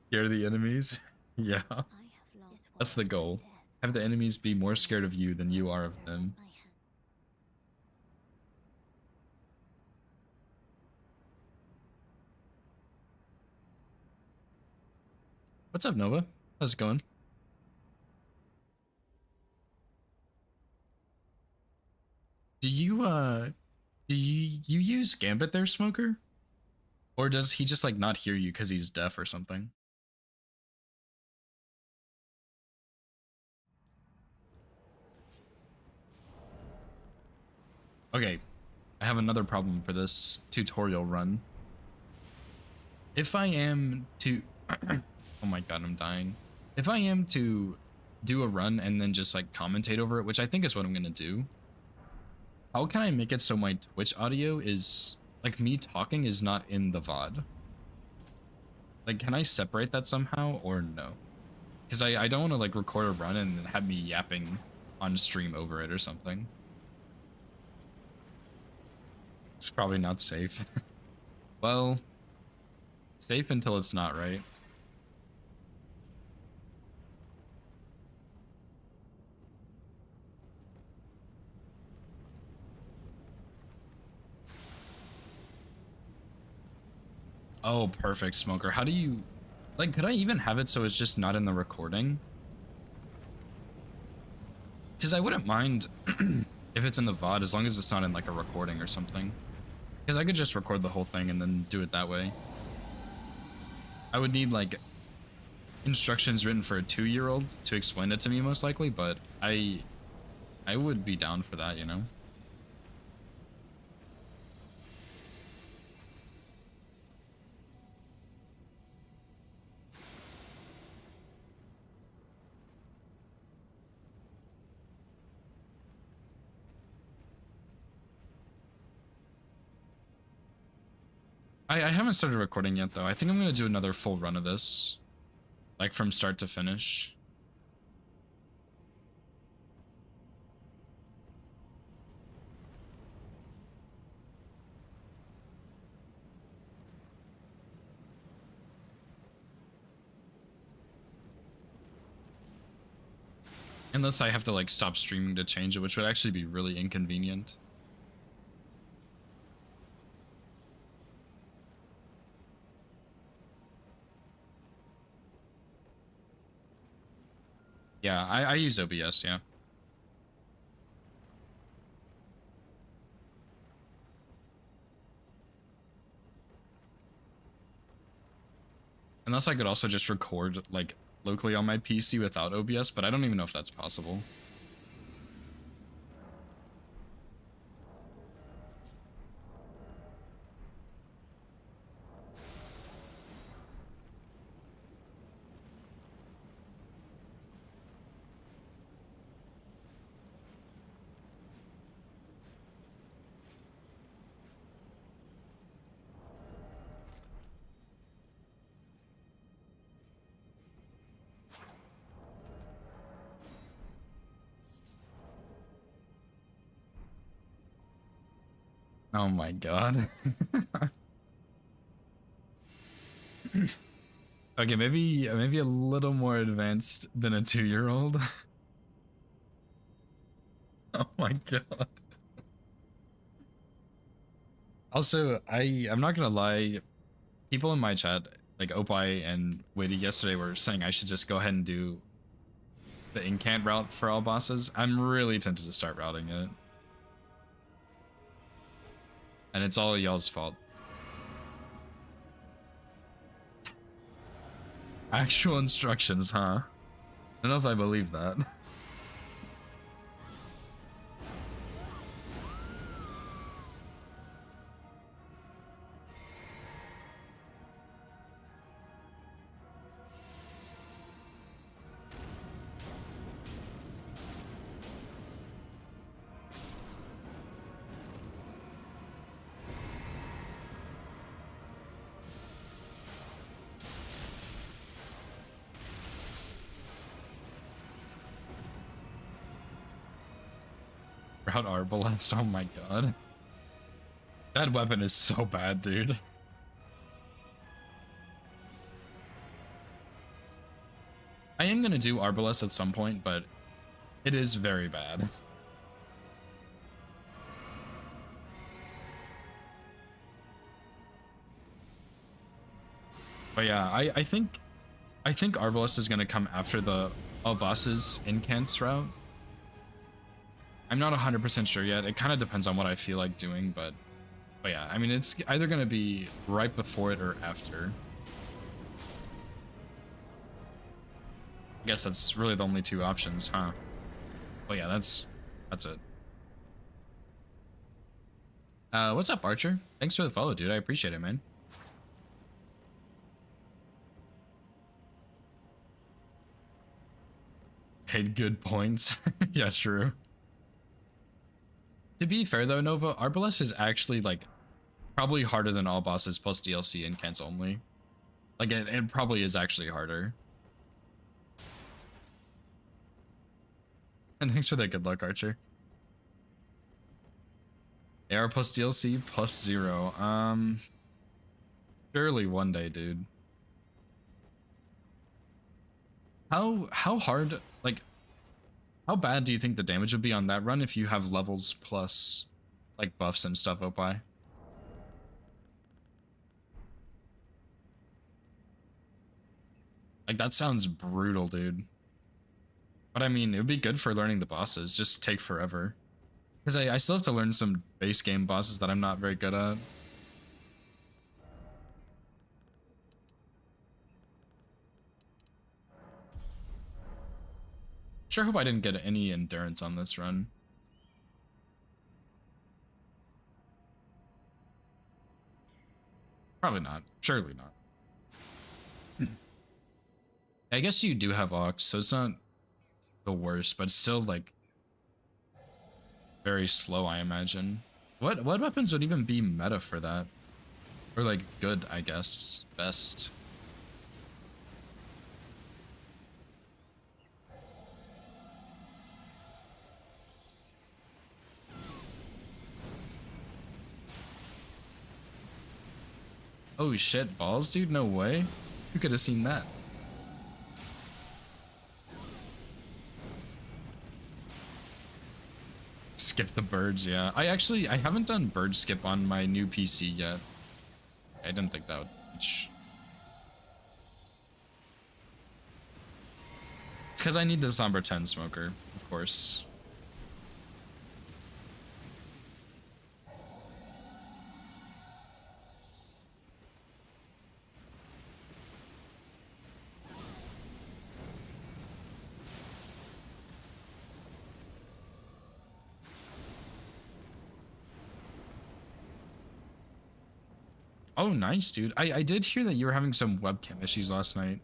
Scare the enemies. Yeah, that's the goal. Have the enemies be more scared of you than you are of them. What's up, Nova? How's it going? Do you use Gambit there, Smoker? Or does he just like not hear you because he's deaf or something? Okay, I have another problem for this tutorial run. If I am to oh my god, I'm dying. If I am to do a run and then just like commentate over it, which I think is what I'm gonna do, how can I make it so my Twitch audio is like me talking is not in the VOD? Like, can I separate that somehow or no? Because I don't want to like record a run and then have me yapping on stream over it or something. It's probably not safe. Well, safe until it's not, right? Oh, perfect, Smoker. How do you... Like, could I even have it so it's just not in the recording? Because I wouldn't mind if it's in the VOD as long as it's not in like a recording or something. Because I could just record the whole thing and then do it that way. I would need like instructions written for a 2-year-old to explain it to me most likely, but I would be down for that, you know? I haven't started recording yet though. I think I'm gonna do another full run of this. Like from start to finish. Unless I have to like stop streaming to change it, which would actually be really inconvenient. Yeah, I use OBS, yeah. Unless I could also just record like locally on my PC without OBS, but I don't even know if that's possible. Oh my god. Okay, maybe a little more advanced than a 2-year-old. Oh my god. Also, I'm not gonna lie, people in my chat, like Opie and Witty yesterday were saying I should just go ahead and do the incant route for all bosses. I'm really tempted to start routing it. And it's all y'all's fault. Actual instructions, huh? I don't know if I believe that. Route Arbalest, oh my god. That weapon is so bad, dude. I am gonna do Arbalest at some point, but it is very bad. But yeah, I think Arbalest is gonna come after the all bosses incants route. I'm not 100% sure yet. It kind of depends on what I feel like doing, but yeah, I mean, it's either going to be right before it or after. I guess that's really the only two options, huh? Well, yeah, that's it. What's up, Archer? Thanks for the follow, dude. I appreciate it, man. Paid good points. Yeah, true. To be fair though, Nova, Arbalest is actually like probably harder than all bosses plus DLC and cans only. Like it probably is actually harder. And thanks for that good luck, Archer. AR plus DLC plus 0. Surely one day, dude. How hard, like, how bad do you think the damage would be on that run if you have levels plus like buffs and stuff, Opie? Like that sounds brutal, dude. But I mean, it would be good for learning the bosses, just take forever. Because I still have to learn some base game bosses that I'm not very good at. Sure hope I didn't get any endurance on this run. Probably not. Surely not. I guess you do have Ox, so it's not the worst, but it's still like very slow, I imagine. What weapons would even be meta for that? Or like good, I guess. Best. Oh shit, balls, dude? No way. Who could have seen that? Skip the birds, yeah. I haven't done bird skip on my new PC yet. I didn't think that would reach. It's because I need the Somber 10 smoker, of course. Oh, nice, dude. I did hear that you were having some webcam issues last night.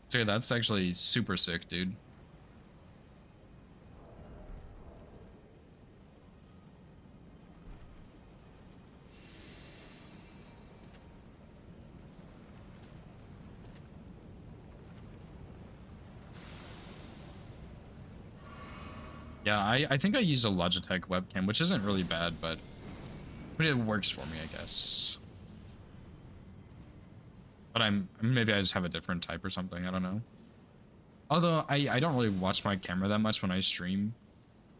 So yeah, that's actually super sick, dude. Yeah, I think I use a Logitech webcam, which isn't really bad, but it works for me, I guess. But maybe I just have a different type or something, I don't know. Although I don't really watch my camera that much when I stream.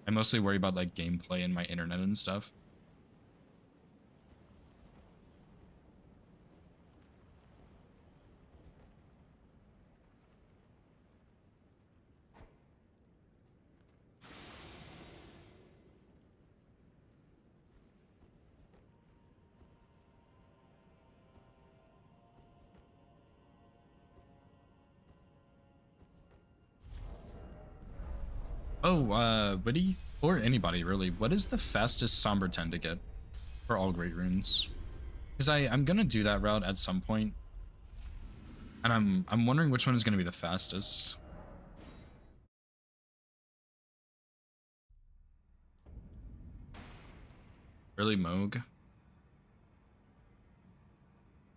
I mostly worry about like gameplay and my internet and stuff. Oh, Witty, or anybody really, what is the fastest Somber 10 to get for all Great Runes? Because I'm gonna do that route at some point, and I'm wondering which one is gonna be the fastest. Really, Moog?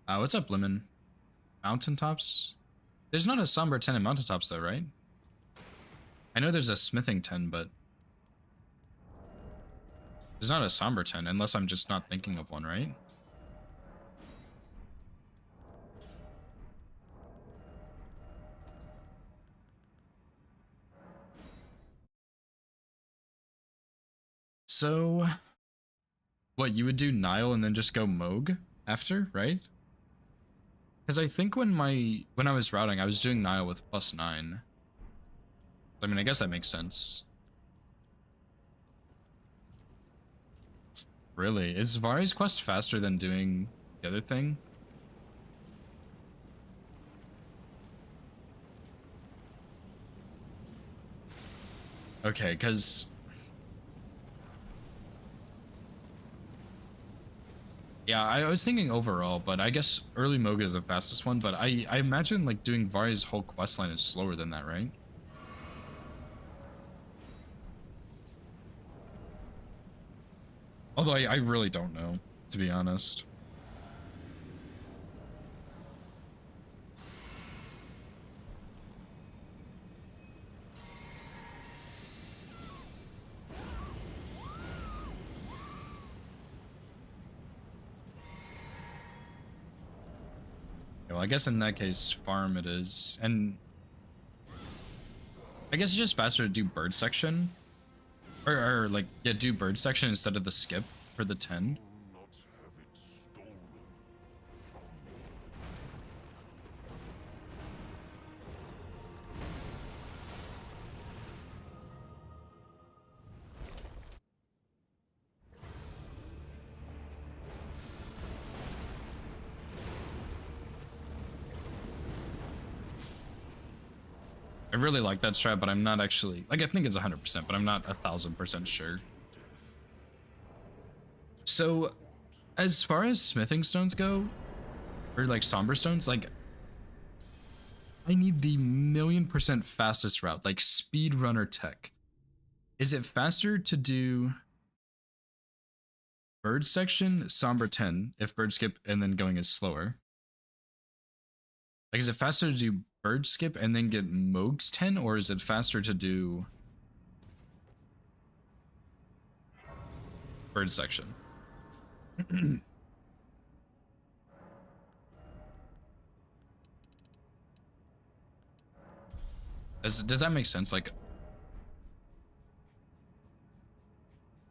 What's up, Lemon? Mountaintops? There's not a Somber 10 in Mountaintops though, right? I know there's a Smithing 10, but there's not a Somber 10, unless I'm just not thinking of one, right? So, What, you would do Nile and then just go Moog after, right? Because I think when I was routing, I was doing Nile with +9. I mean, I guess that makes sense. Really? Is Vari's quest faster than doing the other thing? Okay, because... Yeah, I was thinking overall, but I guess early Moga is the fastest one, but I imagine like doing Vari's whole quest line is slower than that, right? Although I really don't know, to be honest. Well, I guess in that case, farm it is. And I guess it's just faster to do bird section. Or like, yeah, do bird section instead of the skip for the 10. I really like that strat, but I'm not actually, like, I think it's 100%, but I'm not 1000% sure. So, as far as smithing stones go, or like somber stones, like, I need the 1,000,000% fastest route, like speedrunner tech. Is it faster to do bird section, somber 10, if bird skip and then going is slower? Like, is it faster to do bird skip and then get Moog's 10, or is it faster to do bird section? Does that make sense? Like,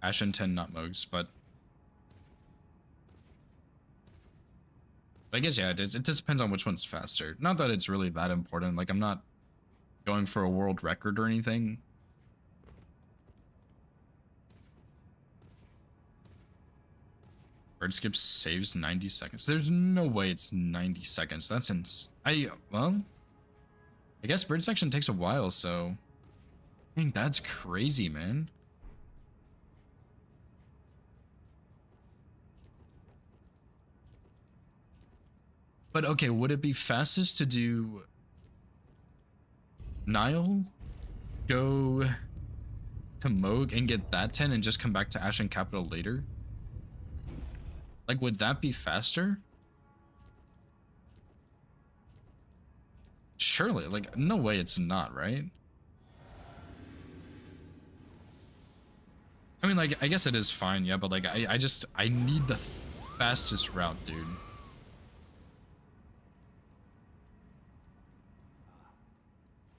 Ashen 10, not Moog's, but I guess, yeah, it just depends on which one's faster. Not that it's really that important. Like, I'm not going for a world record or anything. Bird skip saves 90 seconds. There's no way it's 90 seconds. That's well, I guess bird section takes a while, so I think that's crazy, man. But okay, would it be fastest to do Nile, go to Moog and get that 10 and just come back to Ashen Capital later? Like, would that be faster? Surely, like, no way it's not, right? I mean, like, I guess it is fine, yeah, but like, I need the fastest route, dude.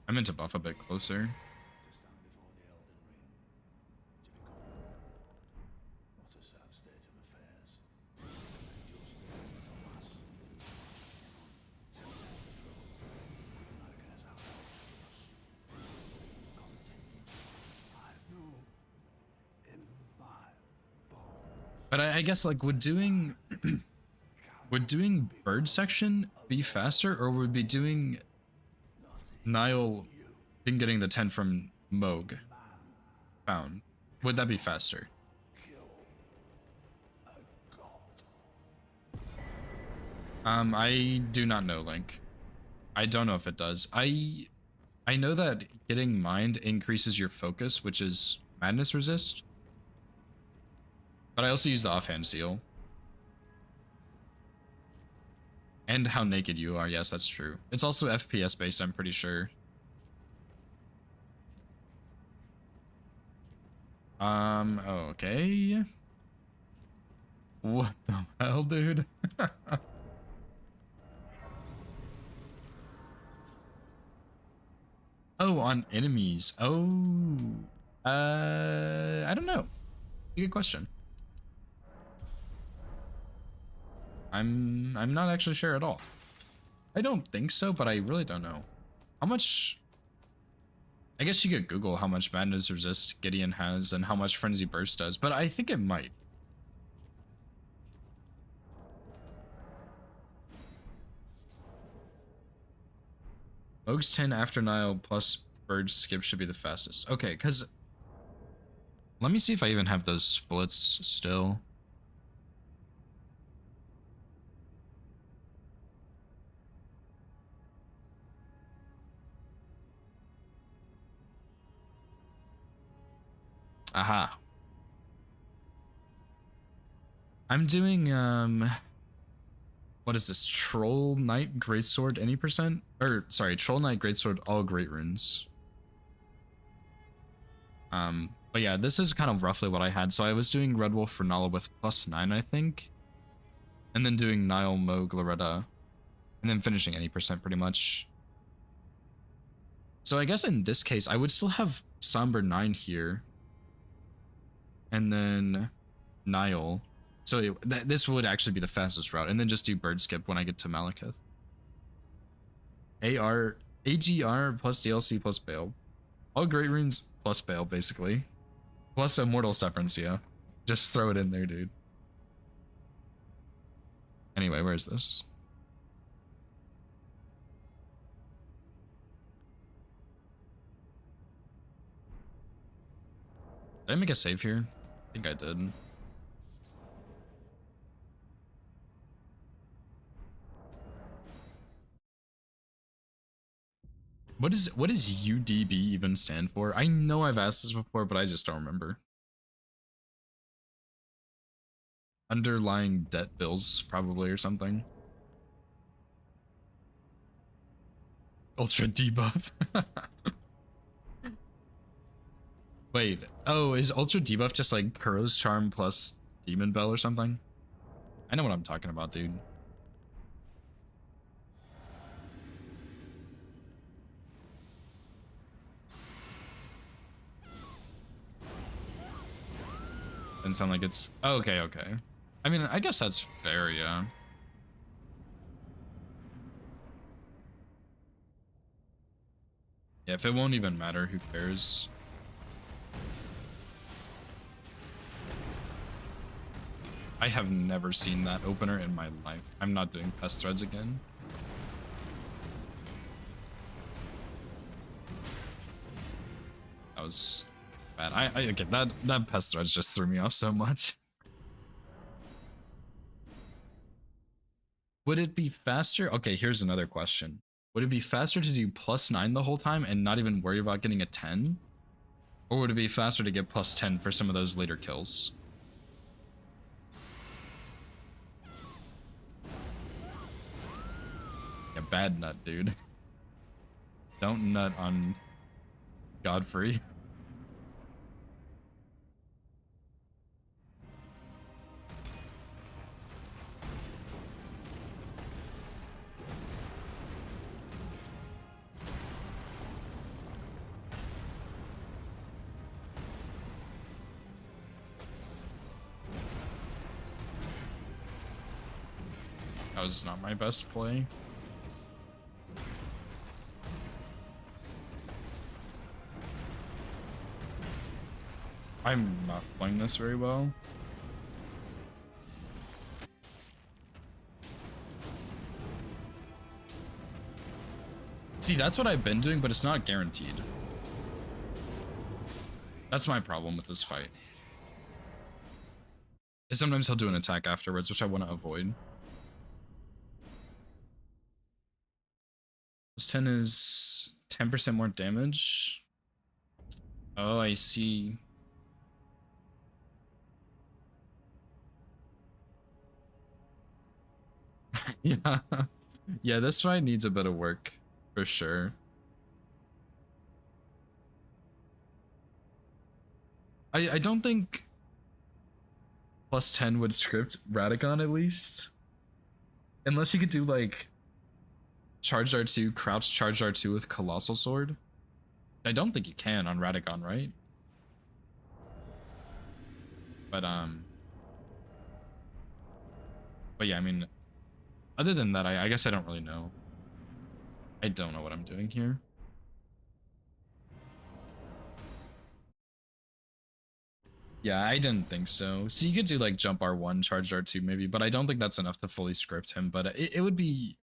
I meant to buff a bit closer. But I guess, like, would doing bird section be faster, or would be doing Nile been getting the 10 from Moog found? Would that be faster? I do not know, Link. I don't know if it does. I know that getting Mind increases your focus, which is Madness Resist. But I also use the offhand seal. And how naked you are, yes, that's true. It's also FPS based, I'm pretty sure. Okay. What the hell, dude? Oh, on enemies. Oh. I don't know. Good question. I'm not actually sure at all. I don't think so, but I really don't know. How much... I guess you could Google how much Madness Resist Gideon has and how much Frenzy Burst does, but I think it might. Oaks 10 after Nile plus Bird Skip should be the fastest. Okay, because... Let me see if I even have those splits still. Aha. I'm doing, what is this? Troll Knight Greatsword any percent? Or, sorry, Troll Knight Greatsword all great runes. But yeah, this is kind of roughly what I had. So I was doing Red Wolf Renala with +9, I think. And then doing Nile Moog Loretta. And then finishing any percent pretty much. So I guess in this case, I would still have Somber 9 here. And then Nile. So this would actually be the fastest route. And then just do Bird Skip when I get to Malekith. AGR plus DLC plus Bale. All great runes plus Bale, basically. Plus Immortal Severance, yeah. Just throw it in there, dude. Anyway, where is this? Did I make a save here? I think I did. What does UDB even stand for? I know I've asked this before, but I just don't remember. Underlying debt bills, probably, or something. Ultra debuff. Wait, oh, is Ultra debuff just like Kuro's Charm plus Demon Bell or something? I know what I'm talking about, dude. Doesn't sound like it's... Oh, okay, okay. I mean, I guess that's fair, yeah. Yeah, if it won't even matter, who cares? I have never seen that opener in my life. I'm not doing Pest Threads again. That was bad. Again, that Pest Threads just threw me off so much. Would it be faster? Okay, here's another question. Would it be faster to do +9 the whole time and not even worry about getting a 10? Or would it be faster to get +10 for some of those later kills? Yeah, bad nut, dude. Don't nut on Godfrey. That was not my best play. I'm not playing this very well. See, that's what I've been doing, but it's not guaranteed. That's my problem with this fight. Is sometimes he'll do an attack afterwards, which I want to avoid. This 10 is 10% more damage. Oh, I see. Yeah. Yeah, this fight needs a bit of work, for sure. I don't think +10 would script Radagon at least. Unless you could do like Charged R2, Crouch Charged R2 with Colossal Sword. I don't think you can on Radagon, right? But yeah, I mean, Other than that, I guess I don't really know. I don't know what I'm doing here. Yeah, I didn't think so. So you could do like jump R1, charge R2 maybe, but I don't think that's enough to fully script him. But it would be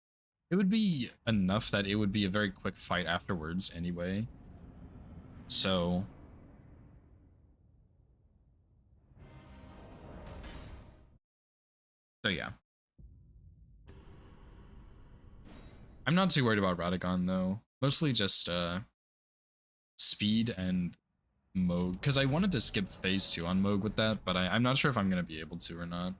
enough that it would be a very quick fight afterwards anyway. So yeah. I'm not too worried about Radagon though. Mostly just speed and Moog, because I wanted to skip phase 2 on Moog with that, but I'm not sure if I'm gonna be able to or not.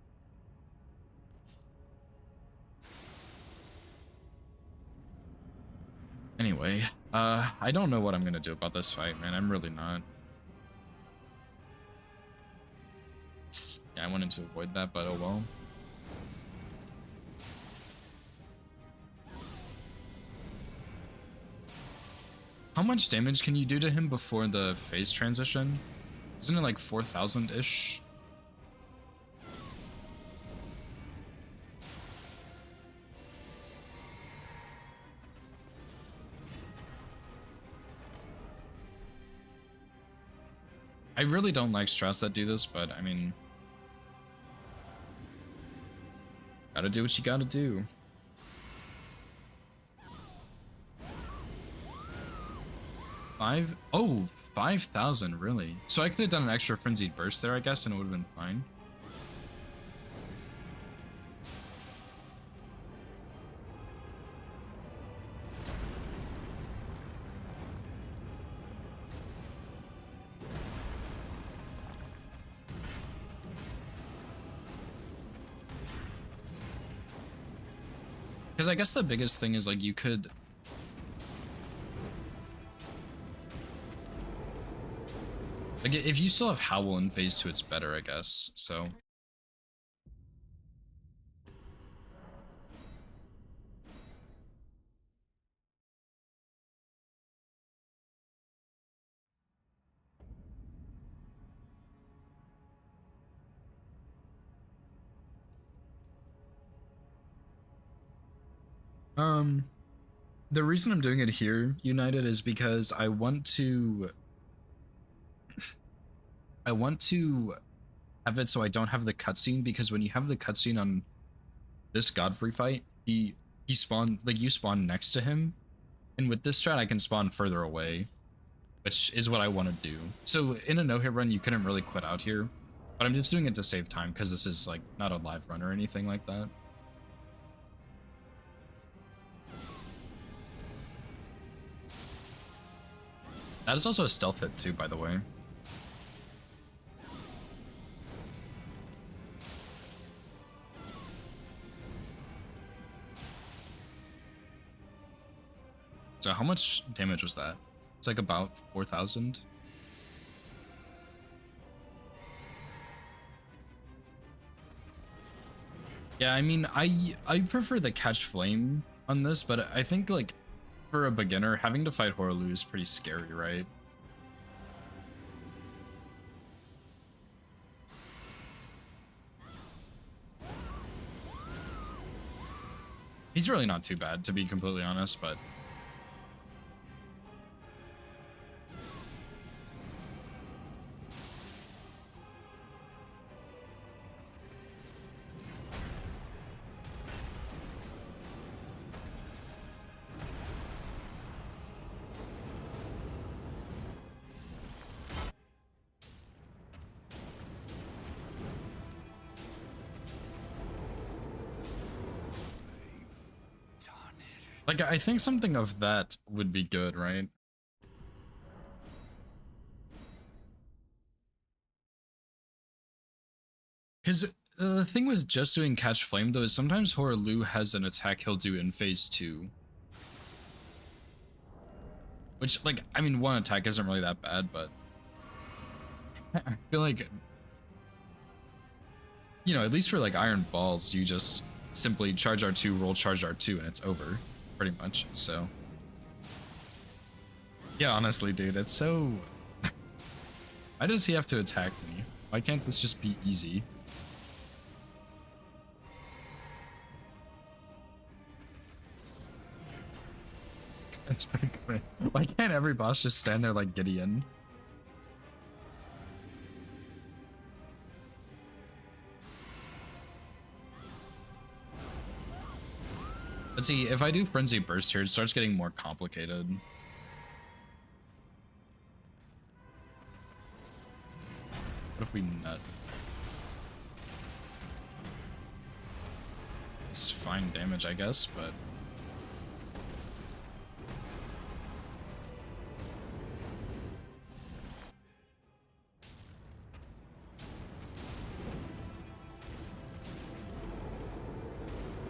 Anyway, I don't know what I'm gonna do about this fight, man. I'm really not. Yeah, I wanted to avoid that, but oh well. How much damage can you do to him before the phase transition? Isn't it like 4,000-ish? I really don't like strats that do this, but I mean, gotta do what you gotta do. Oh, 5,000, really? So I could have done an extra frenzied burst there, I guess, and it would have been fine. Because I guess the biggest thing is, like, you could... Like, if you still have Howl in phase 2, it's better, I guess, so... The reason I'm doing it here, United, is because I want to have it so I don't have the cutscene, because when you have the cutscene on this Godfrey fight, he spawned, like, you spawn next to him, and with this strat I can spawn further away, which is what I want to do. So in a no-hit run, you couldn't really quit out here, but I'm just doing it to save time because this is like not a live run or anything like that. That is also a stealth hit too, by the way. So how much damage was that? It's like about 4,000. Yeah, I mean, I prefer the catch flame on this, but I think, like, for a beginner, having to fight Horlu is pretty scary, right? He's really not too bad, to be completely honest, but... Like, I think something of that would be good, right? Because the thing with just doing Catch Flame, though, is sometimes Horlu has an attack he'll do in phase 2. Which, like, I mean, one attack isn't really that bad, but... I feel like... You know, at least for, like, Iron Balls, you just simply charge R2, roll charge R2, and it's over. Pretty much, so... Yeah, honestly, dude, it's so... Why does he have to attack me? Why can't this just be easy? That's pretty great. Why can't every boss just stand there like Gideon? But see, if I do Frenzy Burst here, it starts getting more complicated. What if we nut? It's fine damage, I guess, but...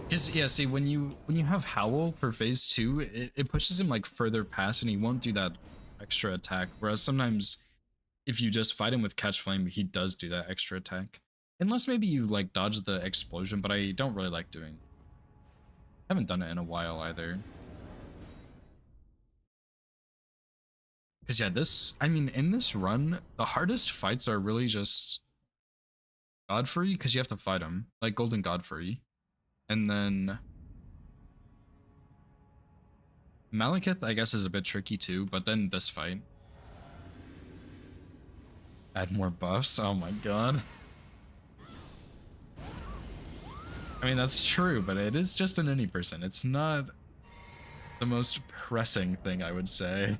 Because, yeah, see, when you have Howl for phase 2, it pushes him, like, further past, and he won't do that extra attack. Whereas sometimes, if you just fight him with Catch Flame, he does do that extra attack. Unless maybe you, like, dodge the explosion, but I don't really like doing. I haven't done it in a while, either. Because, yeah, this... I mean, in this run, the hardest fights are really just... Godfrey, because you have to fight him. Like, Golden Godfrey. And then Malekith, I guess, is a bit tricky too, but then this fight. Add more buffs? Oh my god. I mean, that's true, but it is just an any person. It's not the most pressing thing, I would say.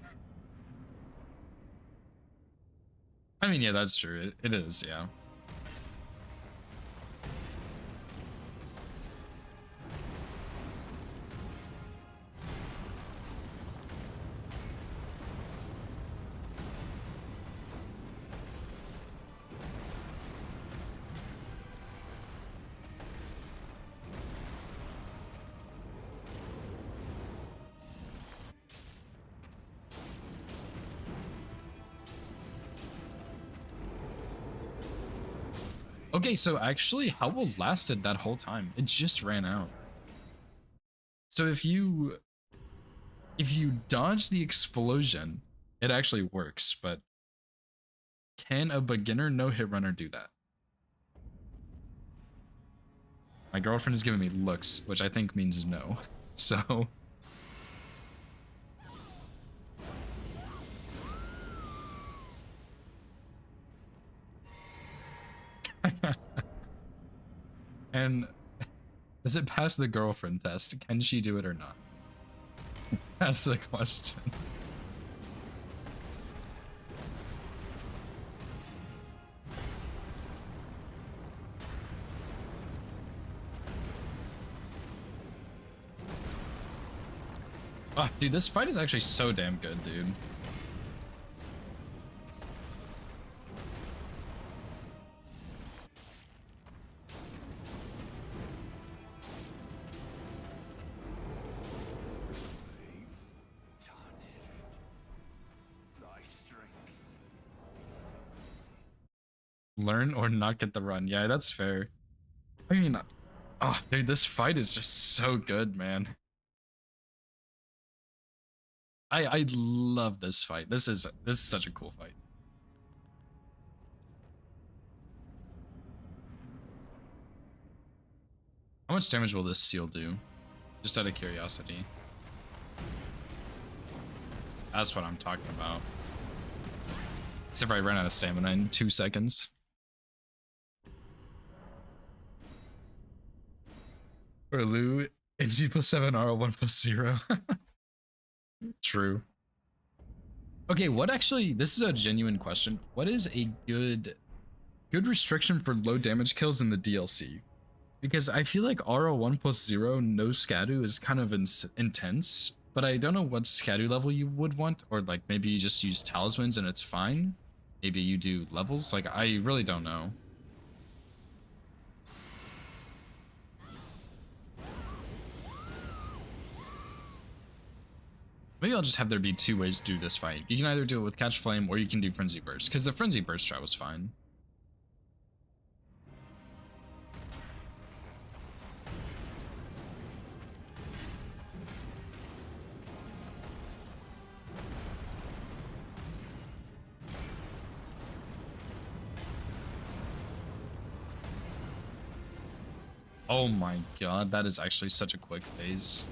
I mean, yeah, that's true. It is, yeah. Okay, so actually, Howl lasted that whole time. It just ran out. So if you dodge the explosion, it actually works, but can a beginner no-hit runner do that? My girlfriend is giving me looks, which I think means no. So... And does it pass the girlfriend test? Can she do it or not? That's the question. Oh, dude, this fight is actually so damn good, dude. Learn or not get the run. Yeah, that's fair. I mean, oh, dude, this fight is just so good, man. I love this fight. This is such a cool fight. How much damage will this seal do? Just out of curiosity. That's what I'm talking about. Except for I ran out of stamina in 2 seconds. For Lu, it's G plus 7 R 1 plus 0. True. Okay, what actually, this is a genuine question. What is a good restriction for low damage kills in the DLC? Because I feel like RO1 plus 0 no Scadu is kind of intense, but I don't know what Scadu level you would want, or like maybe you just use talismans and it's fine. Maybe you do levels, like I really don't know. Maybe I'll just have there be 2 ways to do this fight. You can either do it with Catch Flame or you can do Frenzy Burst, because the Frenzy Burst try was fine. Oh my god, that is actually such a quick phase.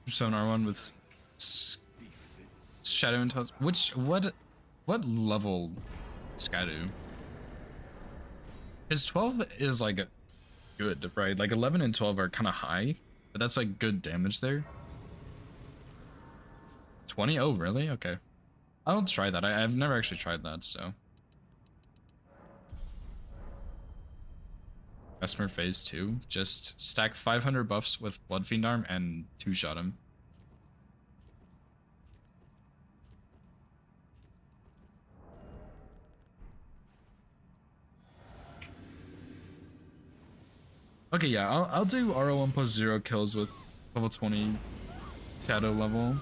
sonar one with Shadow and what level Skadu? His 12 is like good, right? Like 11 and 12 are kind of high, but that's like good damage there. 20? Oh, really? Okay. I'll try that. I've never actually tried that, so. Esmer phase 2. Just stack 500 buffs with Bloodfiend Arm and 2-shot him. Okay, yeah, I'll do RO1 plus 0 kills with level 20 Shadow level.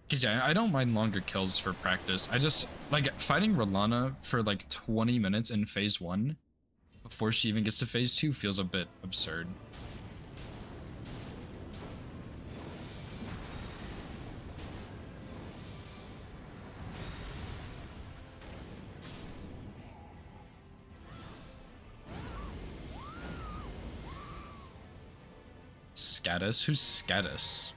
Cause yeah, I don't mind longer kills for practice. I just like fighting Rolana for like 20 minutes in phase 1 before she even gets to phase 2 feels a bit absurd. Scatus? Who's Scatus?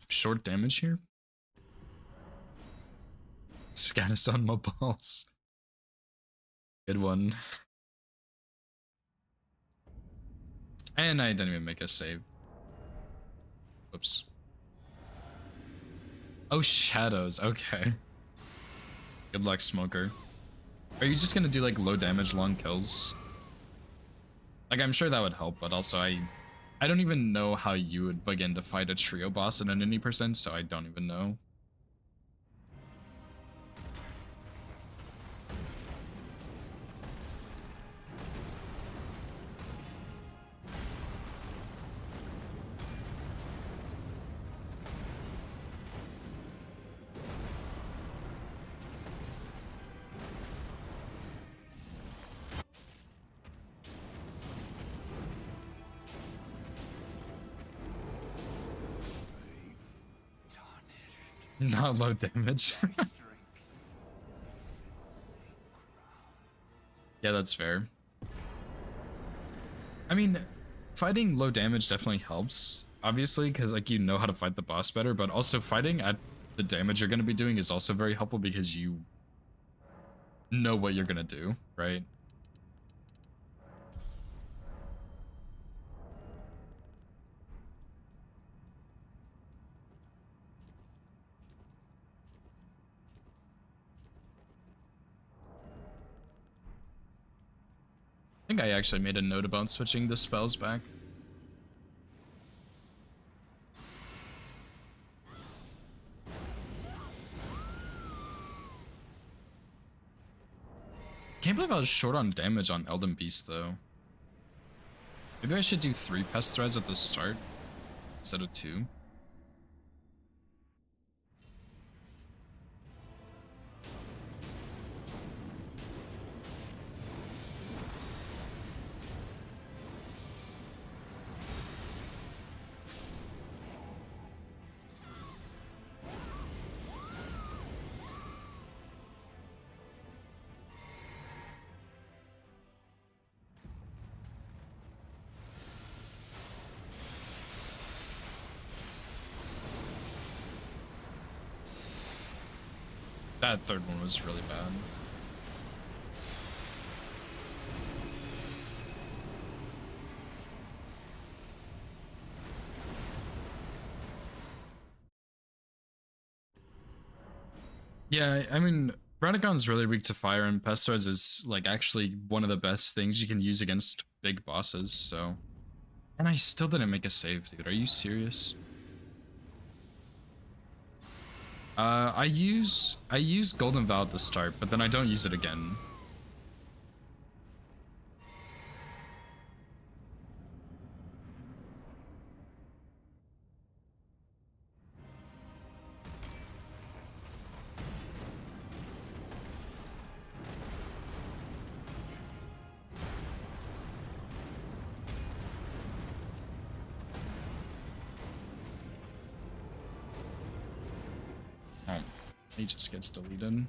Short damage here? Scatus on my balls. Good one. And I didn't even make a save. Whoops. Oh, shadows. Okay. Good luck, Smoker. Are you just gonna do like low damage, long kills? Like, I'm sure that would help, but also I don't even know how you would begin to fight a trio boss at an any percent, so I don't even know. Not low damage. Yeah, that's fair. I mean, fighting low damage definitely helps, obviously, because like you know how to fight the boss better, but also fighting at the damage you're going to be doing is also very helpful because you know what you're going to do, right? I think I actually made a note about switching the spells back. Can't believe I was short on damage on Elden Beast though. Maybe I should do 3 pest threads at the start instead of 2. That third one was really bad. Yeah, I mean, Radagon's really weak to fire, and Pest Threads is like actually one of the best things you can use against big bosses, so. And I still didn't make a save, dude. Are you serious? I use Golden Vow at the start, but then I don't use it again. He just gets deleted.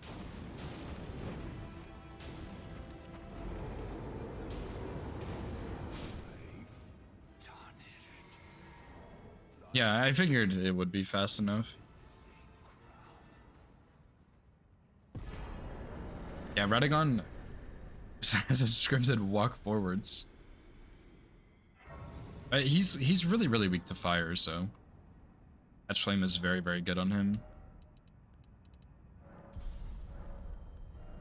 Yeah, I figured it would be fast enough. Yeah, Radagon has a scripted walk forwards. He's really, really weak to fire, so Catch Flame is very, very good on him.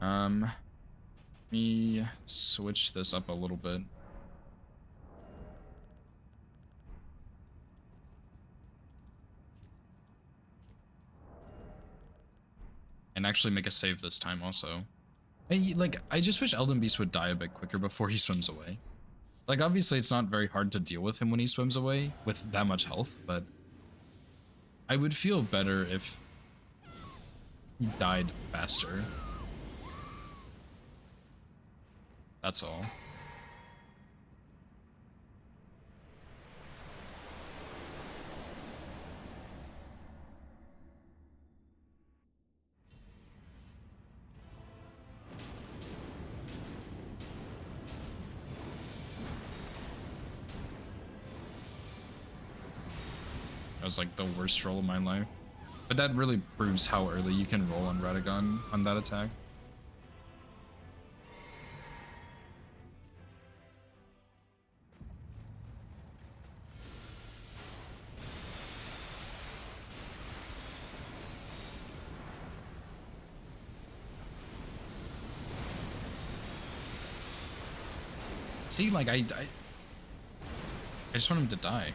Let me switch this up a little bit. And actually make a save this time also. I just wish Elden Beast would die a bit quicker before he swims away. Like, obviously it's not very hard to deal with him when he swims away with that much health, but I would feel better if he died faster. That's all. That was like the worst roll of my life. But that really proves how early you can roll on Radagon on that attack. See, like, I just want him to die.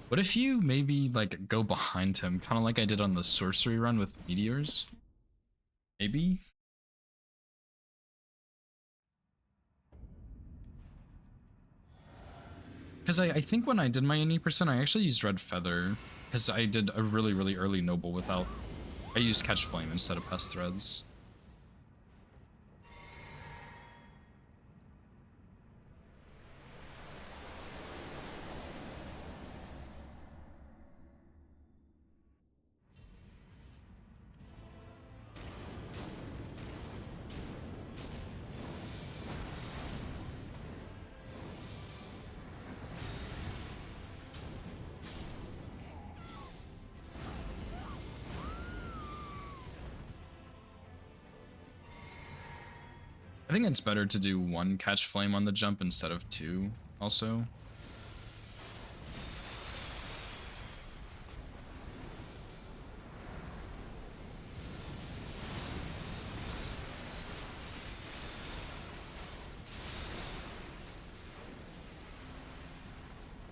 What if you maybe, like, go behind him, kind of like I did on the sorcery run with meteors? Maybe? Because I think when I did my 80%, I actually used Red Feather, because I did a really, really early noble without... I used Catch Flame instead of Pest Threads. I think it's better to do one Catch Flame on the jump instead of two, also.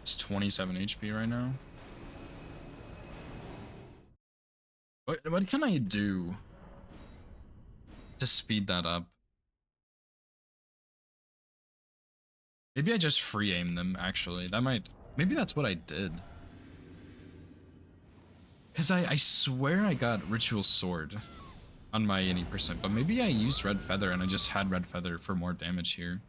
It's 27 HP right now. What can I do to speed that up? Maybe I just free aim them, actually. That might... Maybe that's what I did. Because I swear I got Ritual Sword on my 80%, but maybe I used Red Feather and I just had Red Feather for more damage here.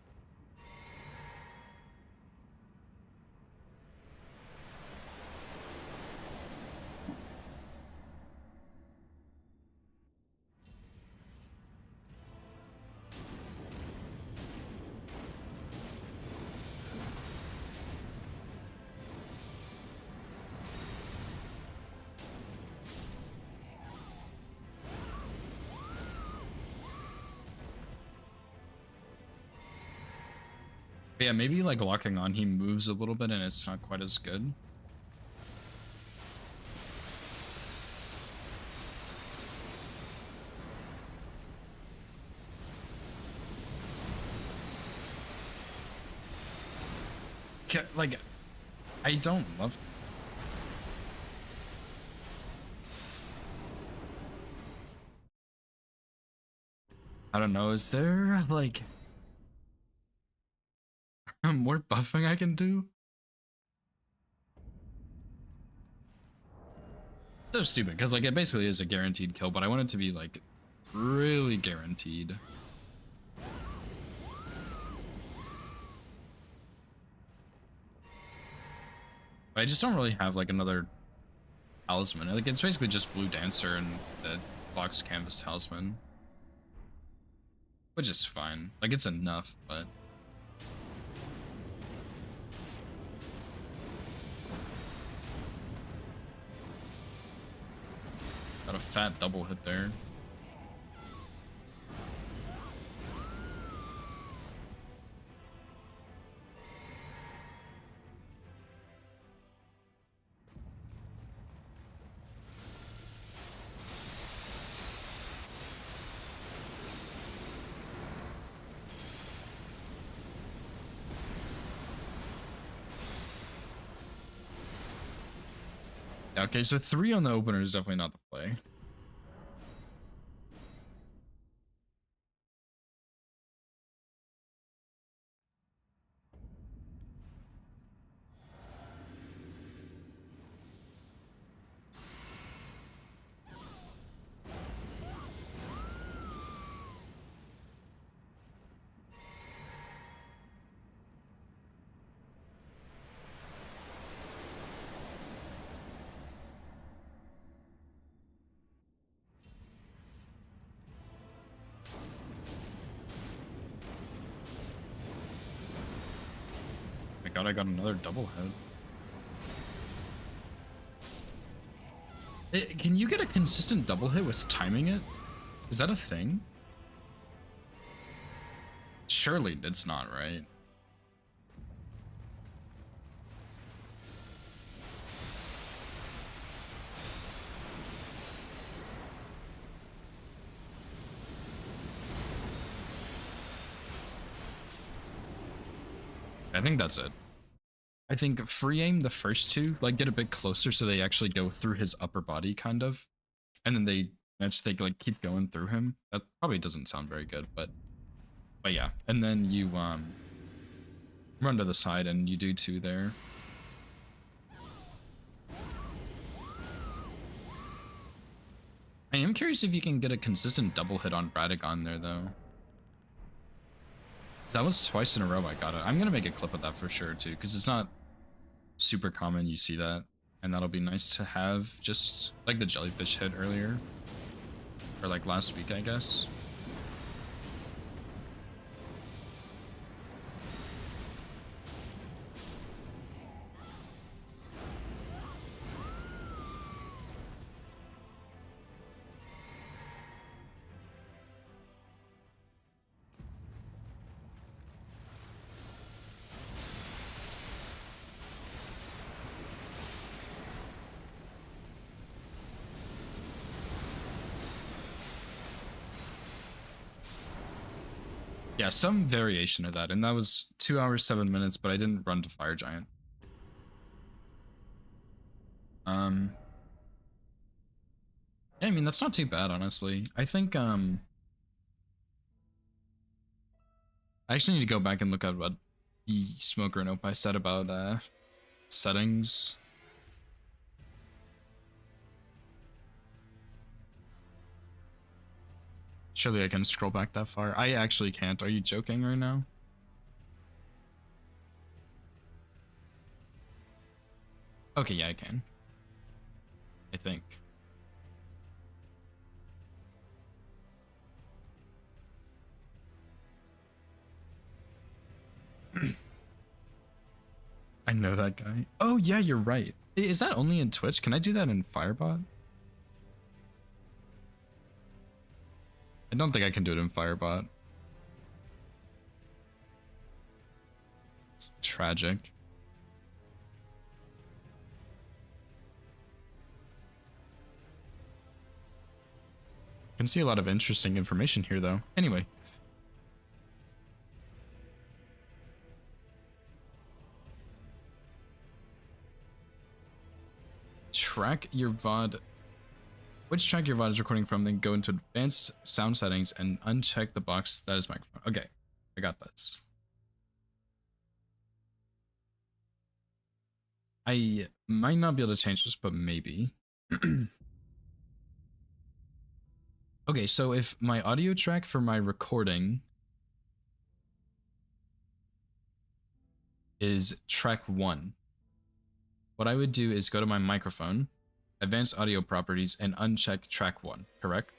But yeah, maybe like locking on, he moves a little bit and it's not quite as good. Like, I don't love... I don't know, is there like... more buffing I can do? So stupid, because like it basically is a guaranteed kill, but I want it to be like really guaranteed. But I just don't really have like another talisman. Like it's basically just Blue Dancer and the Box Canvas Talisman. Which is fine. Like it's enough, but got a fat double hit there. Okay, so 3 on the opener is definitely not the play. My god, I got another double hit. Can you get a consistent double hit with timing it? Is that a thing? Surely it's not, right? I think that's it. I think free aim the first 2, like get a bit closer so they actually go through his upper body, kind of. And then they like keep going through him. That probably doesn't sound very good, but yeah. And then you run to the side and you do 2 there. I am curious if you can get a consistent double hit on Radagon there though. That was twice in a row I got it. I'm gonna make a clip of that for sure too, because it's not super common you see that. And that'll be nice to have, just like the jellyfish hit earlier. Or like last week, I guess. Yeah, some variation of that, and that was 2 hours 7 minutes, but I didn't run to Fire Giant. Yeah, I mean that's not too bad, honestly. I think I actually need to go back and look at what the Smoker and Opie said about settings. Surely I can scroll back that far. I actually can't. Are you joking right now? Okay, yeah, I can. I think. I know that guy. Oh, yeah, you're right. Is that only in Twitch? Can I do that in Firebot? I don't think I can do it in Firebot. It's tragic. Can see a lot of interesting information here, though. Anyway. Track your VOD. Which track your VOD is recording from, then go into advanced sound settings and uncheck the box that is microphone. Okay, I got this. I might not be able to change this, but maybe. Okay, so if my audio track for my recording is track 1, what I would do is go to my microphone, advanced audio properties, and uncheck track 1, correct?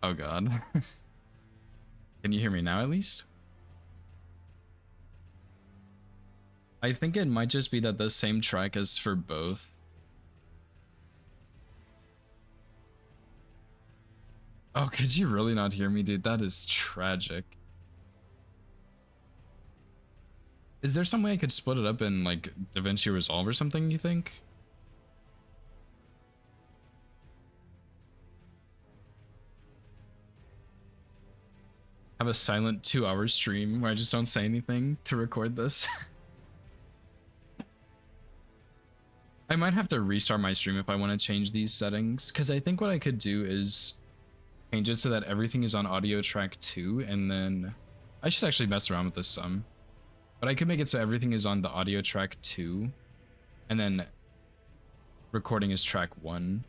Oh god. Can you hear me now at least? I think it might just be that the same track is for both. Oh, could you really not hear me, dude? That is tragic. Is there some way I could split it up in like DaVinci Resolve or something, you think? Have a silent 2-hour stream where I just don't say anything to record this. I might have to restart my stream if I want to change these settings, because I think what I could do is change it so that everything is on audio track 2, and then I should actually mess around with this some. But I could make it so everything is on the audio track 2, and then recording is track 1.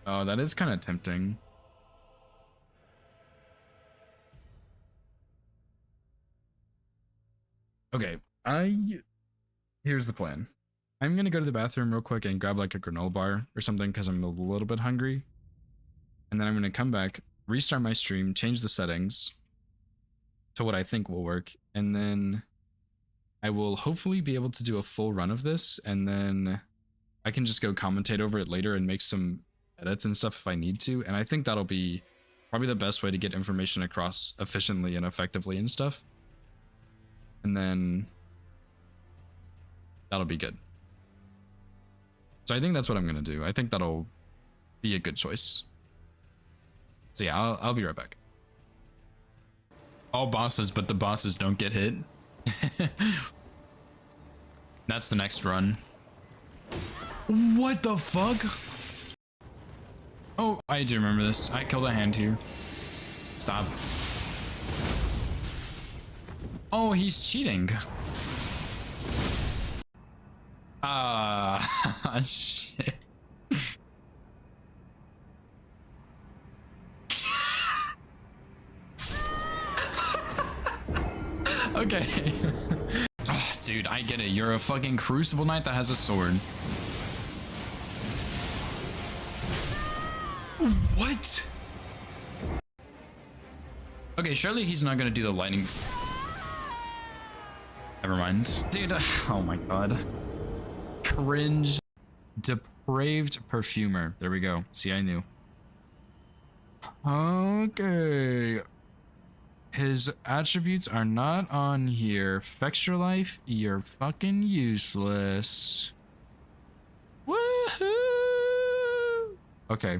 Oh, that is kind of tempting. Okay, here's the plan. I'm gonna go to the bathroom real quick and grab like a granola bar or something because I'm a little bit hungry. And then I'm gonna come back, restart my stream, change the settings to what I think will work, and then I will hopefully be able to do a full run of this, and then I can just go commentate over it later and make some edits and stuff if I need to. And I think that'll be probably the best way to get information across efficiently and effectively and stuff. And then that'll be good. So I think that's what I'm gonna do. I think that'll be a good choice. So yeah, I'll be right back. All bosses, but the bosses don't get hit. That's the next run. What the fuck? Oh, I do remember this. I killed a hand here. Stop. Oh, he's cheating. Ah, shit. Okay. Oh, dude, I get it. You're a fucking Crucible Knight that has a sword. What? Okay, surely he's not gonna do the lightning. Never mind. Dude, oh my god. Cringe. Depraved perfumer. There we go. See, I knew. Okay. His attributes are not on here. Fextra life, you're fucking useless. Woohoo! Okay.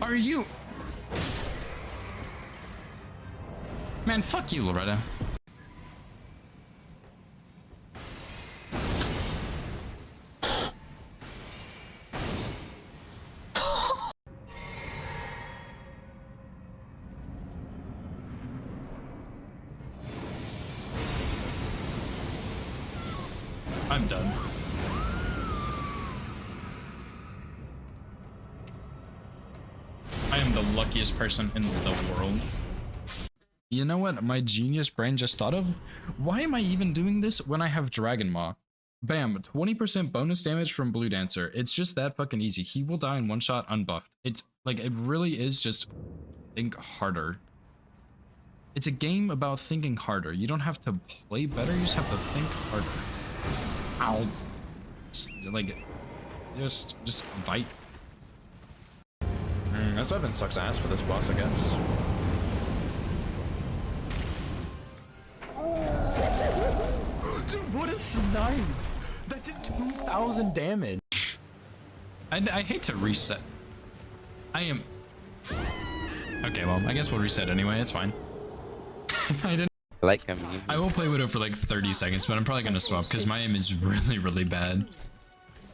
Are you... Man, fuck you, Loretta. I'm done. I am the luckiest person in the world. You know what my genius brain just thought of? Why am I even doing this when I have Dragon Maw? Bam, 20% bonus damage from Blue Dancer. It's just that fucking easy. He will die in one shot unbuffed. It's like, it really is just think harder. It's a game about thinking harder. You don't have to play better, you just have to think harder. Ow. Like, just bite. This weapon sucks ass for this boss, I guess. Dude, what a snipe! That did 2,000 damage. I hate to reset. I am... Okay, well, I guess we'll reset anyway, it's fine. I didn't... I like him. I will play Widow for like 30 seconds, but I'm probably gonna swap because my aim is really, really bad.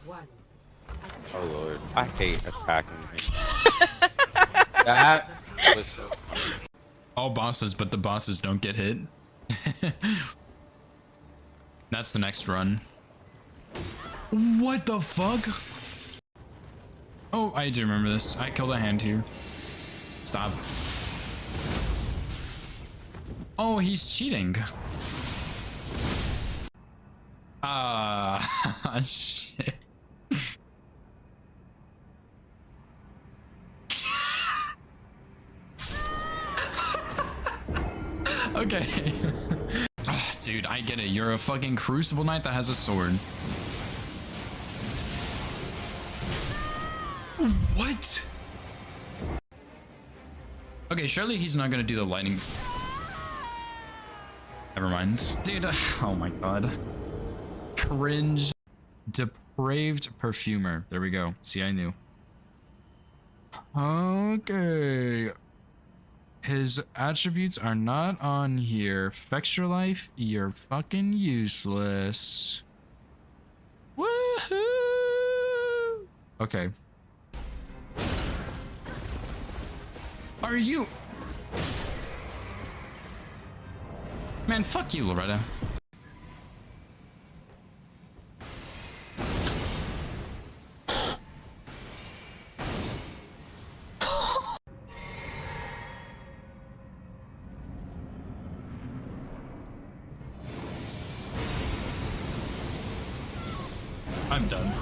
Oh lord, I hate attacking him. That was so funny. All bosses, but the bosses don't get hit. That's the next run. What the fuck? Oh, I do remember this. I killed a hand here. Stop. Oh, he's cheating. Ah, shit. Okay. Oh, dude, I get it. You're a fucking Crucible Knight that has a sword. What? Okay, surely he's not gonna do the lightning. Never mind. Dude, oh my god. Cringe. Depraved Perfumer. There we go. See, I knew. Okay. His attributes are not on here. Fix your life, you're fucking useless. Woohoo! Okay. Are you... Man, fuck you, Loretta. I'm done.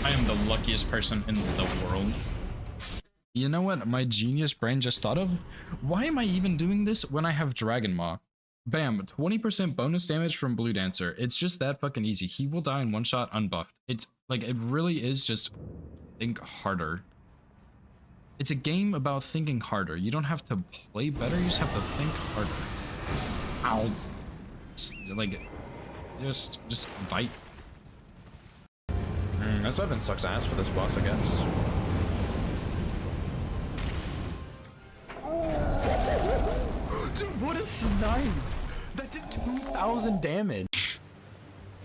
I am the luckiest person in the world. You know what my genius brain just thought of? Why am I even doing this when I have Dragon Maw? Bam, 20% bonus damage from Blue Dancer. It's just that fucking easy. He will die in one shot unbuffed. It's like, it really is just think harder. It's a game about thinking harder. You don't have to play better, you just have to think harder. Ow. Like, just bite. This weapon sucks ass for this boss, I guess. Dude, what a snipe! That did 2,000 damage.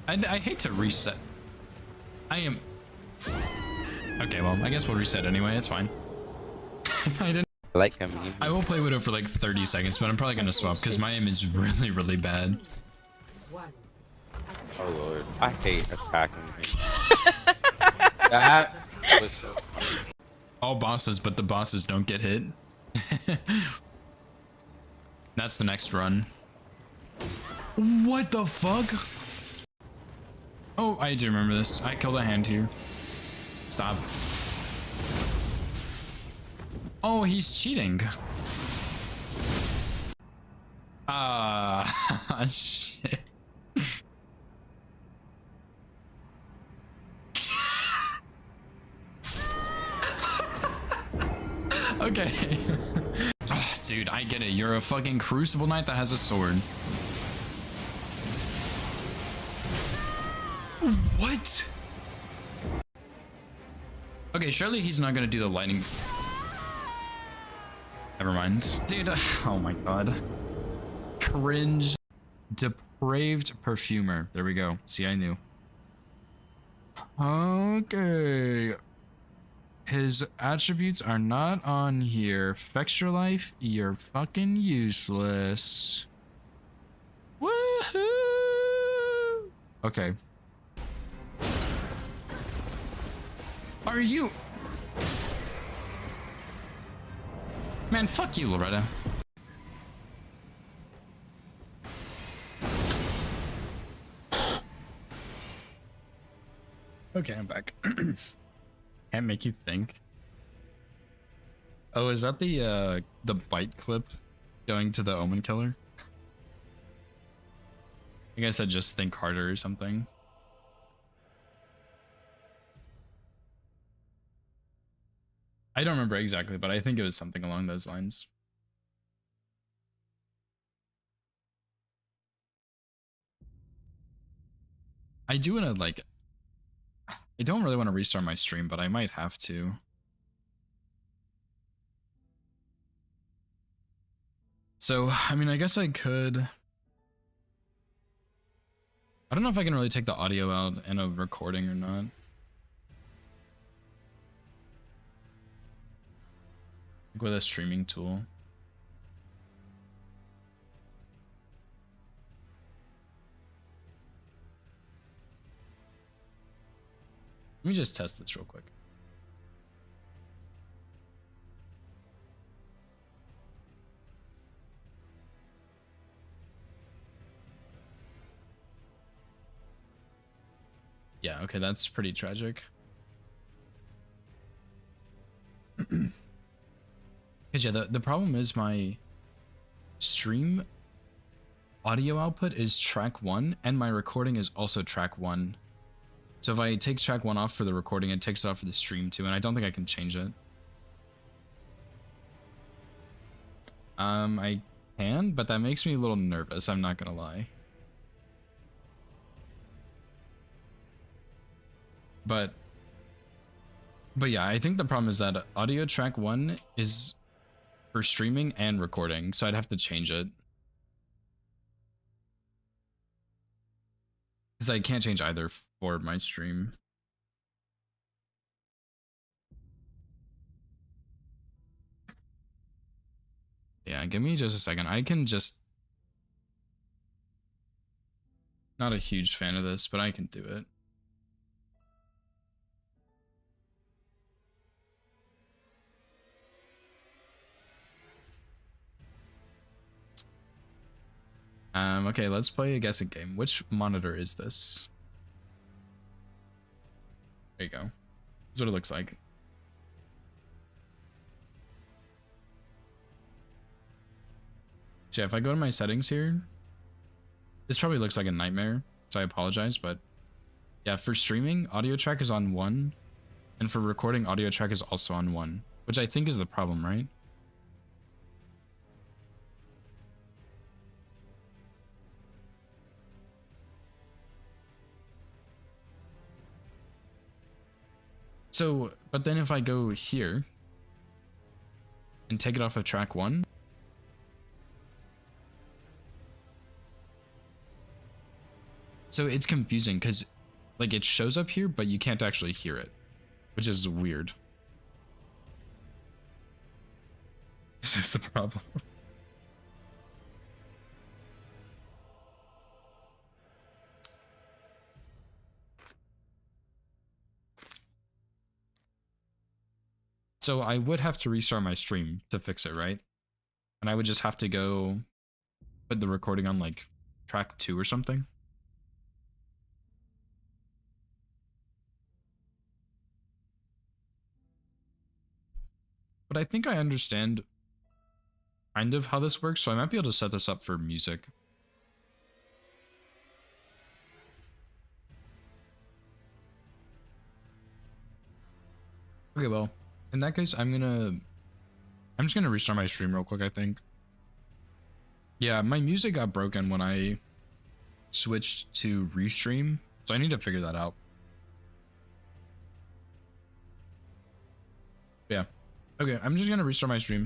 I hate to reset. I am... Okay, well, I guess we'll reset anyway, it's fine. I didn't... I like him. I will play Widow for like 30 seconds, but I'm probably gonna swap because my aim is really, really bad. Oh lord, I hate attacking him. That was so funny. All bosses, but the bosses don't get hit. That's the next run. What the fuck? Oh, I do remember this. I killed a hand here. Stop. Oh, he's cheating. Ah, shit. Okay. Oh, dude, I get it. You're a fucking Crucible Knight that has a sword. What? Okay, surely he's not gonna do the lightning. Never mind. Dude, oh my god. Cringe. Depraved Perfumer. There we go. See, I knew. Okay. His attributes are not on here. Fextra life, you're fucking useless. Woohoo! Okay. Are you? Man, fuck you, Loretta. Okay, I'm back. Can't make you think. Oh, is that the bite clip going to the Omen Killer? I guess I just think harder or something. I don't remember exactly, but I think it was something along those lines. I do want to like, I don't really want to restart my stream, but I might have to. So, I mean, I guess I could. I don't know if I can really take the audio out in a recording or not. Like with a streaming tool. Let me just test this real quick. Yeah, okay, that's pretty tragic. Because yeah, the problem is my stream audio output is track 1 and my recording is also track 1. So if I take track 1 off for the recording, it takes it off for the stream too, and I don't think I can change it. I can, but that makes me a little nervous, I'm not gonna lie. But yeah, I think the problem is that audio track 1 is for streaming and recording, so I'd have to change it. Because I can't change either for my stream. Yeah, give me just a second. I can just... Not a huge fan of this, but I can do it. Okay, let's play a guessing game. Which monitor is this? There you go. That's what it looks like. So yeah, if I go to my settings here, this probably looks like a nightmare, so I apologize, but yeah, for streaming, audio track is on 1, and for recording, audio track is also on 1, which I think is the problem, right? So, but then if I go here and take it off of track 1, so it's confusing because like it shows up here, but you can't actually hear it, which is weird. This is the problem. So I would have to restart my stream to fix it, right? And I would just have to go put the recording on like track 2 or something. But I think I understand kind of how this works, so I might be able to set this up for music. Okay, well, in that case, I'm just gonna restart my stream real quick, I think. Yeah, my music got broken when I switched to restream, so I need to figure that out. Yeah. Okay, I'm just gonna restart my stream.